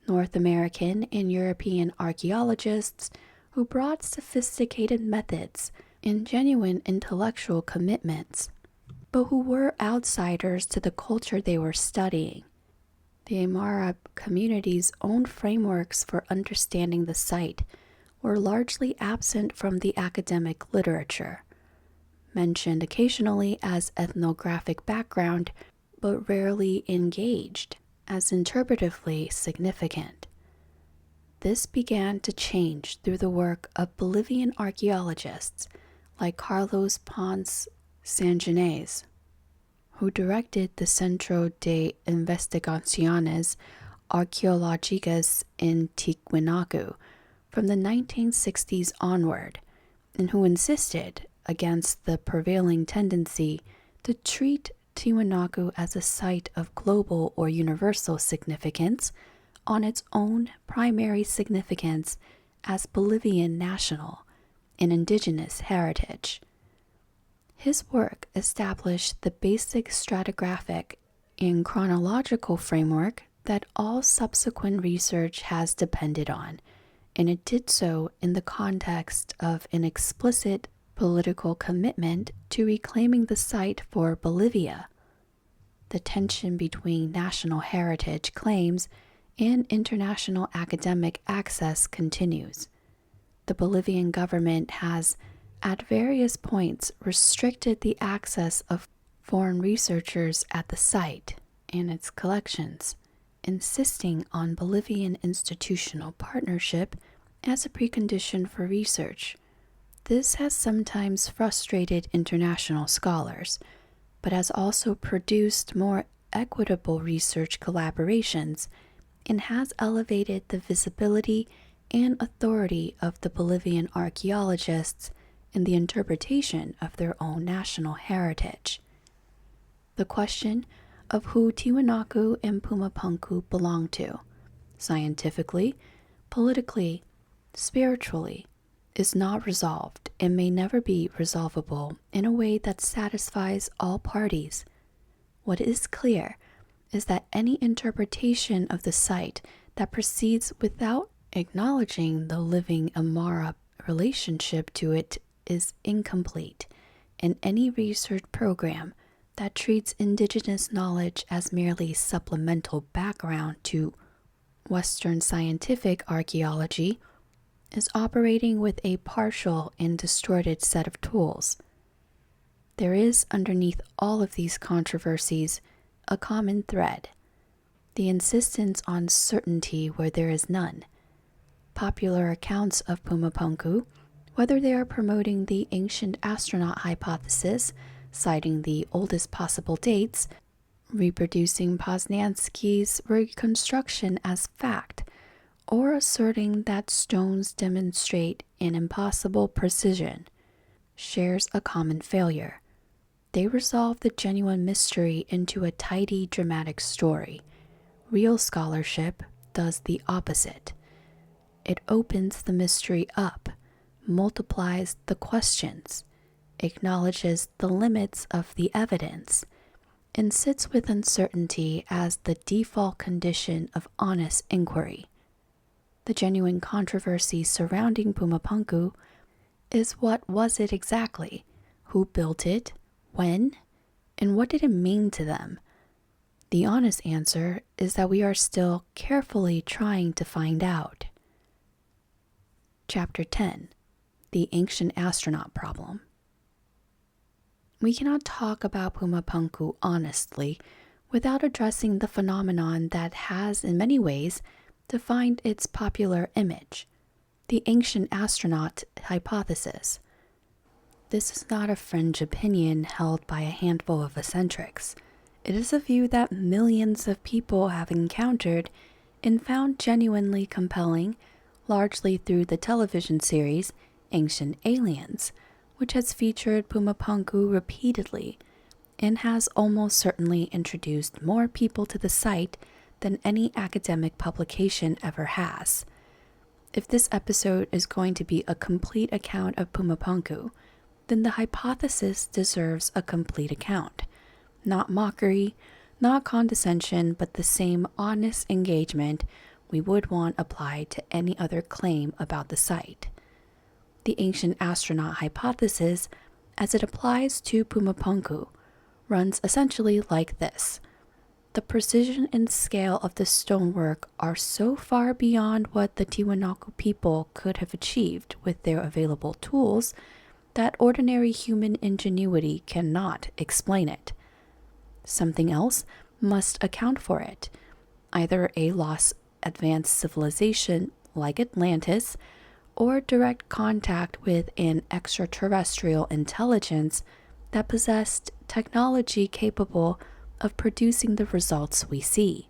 North American and European archaeologists who brought sophisticated methods and genuine intellectual commitments, but who were outsiders to the culture they were studying. The Aymara community's own frameworks for understanding the site were largely absent from the academic literature, mentioned occasionally as ethnographic background, but rarely engaged as interpretively significant. This began to change through the work of Bolivian archaeologists like Carlos Ponce Sanginés, who directed the Centro de Investigaciones Arqueológicas in Tiwanaku from the 1960s onward, and who insisted, against the prevailing tendency, To treat Tiwanaku as a site of global or universal significance on its own primary significance as Bolivian national and indigenous heritage. His work established the basic stratigraphic and chronological framework that all subsequent research has depended on, and it did so in the context of an explicit political commitment to reclaiming the site for Bolivia. The tension between national heritage claims and international academic access continues. The Bolivian government has, at various points, restricted the access of foreign researchers at the site and its collections, insisting on Bolivian institutional partnership as a precondition for research. This has sometimes frustrated international scholars, but has also produced more equitable research collaborations and has elevated the visibility and authority of the Bolivian archaeologists in the interpretation of their own national heritage. The question of who Tiwanaku and Puma Punku belong to, scientifically, politically, spiritually, is not resolved and may never be resolvable in a way that satisfies all parties. What is clear is that any interpretation of the site that proceeds without acknowledging the living Aymara relationship to it is incomplete, and any research program that treats indigenous knowledge as merely supplemental background to Western scientific archaeology is operating with a partial and distorted set of tools. There is, underneath all of these controversies, a common thread: the insistence on certainty where there is none. Popular accounts of Puma Punku, whether they are promoting the ancient astronaut hypothesis, citing the oldest possible dates, reproducing Poznański's reconstruction as fact, or asserting that stones demonstrate an impossible precision, shares a common failure. They resolve the genuine mystery into a tidy, dramatic story. Real scholarship does the opposite. It opens the mystery up, multiplies the questions, acknowledges the limits of the evidence, and sits with uncertainty as the default condition of honest inquiry. The genuine controversy surrounding Puma Punku is: what was it exactly? Who built it? When? And what did it mean to them? The honest answer is that we are still carefully trying to find out. Chapter 10: The Ancient Astronaut Problem. We cannot talk about Puma Punku honestly without addressing the phenomenon that has, in many ways, defined its popular image: the ancient astronaut hypothesis. This is not a fringe opinion held by a handful of eccentrics. It is a view that millions of people have encountered and found genuinely compelling, largely through the television series Ancient Aliens, which has featured Puma Punku repeatedly and has almost certainly introduced more people to the site than any academic publication ever has. If this episode is going to be a complete account of Puma Punku, then the hypothesis deserves a complete account. Not mockery, not condescension, but the same honest engagement we would want applied to any other claim about the site. The ancient astronaut hypothesis, as it applies to Puma Punku, runs essentially like this. The precision and scale of the stonework are so far beyond what the Tiwanaku people could have achieved with their available tools that ordinary human ingenuity cannot explain it. Something else must account for it, either a lost advanced civilization like Atlantis, or direct contact with an extraterrestrial intelligence that possessed technology capable of producing the results we see.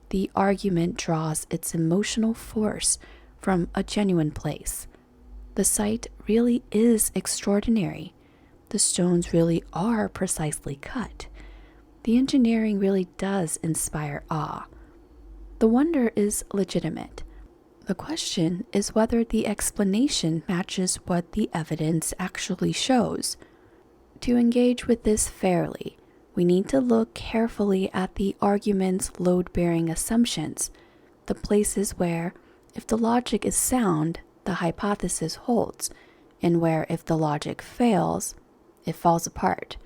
The argument draws its emotional force from a genuine place. The site really is extraordinary. the stones really are precisely cut. The engineering really does inspire awe. The wonder is legitimate. The question is whether the explanation matches what the evidence actually shows. To engage with this fairly, we need to look carefully at the argument's load-bearing assumptions, the places where, if the logic is sound, the hypothesis holds, and where, if the logic fails, it falls apart.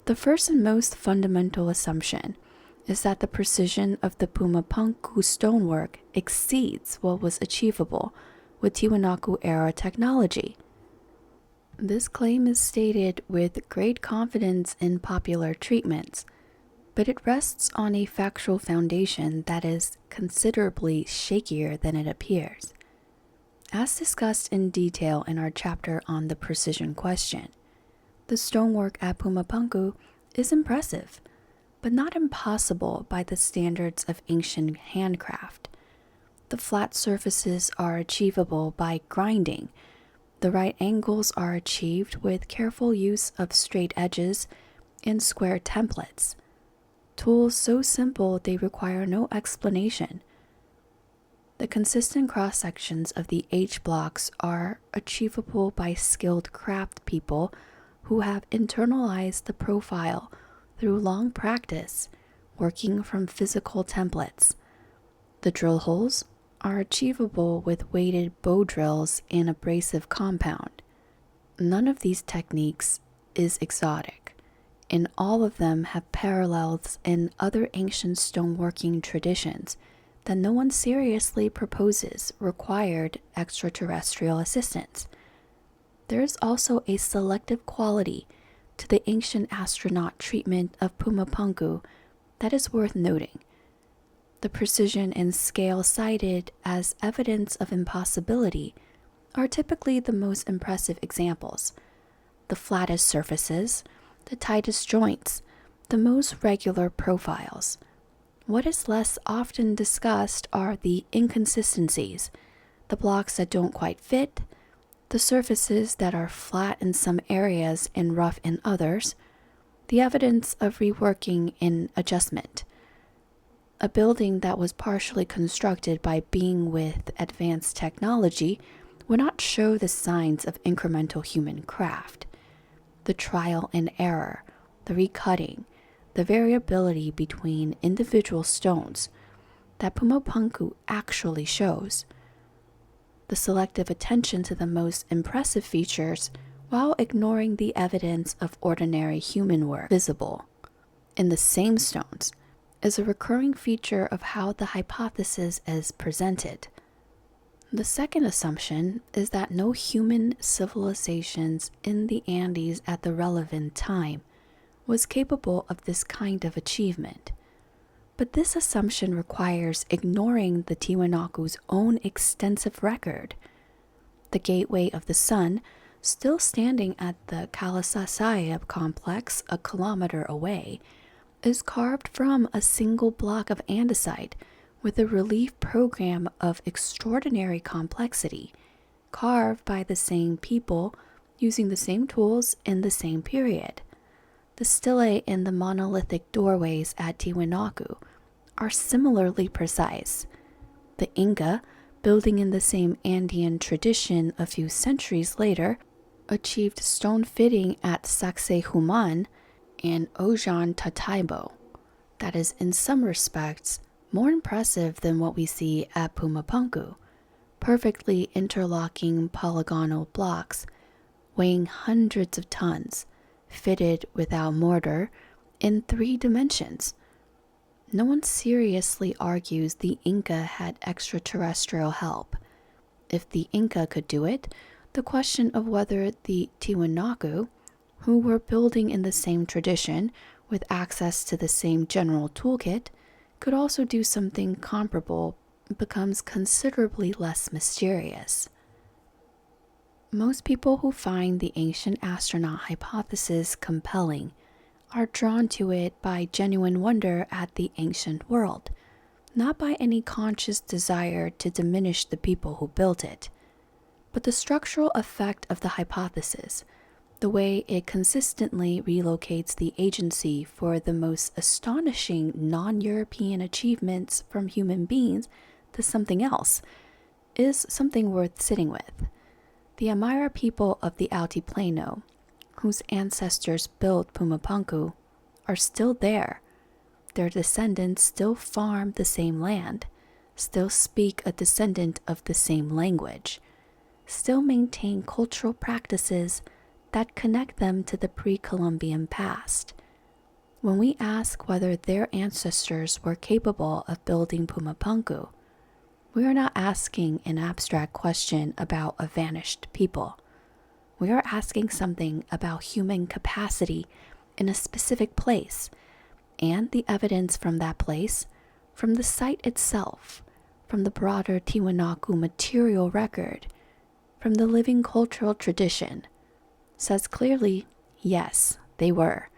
The first and most fundamental assumption is that the precision of the Puma Punku stonework exceeds what was achievable with Tiwanaku-era technology. This claim is stated with great confidence in popular treatments, but it rests on a factual foundation that is considerably shakier than it appears. As discussed in detail in our chapter on the precision question, the stonework at Puma Punku is impressive, but not impossible by the standards of ancient handcraft. The flat surfaces are achievable by grinding. The right angles are achieved with careful use of straight edges and square templates. Tools so simple they require no explanation. The consistent cross-sections of the H blocks are achievable by skilled craft people who have internalized the profile through long practice, working from physical templates. The drill holes are achievable with weighted bow drills and abrasive compound. None of these techniques is exotic, and all of them have parallels in other ancient stoneworking traditions that no one seriously proposes required extraterrestrial assistance. There is also a selective quality to the ancient astronaut treatment of Puma Punku that is worth noting. The precision and scale cited as evidence of impossibility are typically the most impressive examples. The flattest surfaces, the tightest joints, the most regular profiles. What is less often discussed are the inconsistencies, the blocks that don't quite fit, the surfaces that are flat in some areas and rough in others, the evidence of reworking and adjustment. A building that was partially constructed by being with advanced technology would not show the signs of incremental human craft. The trial and error, the recutting, the variability between individual stones that Puma Punku actually shows. The selective attention to the most impressive features while ignoring the evidence of ordinary human work visible in the same stones is a recurring feature of how the hypothesis is presented. The second assumption is that no human civilizations in the Andes at the relevant time was capable of this kind of achievement. But this assumption requires ignoring the Tiwanaku's own extensive record. The Gateway of the Sun, still standing at the Kalasasaya complex a kilometer away, is carved from a single block of andesite with a relief program of extraordinary complexity, carved by the same people using the same tools in the same period. The stelae in the monolithic doorways at Tiwanaku are similarly precise. The Inca, building in the same Andean tradition a few centuries later, achieved stone fitting at Sacsayhuaman and Ollantaytambo that is in some respects more impressive than what we see at Puma Punku, perfectly interlocking polygonal blocks weighing hundreds of tons, fitted without mortar in 3 dimensions. No one seriously argues the Inca had extraterrestrial help. If the Inca could do it, the question of whether the Tiwanaku, who were building in the same tradition with access to the same general toolkit, could also do something comparable becomes considerably less mysterious. Most people who find the ancient astronaut hypothesis compelling are drawn to it by genuine wonder at the ancient world, not by any conscious desire to diminish the people who built it. But the structural effect of the hypothesis, The way it consistently relocates the agency for the most astonishing non-European achievements from human beings to something else is something worth sitting with. The Aymara people of the altiplano, whose ancestors built Puma Punku, are still there. Their descendants still farm the same land, still speak a descendant of the same language, still maintain cultural practices that connect them to the pre-Columbian past. When we ask whether their ancestors were capable of building Puma Punku, we are not asking an abstract question about a vanished people. We are asking something about human capacity in a specific place, and the evidence from that place, from the site itself, from the broader Tiwanaku material record, from the living cultural tradition, says clearly, yes, they were.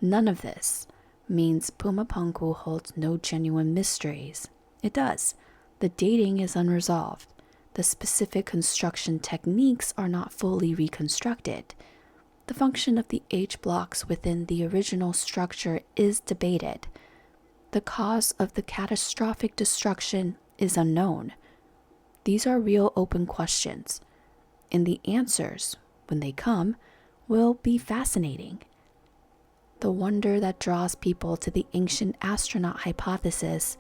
None of this means Puma Punku holds no genuine mysteries. It does. The dating is unresolved. The specific construction techniques are not fully reconstructed. The function of the H blocks within the original structure is debated. The cause of the catastrophic destruction is unknown. These are real open questions, and the answers, when they come, will be fascinating. The wonder that draws people to the ancient astronaut hypothesis,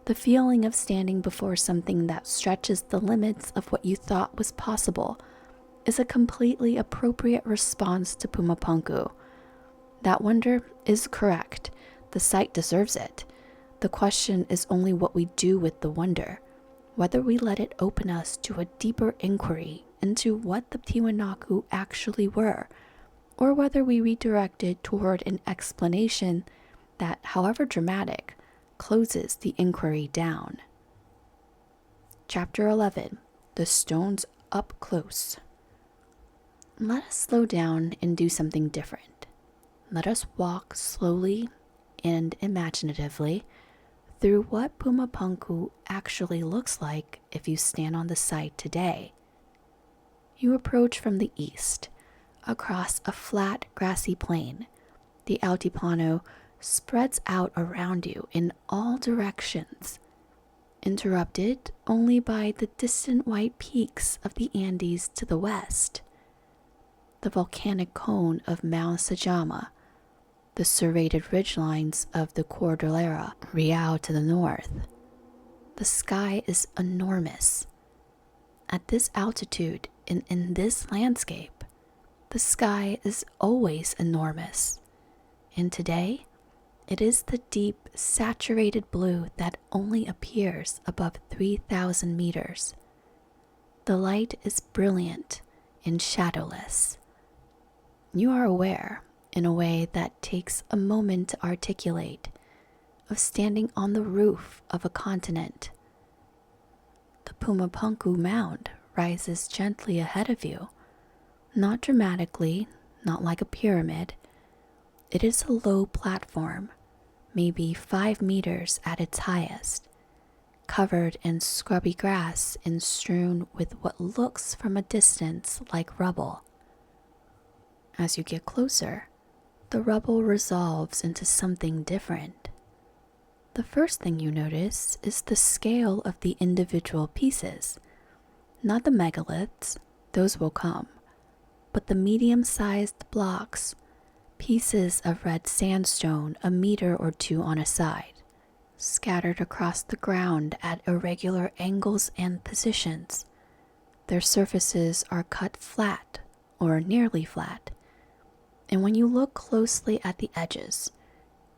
the feeling of standing before something that stretches the limits of what you thought was possible, is a completely appropriate response to Puma Punku. That wonder is correct. The site deserves it. The question is only what we do with the wonder, whether we let it open us to a deeper inquiry into what the Tiwanaku actually were, or whether we redirect it toward an explanation that, however dramatic, closes the inquiry down. Chapter 11. The Stones Up Close. Let us slow down and do something different. Let us walk slowly and imaginatively through what Puma Punku actually looks like if you stand on the site today. You approach from the east, across a flat, grassy plain. The altiplano spreads out around you in all directions, interrupted only by the distant white peaks of the Andes to the west, the volcanic cone of Mount Sajama, the serrated ridgelines of the Cordillera Real to the north. The sky is enormous. At this altitude and in this landscape, the sky is always enormous. And today, it is the deep, saturated blue that only appears above 3,000 meters. The light is brilliant and shadowless. You are aware, in a way that takes a moment to articulate, of standing on the roof of a continent. The Puma Punku mound rises gently ahead of you, not dramatically, not like a pyramid. It is a low platform, maybe 5 meters at its highest, covered in scrubby grass and strewn with what looks from a distance like rubble. As you get closer, the rubble resolves into something different. The first thing you notice is the scale of the individual pieces. Not the megaliths, those will come, but the medium-sized blocks, pieces of red sandstone a meter or two on a side, scattered across the ground at irregular angles and positions. Their surfaces are cut flat or nearly flat, and when you look closely at the edges,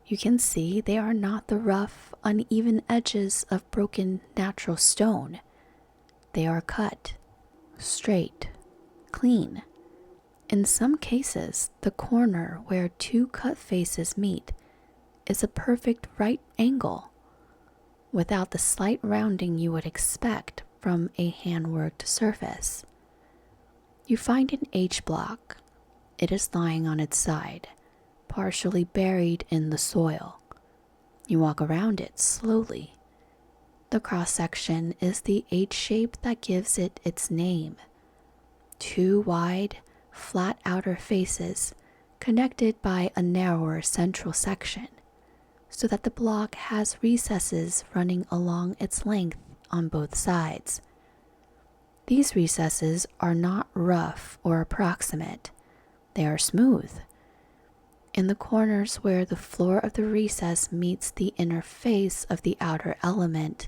you can see they are not the rough, uneven edges of broken natural stone. They are cut, straight, clean. In some cases, the corner where two cut faces meet is a perfect right angle, without the slight rounding you would expect from a hand-worked surface. You find an H block. It is lying on its side, partially buried in the soil. You walk around it slowly. The cross-section is the H shape that gives it its name. Two wide, flat outer faces connected by a narrower central section, so that the block has recesses running along its length on both sides. These recesses are not rough or approximate, they are smooth. In the corners where the floor of the recess meets the inner face of the outer element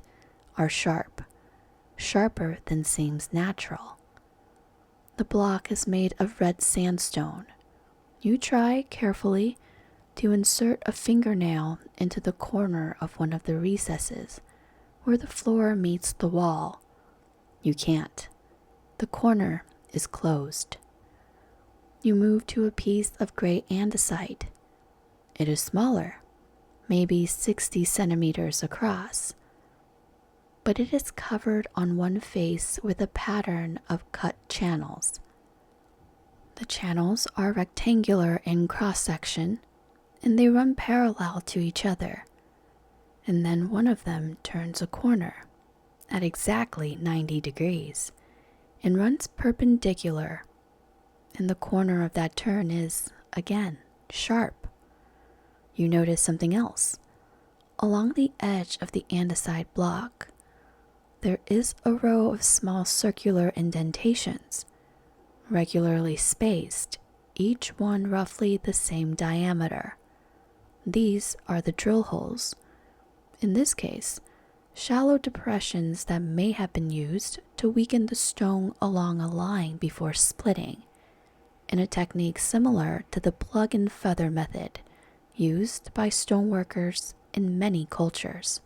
are sharp, sharper than seems natural. The block is made of red sandstone. You try carefully to insert a fingernail into the corner of one of the recesses where the floor meets the wall. You can't. The corner is closed. You move to a piece of gray andesite. It is smaller, maybe 60 centimeters across, but it is covered on one face with a pattern of cut channels. The channels are rectangular in cross-section, and they run parallel to each other, and then one of them turns a corner at exactly 90 degrees and runs perpendicular, and the corner of that turn is, again, sharp. You notice something else. Along the edge of the andesite block, there is a row of small circular indentations, regularly spaced, each one roughly the same diameter. These are the drill holes. In this case, shallow depressions that may have been used to weaken the stone along a line before splitting, in a technique similar to the plug and feather method used by stoneworkers in many cultures.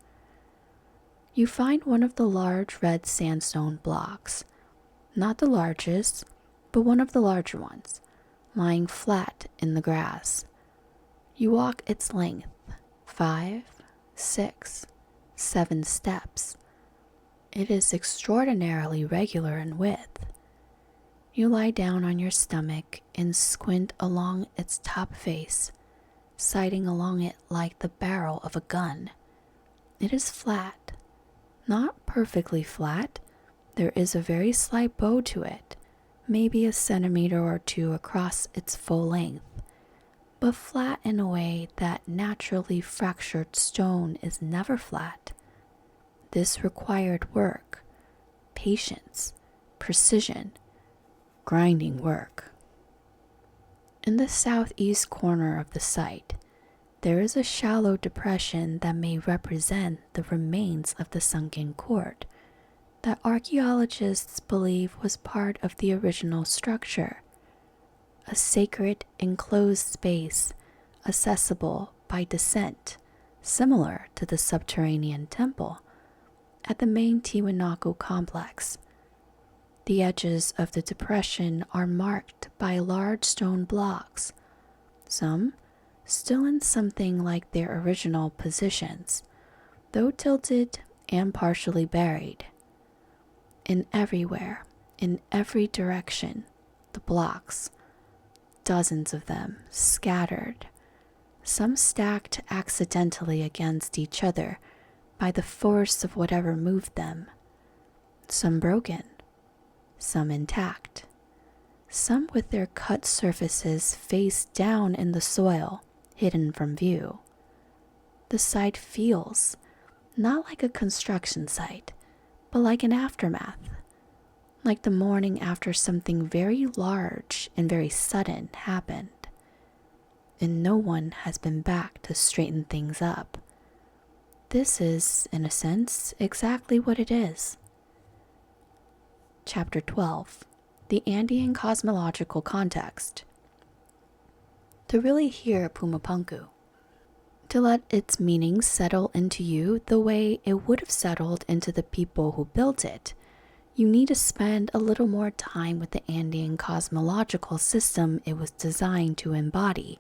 You find one of the large red sandstone blocks, not the largest, but one of the larger ones, lying flat in the grass. You walk its length, 5, 6, 7 steps. It is extraordinarily regular in width. You lie down on your stomach and squint along its top face, sighting along it like the barrel of a gun. It is flat, not perfectly flat. There is a very slight bow to it, maybe a centimeter or two across its full length, but flat in a way that naturally fractured stone is never flat. This required work, patience, precision, grinding work. In the southeast corner of the site, there is a shallow depression that may represent the remains of the sunken court that archaeologists believe was part of the original structure, a sacred enclosed space accessible by descent, similar to the subterranean temple at the main Tiwanaku complex. The edges of the depression are marked by large stone blocks, some still in something like their original positions, though tilted and partially buried. In everywhere, in every direction, the blocks, dozens of them scattered, some stacked accidentally against each other by the force of whatever moved them, some broken, some intact, some with their cut surfaces face down in the soil, hidden from view. The site feels not like a construction site, but like an aftermath, like the morning after something very large and very sudden happened, and no one has been back to straighten things up. This is, in a sense, exactly what it is. Chapter 12. The Andean Cosmological Context. To really hear Puma Punku, to let its meaning settle into you the way it would have settled into the people who built it, you need to spend a little more time with the Andean cosmological system it was designed to embody.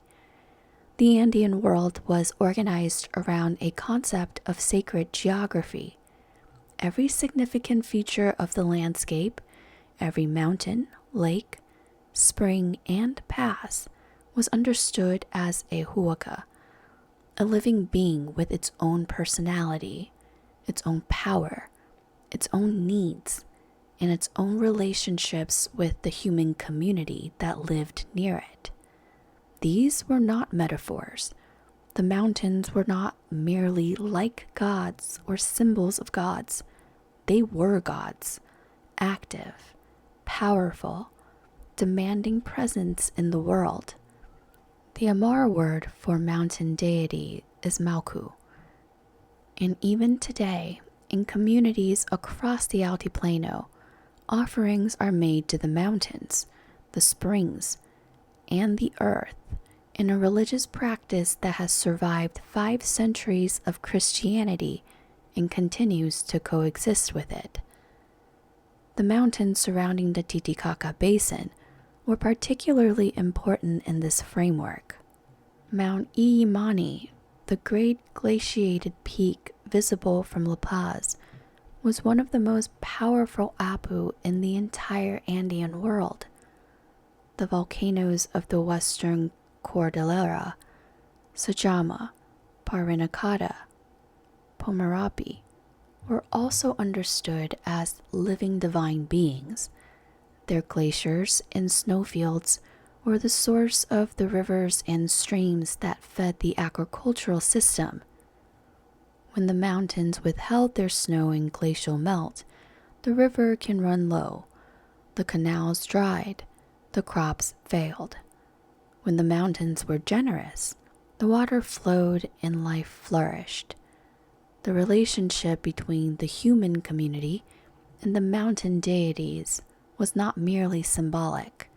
The Andean world was organized around a concept of sacred geography. Every significant feature of the landscape, every mountain, lake, spring, and pass was understood as a huaca, a living being with its own personality, its own power, its own needs, and its own relationships with the human community that lived near it. These were not metaphors. The mountains were not merely like gods or symbols of gods. They were gods, active, powerful, demanding presence in the world. The Aymara word for mountain deity is Mauku. And even today, in communities across the altiplano, offerings are made to the mountains, the springs, and the earth in a religious practice that has survived 5 centuries of Christianity and continues to coexist with it. The mountains surrounding the Titicaca Basin were particularly important in this framework. Mount Illimani, the great glaciated peak visible from La Paz, was one of the most powerful apu in the entire Andean world. The volcanoes of the Western Cordillera, Sajama, Parinacota, Pomerape, were also understood as living divine beings. Their glaciers and snowfields were the source of the rivers and streams that fed the agricultural system. When the mountains withheld their snow and glacial melt, the river can run low, the canals dried, the crops failed. When the mountains were generous, the water flowed and life flourished. The relationship between the human community and the mountain deities was not merely symbolic.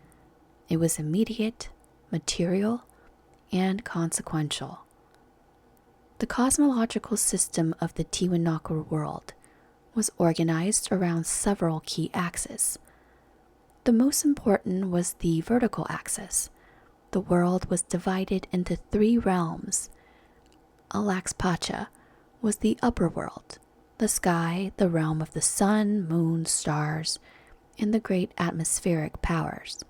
It was immediate, material, and consequential. The cosmological system of the Tiwanaku world was organized around several key axes. The most important was the vertical axis. The world was divided into 3 realms. Alaxpacha was the upper world, the sky, the realm of the sun, moon, stars, and the great atmospheric powers.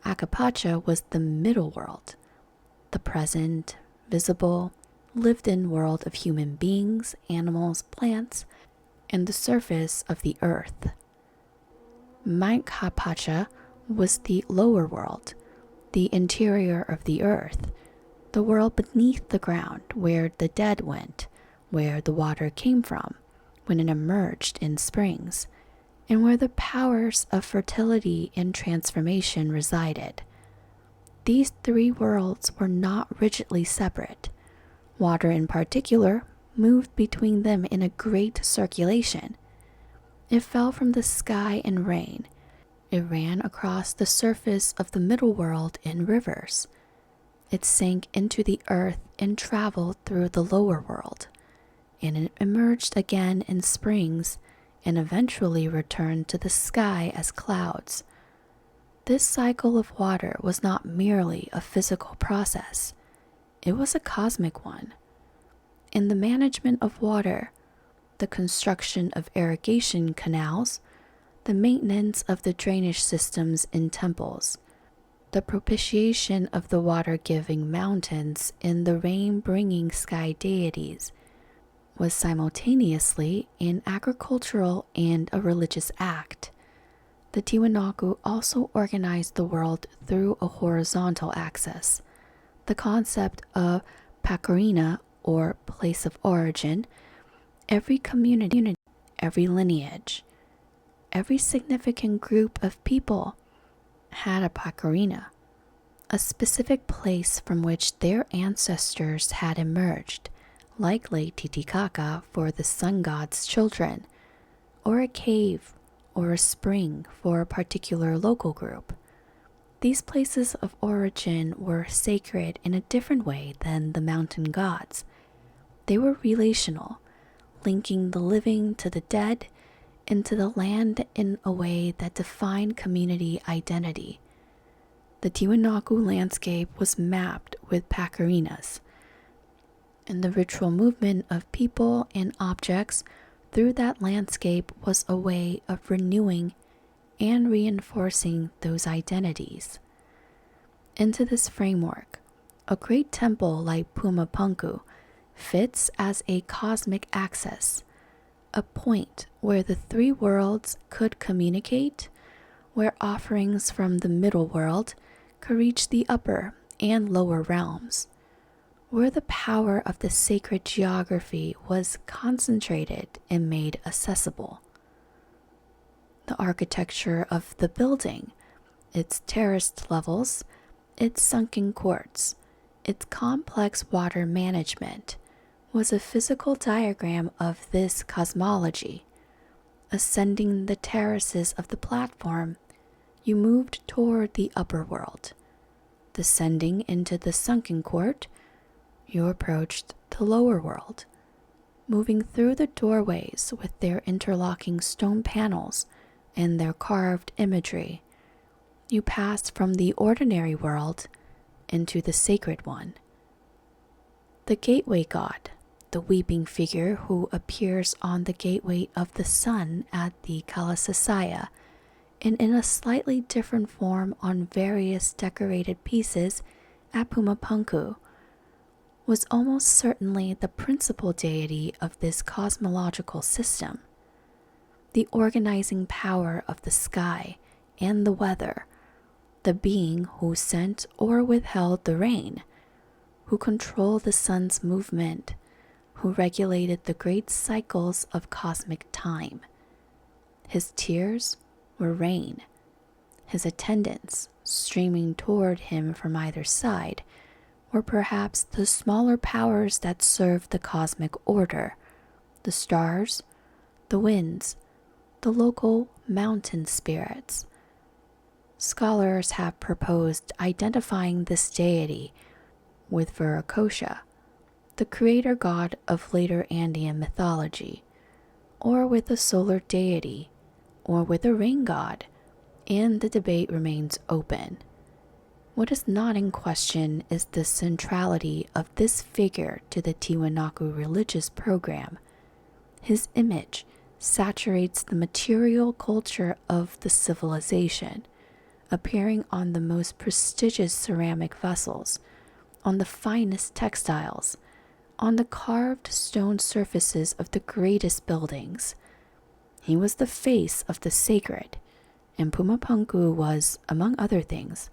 Akapacha was the middle world, the present, visible, lived-in world of human beings, animals, plants, and the surface of the earth. Mankhapacha was the lower world, the interior of the earth, the world beneath the ground where the dead went, where the water came from when it emerged in springs, and where the powers of fertility and transformation resided. These 3 worlds were not rigidly separate. Water in particular moved between them in a great circulation. It fell from the sky in rain. It ran across the surface of the middle world in rivers. It sank into the earth and traveled through the lower world. And it emerged again in springs and eventually returned to the sky as clouds. This cycle of water was not merely a physical process. It was a cosmic one. In the management of water, the construction of irrigation canals, the maintenance of the drainage systems in temples, the propitiation of the water-giving mountains and the rain-bringing sky deities, was simultaneously an agricultural and a religious act. The Tiwanaku also organized the world through a horizontal axis. The concept of Pakarina, or place of origin, every community, every lineage, every significant group of people had a Pakarina, a specific place from which their ancestors had emerged, like Lake Titicaca for the sun god's children, or a cave or a spring for a particular local group. These places of origin were sacred in a different way than the mountain gods. They were relational, linking the living to the dead and to the land in a way that defined community identity. The Tiwanaku landscape was mapped with Pakarinas, and the ritual movement of people and objects through that landscape was a way of renewing and reinforcing those identities. Into this framework, a great temple like Puma Punku fits as a cosmic axis, a point where the three worlds could communicate, where offerings from the middle world could reach the upper and lower realms, where the power of the sacred geography was concentrated and made accessible. The architecture of the building, its terraced levels, its sunken courts, its complex water management, was a physical diagram of this cosmology. Ascending the terraces of the platform, you moved toward the upper world. Descending into the sunken court, you approached the lower world. Moving through the doorways with their interlocking stone panels and their carved imagery, you passed from the ordinary world into the sacred one. The gateway god, the weeping figure who appears on the gateway of the sun at the Kalasasaya, and in a slightly different form on various decorated pieces at Puma Punku, was almost certainly the principal deity of this cosmological system. The organizing power of the sky and the weather, the being who sent or withheld the rain, who controlled the sun's movement, who regulated the great cycles of cosmic time. His tears were rain. His attendants, streaming toward him from either side, were perhaps the smaller powers that served the cosmic order, the stars, the winds, the local mountain spirits. Scholars have proposed identifying this deity with Viracocha, the creator god of later Andean mythology, or with a solar deity, or with a rain god, and the debate remains open. What is not in question is the centrality of this figure to the Tiwanaku religious program. His image saturates the material culture of the civilization, appearing on the most prestigious ceramic vessels, on the finest textiles, on the carved stone surfaces of the greatest buildings. He was the face of the sacred, and Puma Punku was, among other things,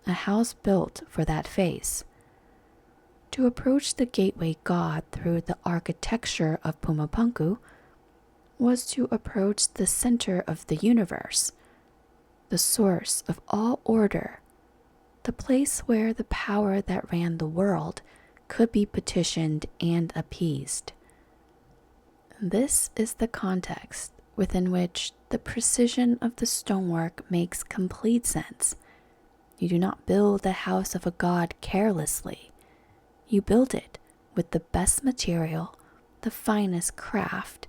a house built for that face. To approach the gateway god through the architecture of Puma Punku was to approach the center of the universe, the source of all order, the place where the power that ran the world could be petitioned and appeased. This is the context within which the precision of the stonework makes complete sense. You do not build the house of a god carelessly. You build it with the best material, the finest craft,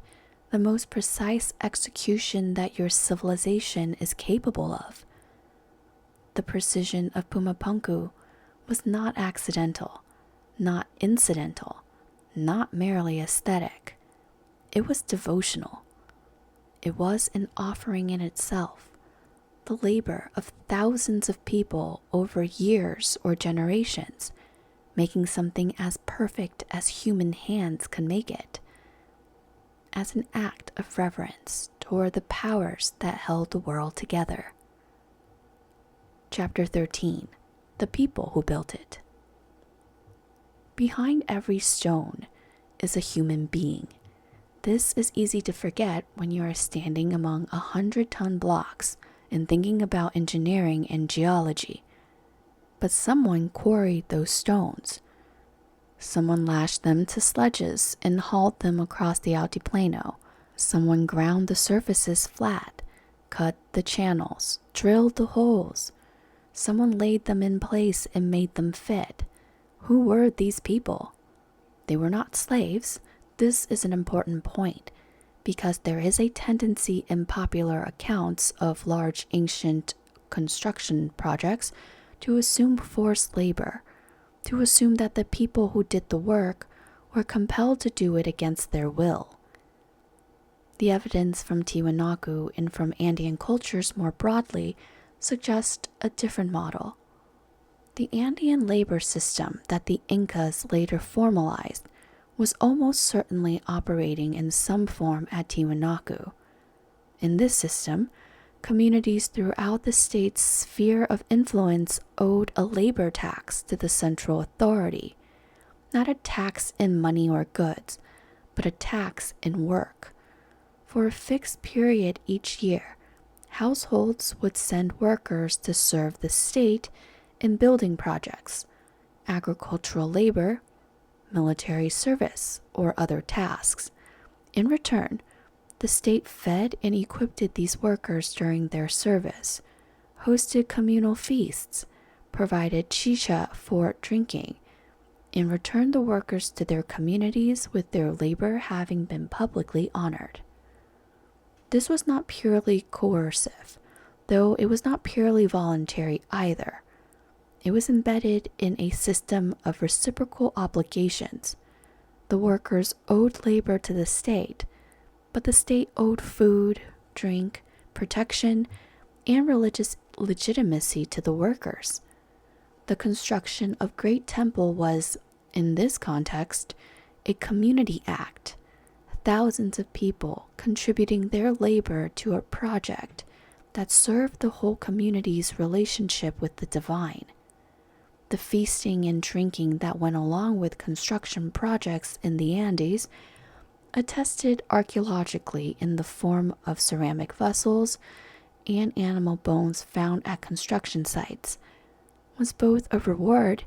the most precise execution that your civilization is capable of. The precision of Puma Punku was not accidental, not incidental, not merely aesthetic. It was devotional. It was an offering in itself, the labor of thousands of people over years or generations, making something as perfect as human hands can make it, as an act of reverence toward the powers that held the world together. Chapter 13. The people who built it. Behind every stone is a human being. This is easy to forget when you are standing among 100-ton blocks and thinking about engineering and geology. But someone quarried those stones. Someone lashed them to sledges and hauled them across the altiplano. Someone ground the surfaces flat, cut the channels, drilled the holes. Someone laid them in place and made them fit. Who were these people? They were not slaves. This is an important point, because there is a tendency in popular accounts of large ancient construction projects to assume forced labor, to assume that the people who did the work were compelled to do it against their will. The evidence from Tiwanaku and from Andean cultures more broadly suggests a different model. The Andean labor system that the Incas later formalized was almost certainly operating in some form at Tiwanaku. In this system, communities throughout the state's sphere of influence owed a labor tax to the central authority, not a tax in money or goods, but a tax in work. For a fixed period each year, households would send workers to serve the state in building projects, agricultural labor, military service, or other tasks. In return, the state fed and equipped these workers during their service, hosted communal feasts, provided chicha for drinking, and returned the workers to their communities with their labor having been publicly honored. This was not purely coercive, though it was not purely voluntary either. It was embedded in a system of reciprocal obligations. The workers owed labor to the state, but the state owed food, drink, protection, and religious legitimacy to the workers. The construction of Great Temple was, in this context, a community act, thousands of people contributing their labor to a project that served the whole community's relationship with the divine. The feasting and drinking that went along with construction projects in the Andes, attested archaeologically in the form of ceramic vessels and animal bones found at construction sites, was both a reward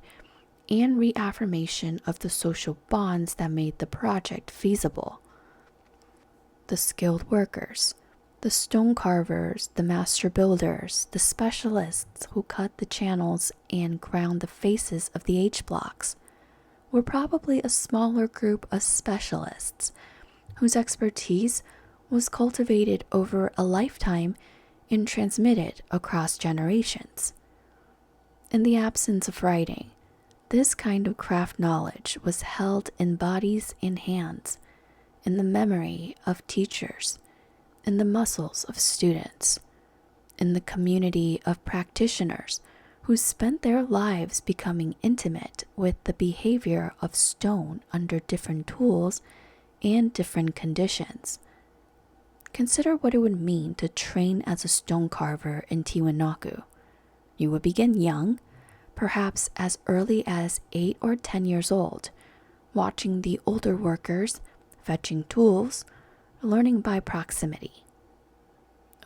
and reaffirmation of the social bonds that made the project feasible. The skilled workers, the stone carvers, the master builders, the specialists who cut the channels and ground the faces of the H-blocks, were probably a smaller group of specialists whose expertise was cultivated over a lifetime and transmitted across generations. In the absence of writing, this kind of craft knowledge was held in bodies and hands, in the memory of teachers, in the muscles of students, in the community of practitioners who spent their lives becoming intimate with the behavior of stone under different tools and different conditions. Consider what it would mean to train as a stone carver in Tiwanaku. You would begin young, perhaps as early as 8 or 10 years old, watching the older workers, fetching tools, learning by proximity.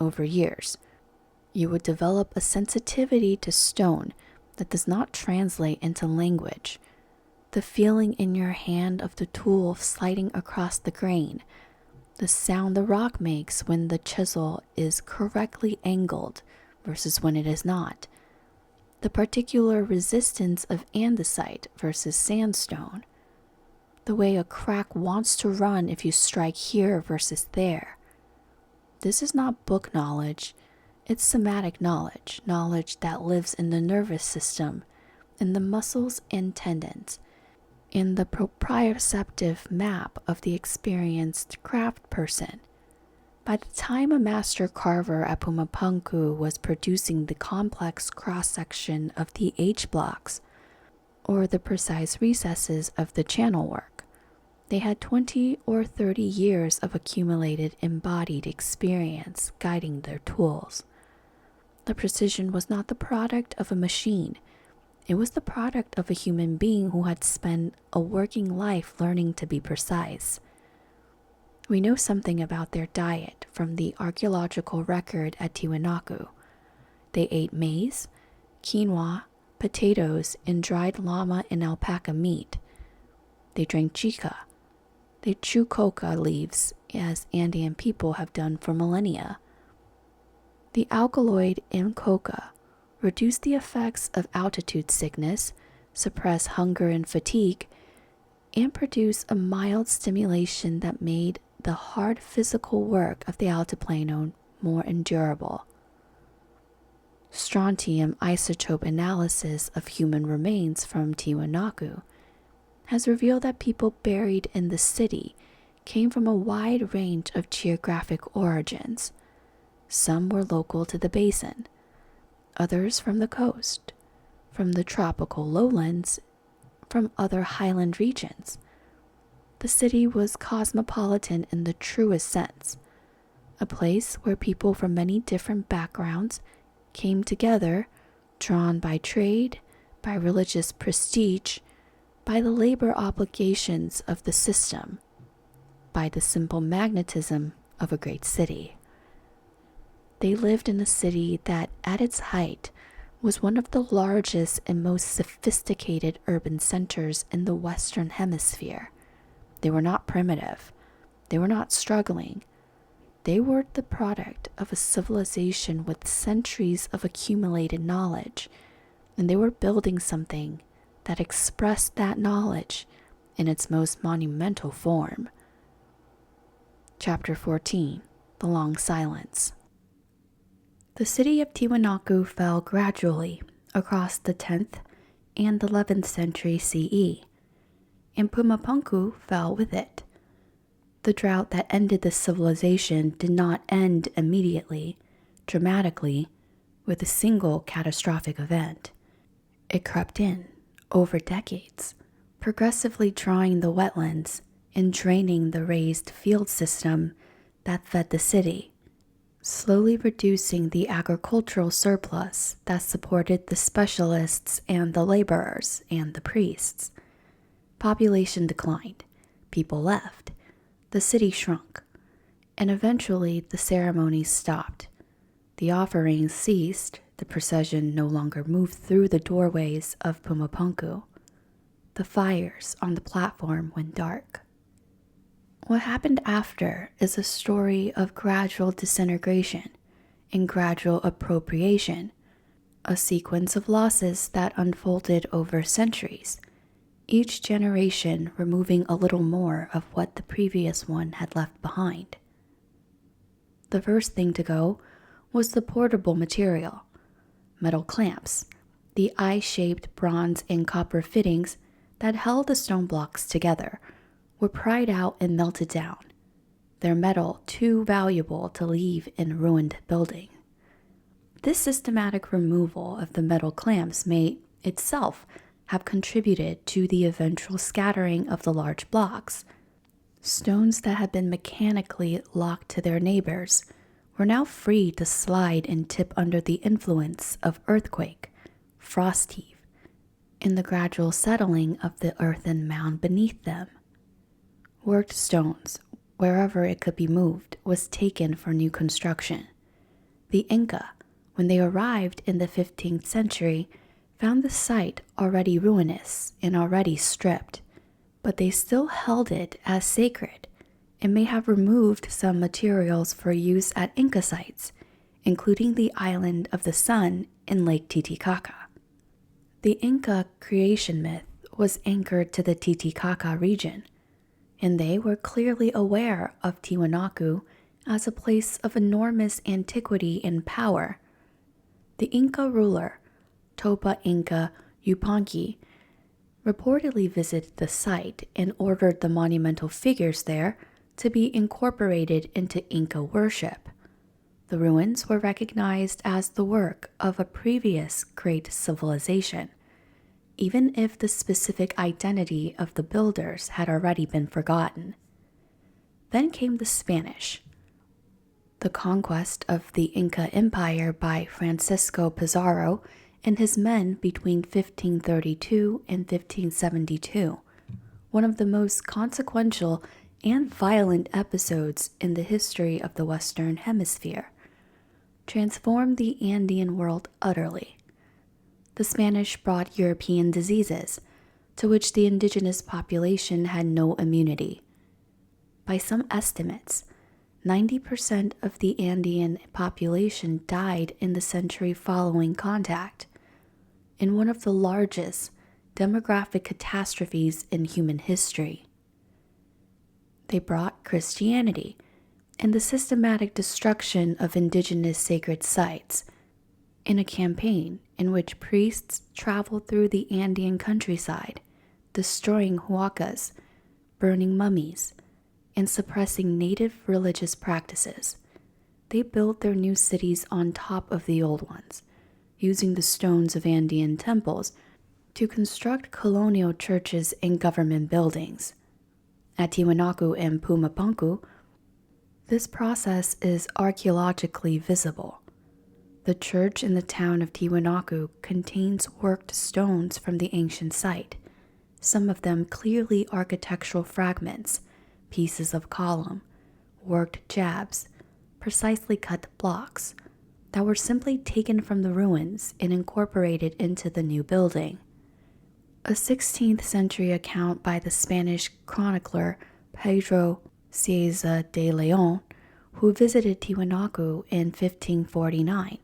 Over years, you would develop a sensitivity to stone that does not translate into language. The feeling in your hand of the tool sliding across the grain, the sound the rock makes when the chisel is correctly angled versus when it is not, the particular resistance of andesite versus sandstone, the way a crack wants to run if you strike here versus there. This is not book knowledge, it's somatic knowledge, knowledge that lives in the nervous system, in the muscles and tendons, in the proprioceptive map of the experienced craft person. By the time a master carver at Puma Punku was producing the complex cross-section of the H-blocks, or the precise recesses of the channel work, they had 20 or 30 years of accumulated embodied experience guiding their tools. The precision was not the product of a machine. It was the product of a human being who had spent a working life learning to be precise. We know something about their diet from the archaeological record at Tiwanaku. They ate maize, quinoa, potatoes, and dried llama and alpaca meat. They drank chica. They chew coca leaves, as Andean people have done for millennia. The alkaloid in coca reduce the effects of altitude sickness, suppress hunger and fatigue, and produce a mild stimulation that made the hard physical work of the altiplano more endurable. Strontium isotope analysis of human remains from Tiwanaku has revealed that people buried in the city came from a wide range of geographic origins. Some were local to the basin, others from the coast, from the tropical lowlands, from other highland regions. The city was cosmopolitan in the truest sense, a place where people from many different backgrounds came together, drawn by trade, by religious prestige, by the labor obligations of the system, by the simple magnetism of a great city. They lived in a city that, at its height, was one of the largest and most sophisticated urban centers in the Western Hemisphere. They were not primitive. They were not struggling. They were the product of a civilization with centuries of accumulated knowledge, and they were building something that expressed that knowledge in its most monumental form. Chapter 14, The Long Silence. The city of Tiwanaku fell gradually across the 10th and 11th century CE, and Puma Punku fell with it. The drought that ended the civilization did not end immediately, dramatically, with a single catastrophic event. It crept in over decades, progressively drawing the wetlands and draining the raised field system that fed the city, slowly reducing the agricultural surplus that supported the specialists and the laborers and the priests. Population declined, people left, the city shrunk, and eventually the ceremonies stopped. The offerings ceased, the procession no longer moved through the doorways of Puma Punku. The fires on the platform went dark. What happened after is a story of gradual disintegration and gradual appropriation, a sequence of losses that unfolded over centuries, each generation removing a little more of what the previous one had left behind. The first thing to go was the portable material, metal clamps, the eye-shaped bronze and copper fittings that held the stone blocks together, were pried out and melted down, their metal too valuable to leave in a ruined building. This systematic removal of the metal clamps may itself have contributed to the eventual scattering of the large blocks. Stones that had been mechanically locked to their neighbors were now free to slide and tip under the influence of earthquake, frost heave, and the gradual settling of the earthen mound beneath them. Worked stones, wherever it could be moved, was taken for new construction. The Inca, when they arrived in the 15th century, found the site already ruinous and already stripped, but they still held it as sacred and may have removed some materials for use at Inca sites, including the island of the sun in Lake Titicaca. The Inca creation myth was anchored to the Titicaca region, and they were clearly aware of Tiwanaku as a place of enormous antiquity and power. The Inca ruler, Topa Inca Yupanqui, reportedly visited the site and ordered the monumental figures there to be incorporated into Inca worship. The ruins were recognized as the work of a previous great civilization, even if the specific identity of the builders had already been forgotten. Then came the Spanish. The conquest of the Inca Empire by Francisco Pizarro and his men between 1532 and 1572, one of the most consequential and violent episodes in the history of the Western Hemisphere, transformed the Andean world utterly. The Spanish brought European diseases, to which the indigenous population had no immunity. By some estimates, 90% of the Andean population died in the century following contact, in one of the largest demographic catastrophes in human history. They brought Christianity and the systematic destruction of indigenous sacred sites in a campaign in which priests traveled through the Andean countryside, destroying huacas, burning mummies, and suppressing native religious practices. They built their new cities on top of the old ones, using the stones of Andean temples to construct colonial churches and government buildings. At Tiwanaku and Puma Punku, this process is archaeologically visible. The church in the town of Tiwanaku contains worked stones from the ancient site, some of them clearly architectural fragments, pieces of column, worked jabs, precisely cut blocks that were simply taken from the ruins and incorporated into the new building. A 16th century account by the Spanish chronicler Pedro Cieza de Leon, who visited Tiwanaku in 1549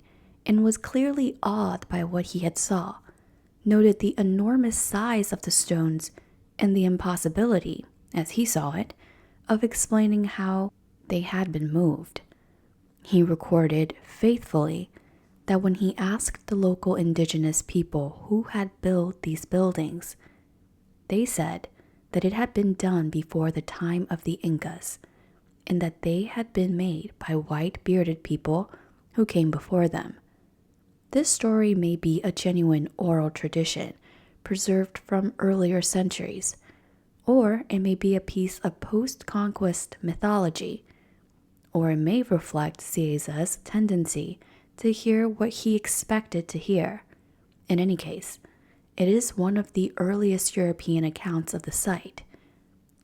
and was clearly awed by what he had saw, noted the enormous size of the stones and the impossibility, as he saw it, of explaining how they had been moved. He recorded faithfully that when he asked the local indigenous people who had built these buildings, they said that it had been done before the time of the Incas, and that they had been made by white bearded people who came before them. This story may be a genuine oral tradition preserved from earlier centuries, or it may be a piece of post-conquest mythology, or it may reflect Cieza's tendency to hear what he expected to hear. In any case, it is one of the earliest European accounts of the site.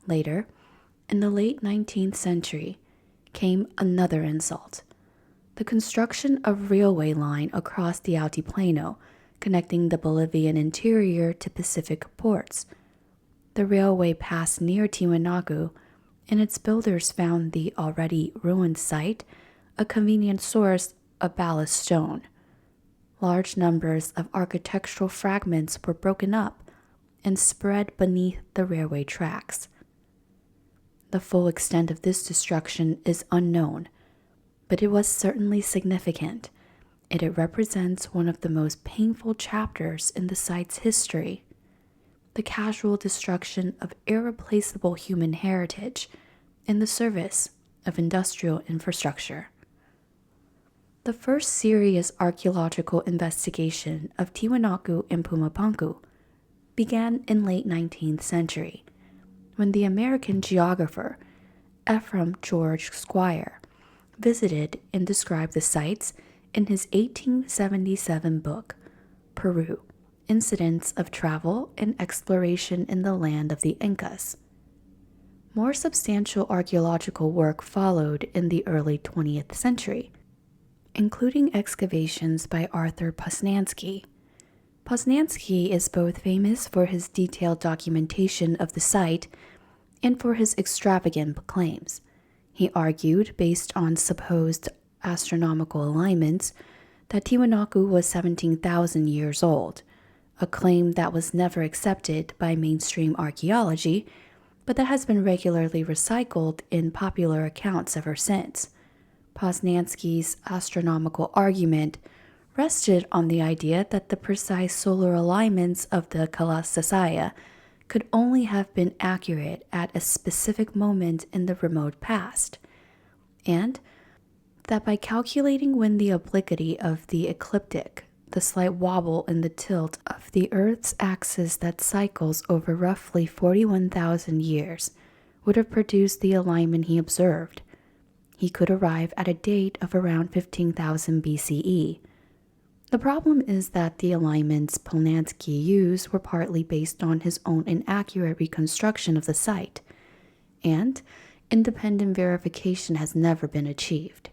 Later, in the late 19th century, came another insult: the construction of railway line across the altiplano, connecting the Bolivian interior to Pacific ports. The railway passed near Tiwanaku, and its builders found the already ruined site a convenient source of ballast stone. Large numbers of architectural fragments were broken up and spread beneath the railway tracks. The full extent of this destruction is unknown, but it was certainly significant, and it represents one of the most painful chapters in the site's history: the casual destruction of irreplaceable human heritage in the service of industrial infrastructure. The first serious archaeological investigation of Tiwanaku and Puma Punku began in late 19th century, when the American geographer Ephraim George Squire visited and described the sites in his 1877 book, Peru: Incidents of Travel and Exploration in the Land of the Incas. More substantial archaeological work followed in the early 20th century, including excavations by Arthur Posnansky. Posnansky is both famous for his detailed documentation of the site and for his extravagant claims. He argued, based on supposed astronomical alignments, that Tiwanaku was 17,000 years old, a claim that was never accepted by mainstream archaeology, but that has been regularly recycled in popular accounts ever since. Posnansky's astronomical argument rested on the idea that the precise solar alignments of the Kalasasaya could only have been accurate at a specific moment in the remote past, and that by calculating when the obliquity of the ecliptic, the slight wobble in the tilt of the Earth's axis that cycles over roughly 41,000 years, would have produced the alignment he observed, he could arrive at a date of around 15,000 BCE. The problem is that the alignments Posnansky used were partly based on his own inaccurate reconstruction of the site, and independent verification has never been achieved.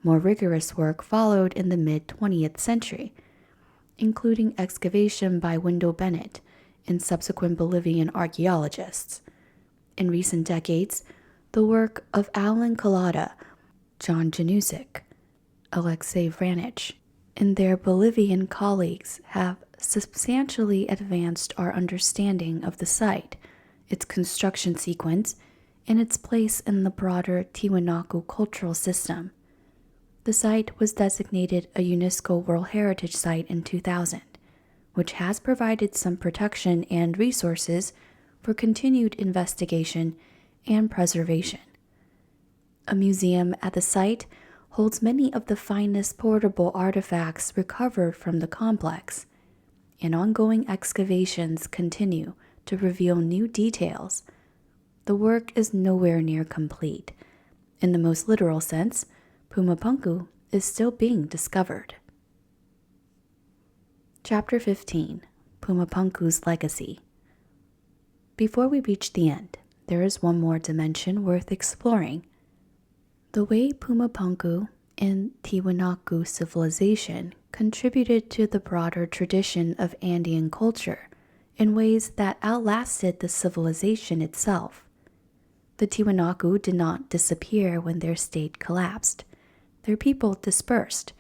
More rigorous work followed in the mid-20th century, including excavation by Wendell Bennett and subsequent Bolivian archaeologists. In recent decades, the work of Alan Collada, John Janusik, Alexei Vranich, and their Bolivian colleagues have substantially advanced our understanding of the site, its construction sequence, and its place in the broader Tiwanaku cultural system. The site was designated a UNESCO World Heritage Site in 2000, which has provided some protection and resources for continued investigation and preservation. A museum at the site holds many of the finest portable artifacts recovered from the complex, and ongoing excavations continue to reveal new details. the work is nowhere near complete. In the most literal sense, Puma Punku is still being discovered. Chapter 15. Puma Punku's Legacy. Before we reach the end, there is one more dimension worth exploring. The way Puma Punku and Tiwanaku civilization contributed to the broader tradition of Andean culture in ways that outlasted the civilization itself. The Tiwanaku did not disappear when their state collapsed. Their people dispersed.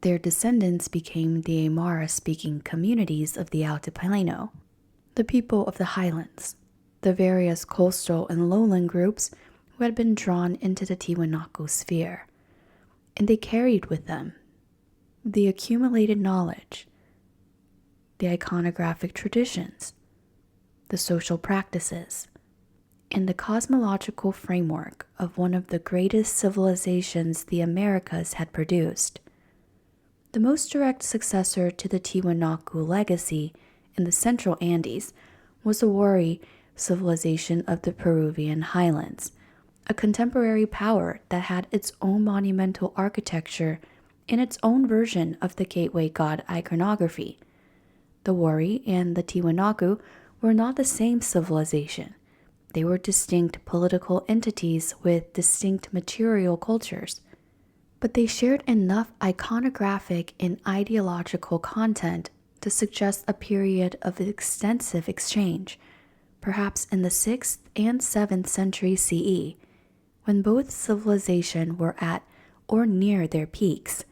Their descendants became the Aymara-speaking communities of the altiplano, the people of the highlands, the various coastal and lowland groups who had been drawn into the Tiwanaku sphere. And they carried with them the accumulated knowledge, the iconographic traditions, the social practices, and the cosmological framework of one of the greatest civilizations the Americas had produced. The most direct successor to the Tiwanaku legacy in the central Andes was the Wari civilization of the Peruvian highlands, a contemporary power that had its own monumental architecture and its own version of the gateway god iconography. The Wari and the Tiwanaku were not the same civilization. They were distinct political entities with distinct material cultures, but they shared enough iconographic and ideological content to suggest a period of extensive exchange, perhaps in the 6th and 7th century CE, when both civilizations were at or near their peaks.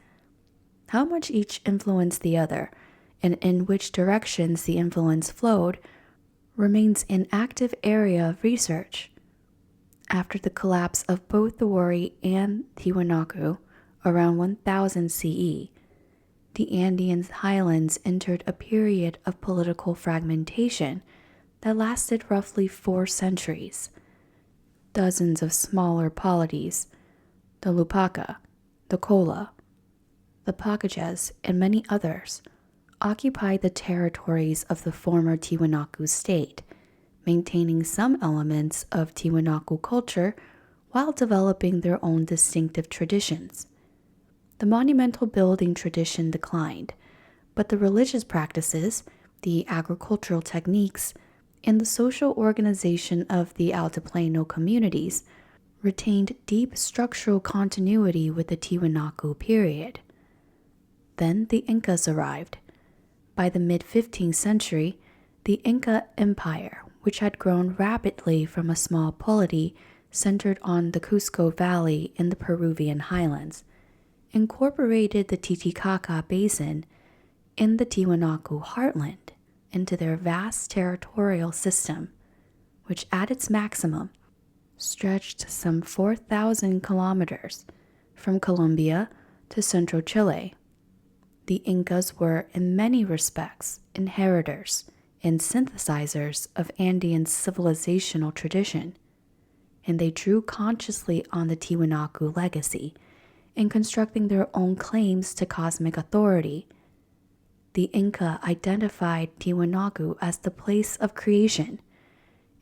How much each influenced the other, and in which directions the influence flowed, remains an active area of research. After the collapse of both the Wari and Tiwanaku, around 1000 CE, the Andean highlands entered a period of political fragmentation that lasted roughly 4 centuries. Dozens of smaller polities, the Lupaca, the Kola, the Pacajés, and many others, occupied the territories of the former Tiwanaku state, maintaining some elements of Tiwanaku culture while developing their own distinctive traditions. The monumental building tradition declined, but the religious practices, the agricultural techniques, and the social organization of the altiplano communities retained deep structural continuity with the Tiwanaku period. Then the Incas arrived. By the mid-15th century, the Inca Empire, which had grown rapidly from a small polity centered on the Cusco Valley in the Peruvian highlands, incorporated the Titicaca Basin in the Tiwanaku heartland into their vast territorial system, which at its maximum stretched some 4,000 kilometers from Colombia to central Chile. The Incas were, in many respects, inheritors and synthesizers of Andean civilizational tradition, and they drew consciously on the Tiwanaku legacy in constructing their own claims to cosmic authority. The Inca identified Tiwanaku as the place of creation,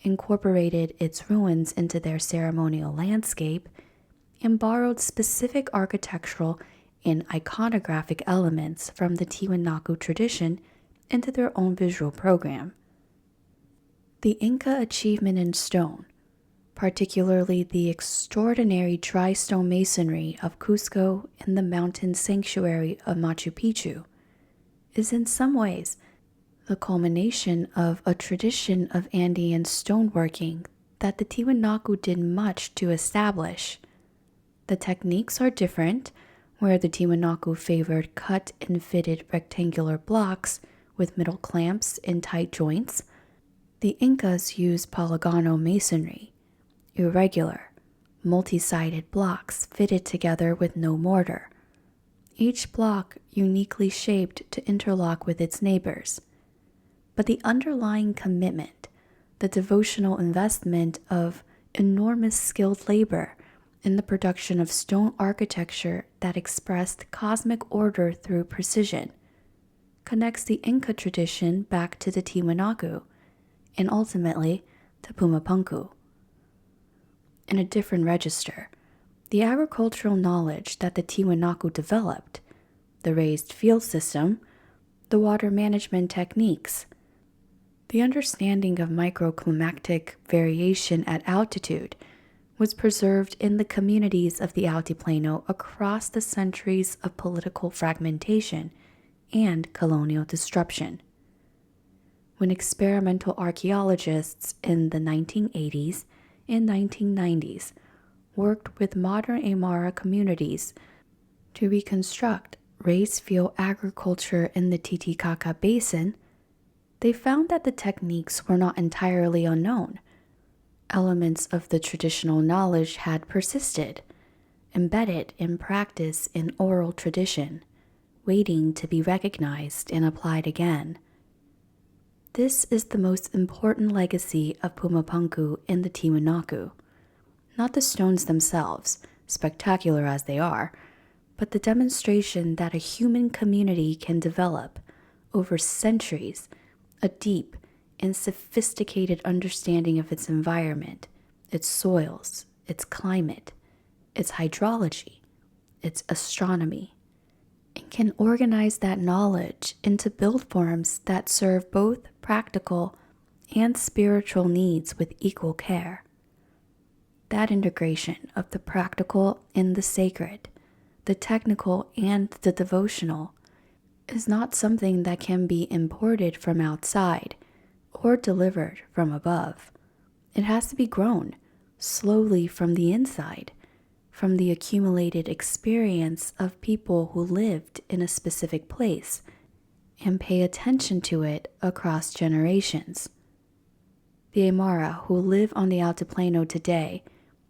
incorporated its ruins into their ceremonial landscape, and borrowed specific architectural and iconographic elements from the Tiwanaku tradition into their own visual program. The Inca achievement in stone, particularly the extraordinary dry stone masonry of Cusco and the mountain sanctuary of Machu Picchu, is in some ways the culmination of a tradition of Andean stoneworking that the Tiwanaku did much to establish. The techniques are different, where the Tiwanaku favored cut and fitted rectangular blocks with middle clamps and tight joints. The Incas used polygonal masonry, irregular, multi-sided blocks fitted together with no mortar, each block uniquely shaped to interlock with its neighbors. But the underlying commitment, the devotional investment of enormous skilled labor in the production of stone architecture that expressed cosmic order through precision, connects the Inca tradition back to the Tiwanaku, and ultimately to Puma Punku. in a different register, the agricultural knowledge that the Tiwanaku developed, the raised field system, the water management techniques, the understanding of microclimatic variation at altitude was preserved in the communities of the altiplano across the centuries of political fragmentation and colonial disruption. When experimental archaeologists in the 1980s and 1990s worked with modern Aymara communities to reconstruct raised field agriculture in the Titicaca Basin, they found that the techniques were not entirely unknown. Elements of the traditional knowledge had persisted, embedded in practice in oral tradition, waiting to be recognized and applied again. This is the most important legacy of Puma Punku in the Tiwanaku. Not the stones themselves, spectacular as they are, but the demonstration that a human community can develop, over centuries, a deep and sophisticated understanding of its environment, its soils, its climate, its hydrology, its astronomy, and can organize that knowledge into build forms that serve both practical and spiritual needs with equal care. That integration of the practical and the sacred, the technical and the devotional, is not something that can be imported from outside or delivered from above. It has to be grown slowly from the inside, from the accumulated experience of people who lived in a specific place and pay attention to it across generations. The Aymara who live on the altiplano today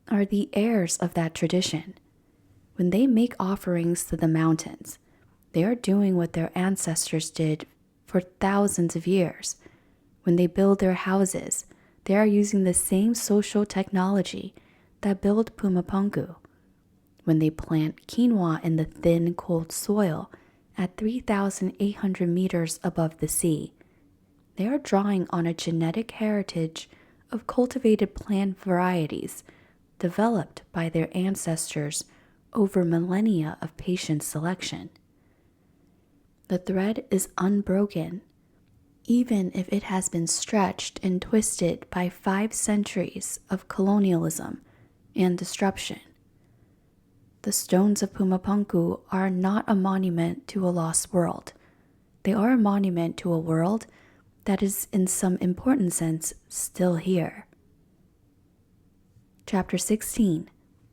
are the heirs of that tradition. When they make offerings to the mountains, they are doing what their ancestors did for thousands of years. When they build their houses, they are using the same social technology that built Puma Punku. When they plant quinoa in the thin, cold soil at 3,800 meters above the sea, they are drawing on a genetic heritage of cultivated plant varieties developed by their ancestors over millennia of patient selection. The thread is unbroken, even if it has been stretched and twisted by 5 centuries of colonialism and disruption. The stones of Puma Punku are not a monument to a lost world. They are a monument to a world that is, in some important sense, still here. Chapter 16.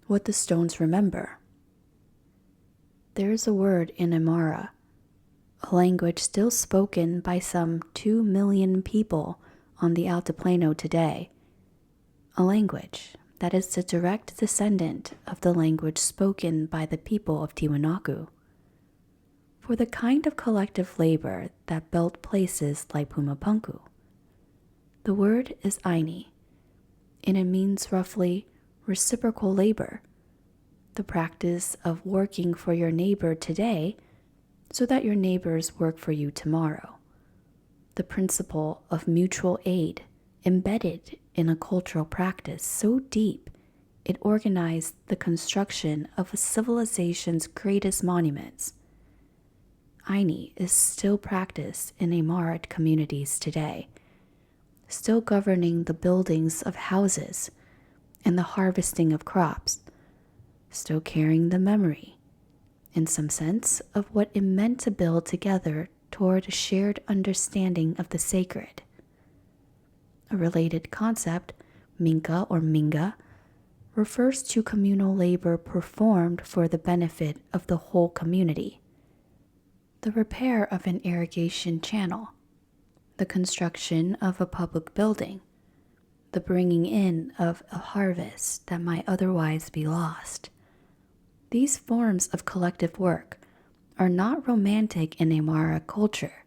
What the Stones Remember. There is a word in Aymara, a language still spoken by some 2 million people on the altiplano today, a language that is the direct descendant of the language spoken by the people of Tiwanaku. For the kind of collective labor that built places like Puma Punku. The word is Aini, and it means roughly reciprocal labor, the practice of working for your neighbor today so that your neighbors work for you tomorrow. The principle of mutual aid embedded in a cultural practice so deep it organized the construction of a civilization's greatest monuments. Aini is still practiced in Aymara communities today, still governing the buildings of houses and the harvesting of crops, still carrying the memory, in some sense, of what it meant to build together toward a shared understanding of the sacred. A related concept, minka or minga, refers to communal labor performed for the benefit of the whole community. The repair of an irrigation channel, the construction of a public building, the bringing in of a harvest that might otherwise be lost. These forms of collective work are not romantic in Aymara culture.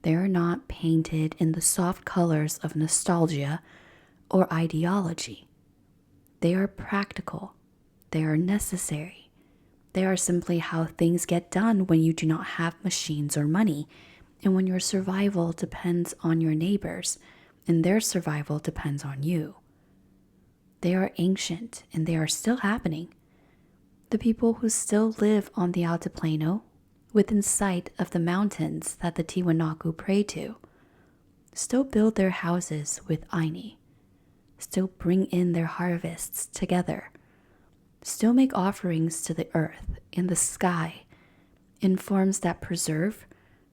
They are not painted in the soft colors of nostalgia or ideology. They are practical. They are necessary. They are simply how things get done when you do not have machines or money, and when your survival depends on your neighbors, and their survival depends on you. They are ancient and they are still happening. The people who still live on the altiplano, within sight of the mountains that the Tiwanaku pray to, still build their houses with aini, still bring in their harvests together, still make offerings to the earth and the sky in forms that preserve,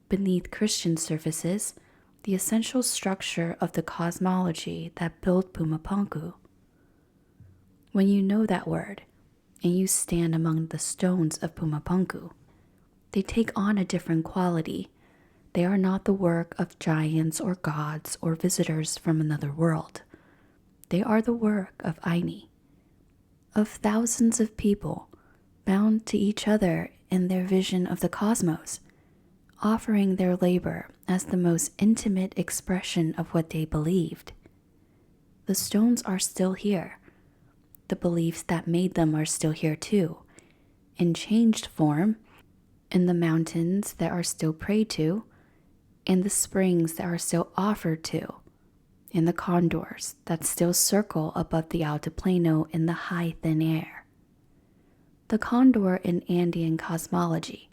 beneath Christian services, the essential structure of the cosmology that built Puma Punku. When you know that word, and you stand among the stones of Puma Punku, they take on a different quality. They are not the work of giants or gods or visitors from another world. They are the work of aini, of thousands of people bound to each other in their vision of the cosmos, offering their labor as the most intimate expression of what they believed. The stones are still here. The beliefs that made them are still here too, in changed form, in the mountains that are still prayed to, in the springs that are still offered to, in the condors that still circle above the altiplano in the high thin air. The condor in Andean cosmology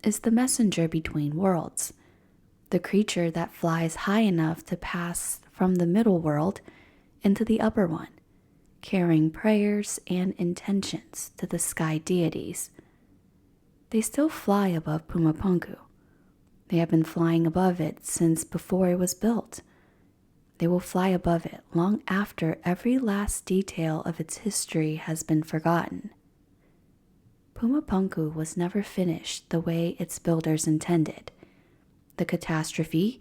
is the messenger between worlds, the creature that flies high enough to pass from the middle world into the upper one, carrying prayers and intentions to the sky deities. They still fly above Puma Punku. They have been flying above it since before it was built. They will fly above it long after every last detail of its history has been forgotten. Puma Punku was never finished the way its builders intended. The catastrophe,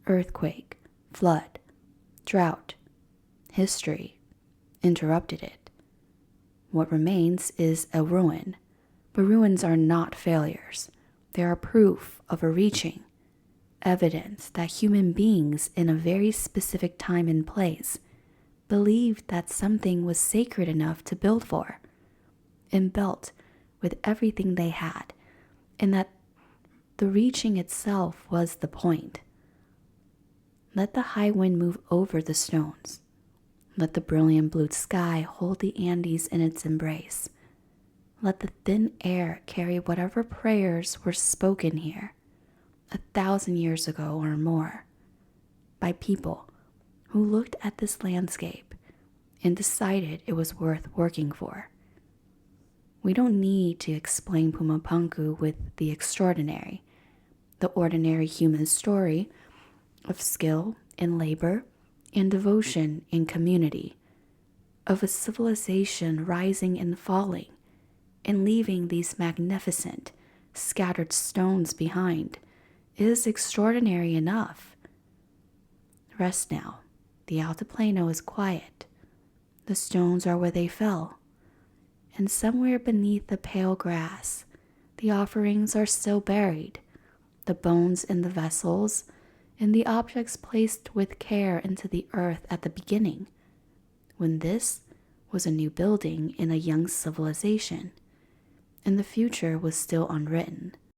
earthquake, flood, drought, history interrupted it. What remains is a ruin, but ruins are not failures. They are proof of a reaching, evidence that human beings in a very specific time and place believed that something was sacred enough to build for, and built with everything they had, and that the reaching itself was the point. Let the high wind move over the stones. Let the brilliant blue sky hold the Andes in its embrace. Let the thin air carry whatever prayers were spoken here 1,000 years ago or more by people who looked at this landscape and decided it was worth working for. We don't need to explain Puma Punku with the extraordinary, the ordinary human story of skill and labor and devotion in community, of a civilization rising and falling and leaving these magnificent, scattered stones behind is extraordinary enough. Rest now. The altiplano is quiet. The stones are where they fell, and somewhere beneath the pale grass, the offerings are still buried, the bones in the vessels, and the objects placed with care into the earth at the beginning, when this was a new building in a young civilization, and the future was still unwritten.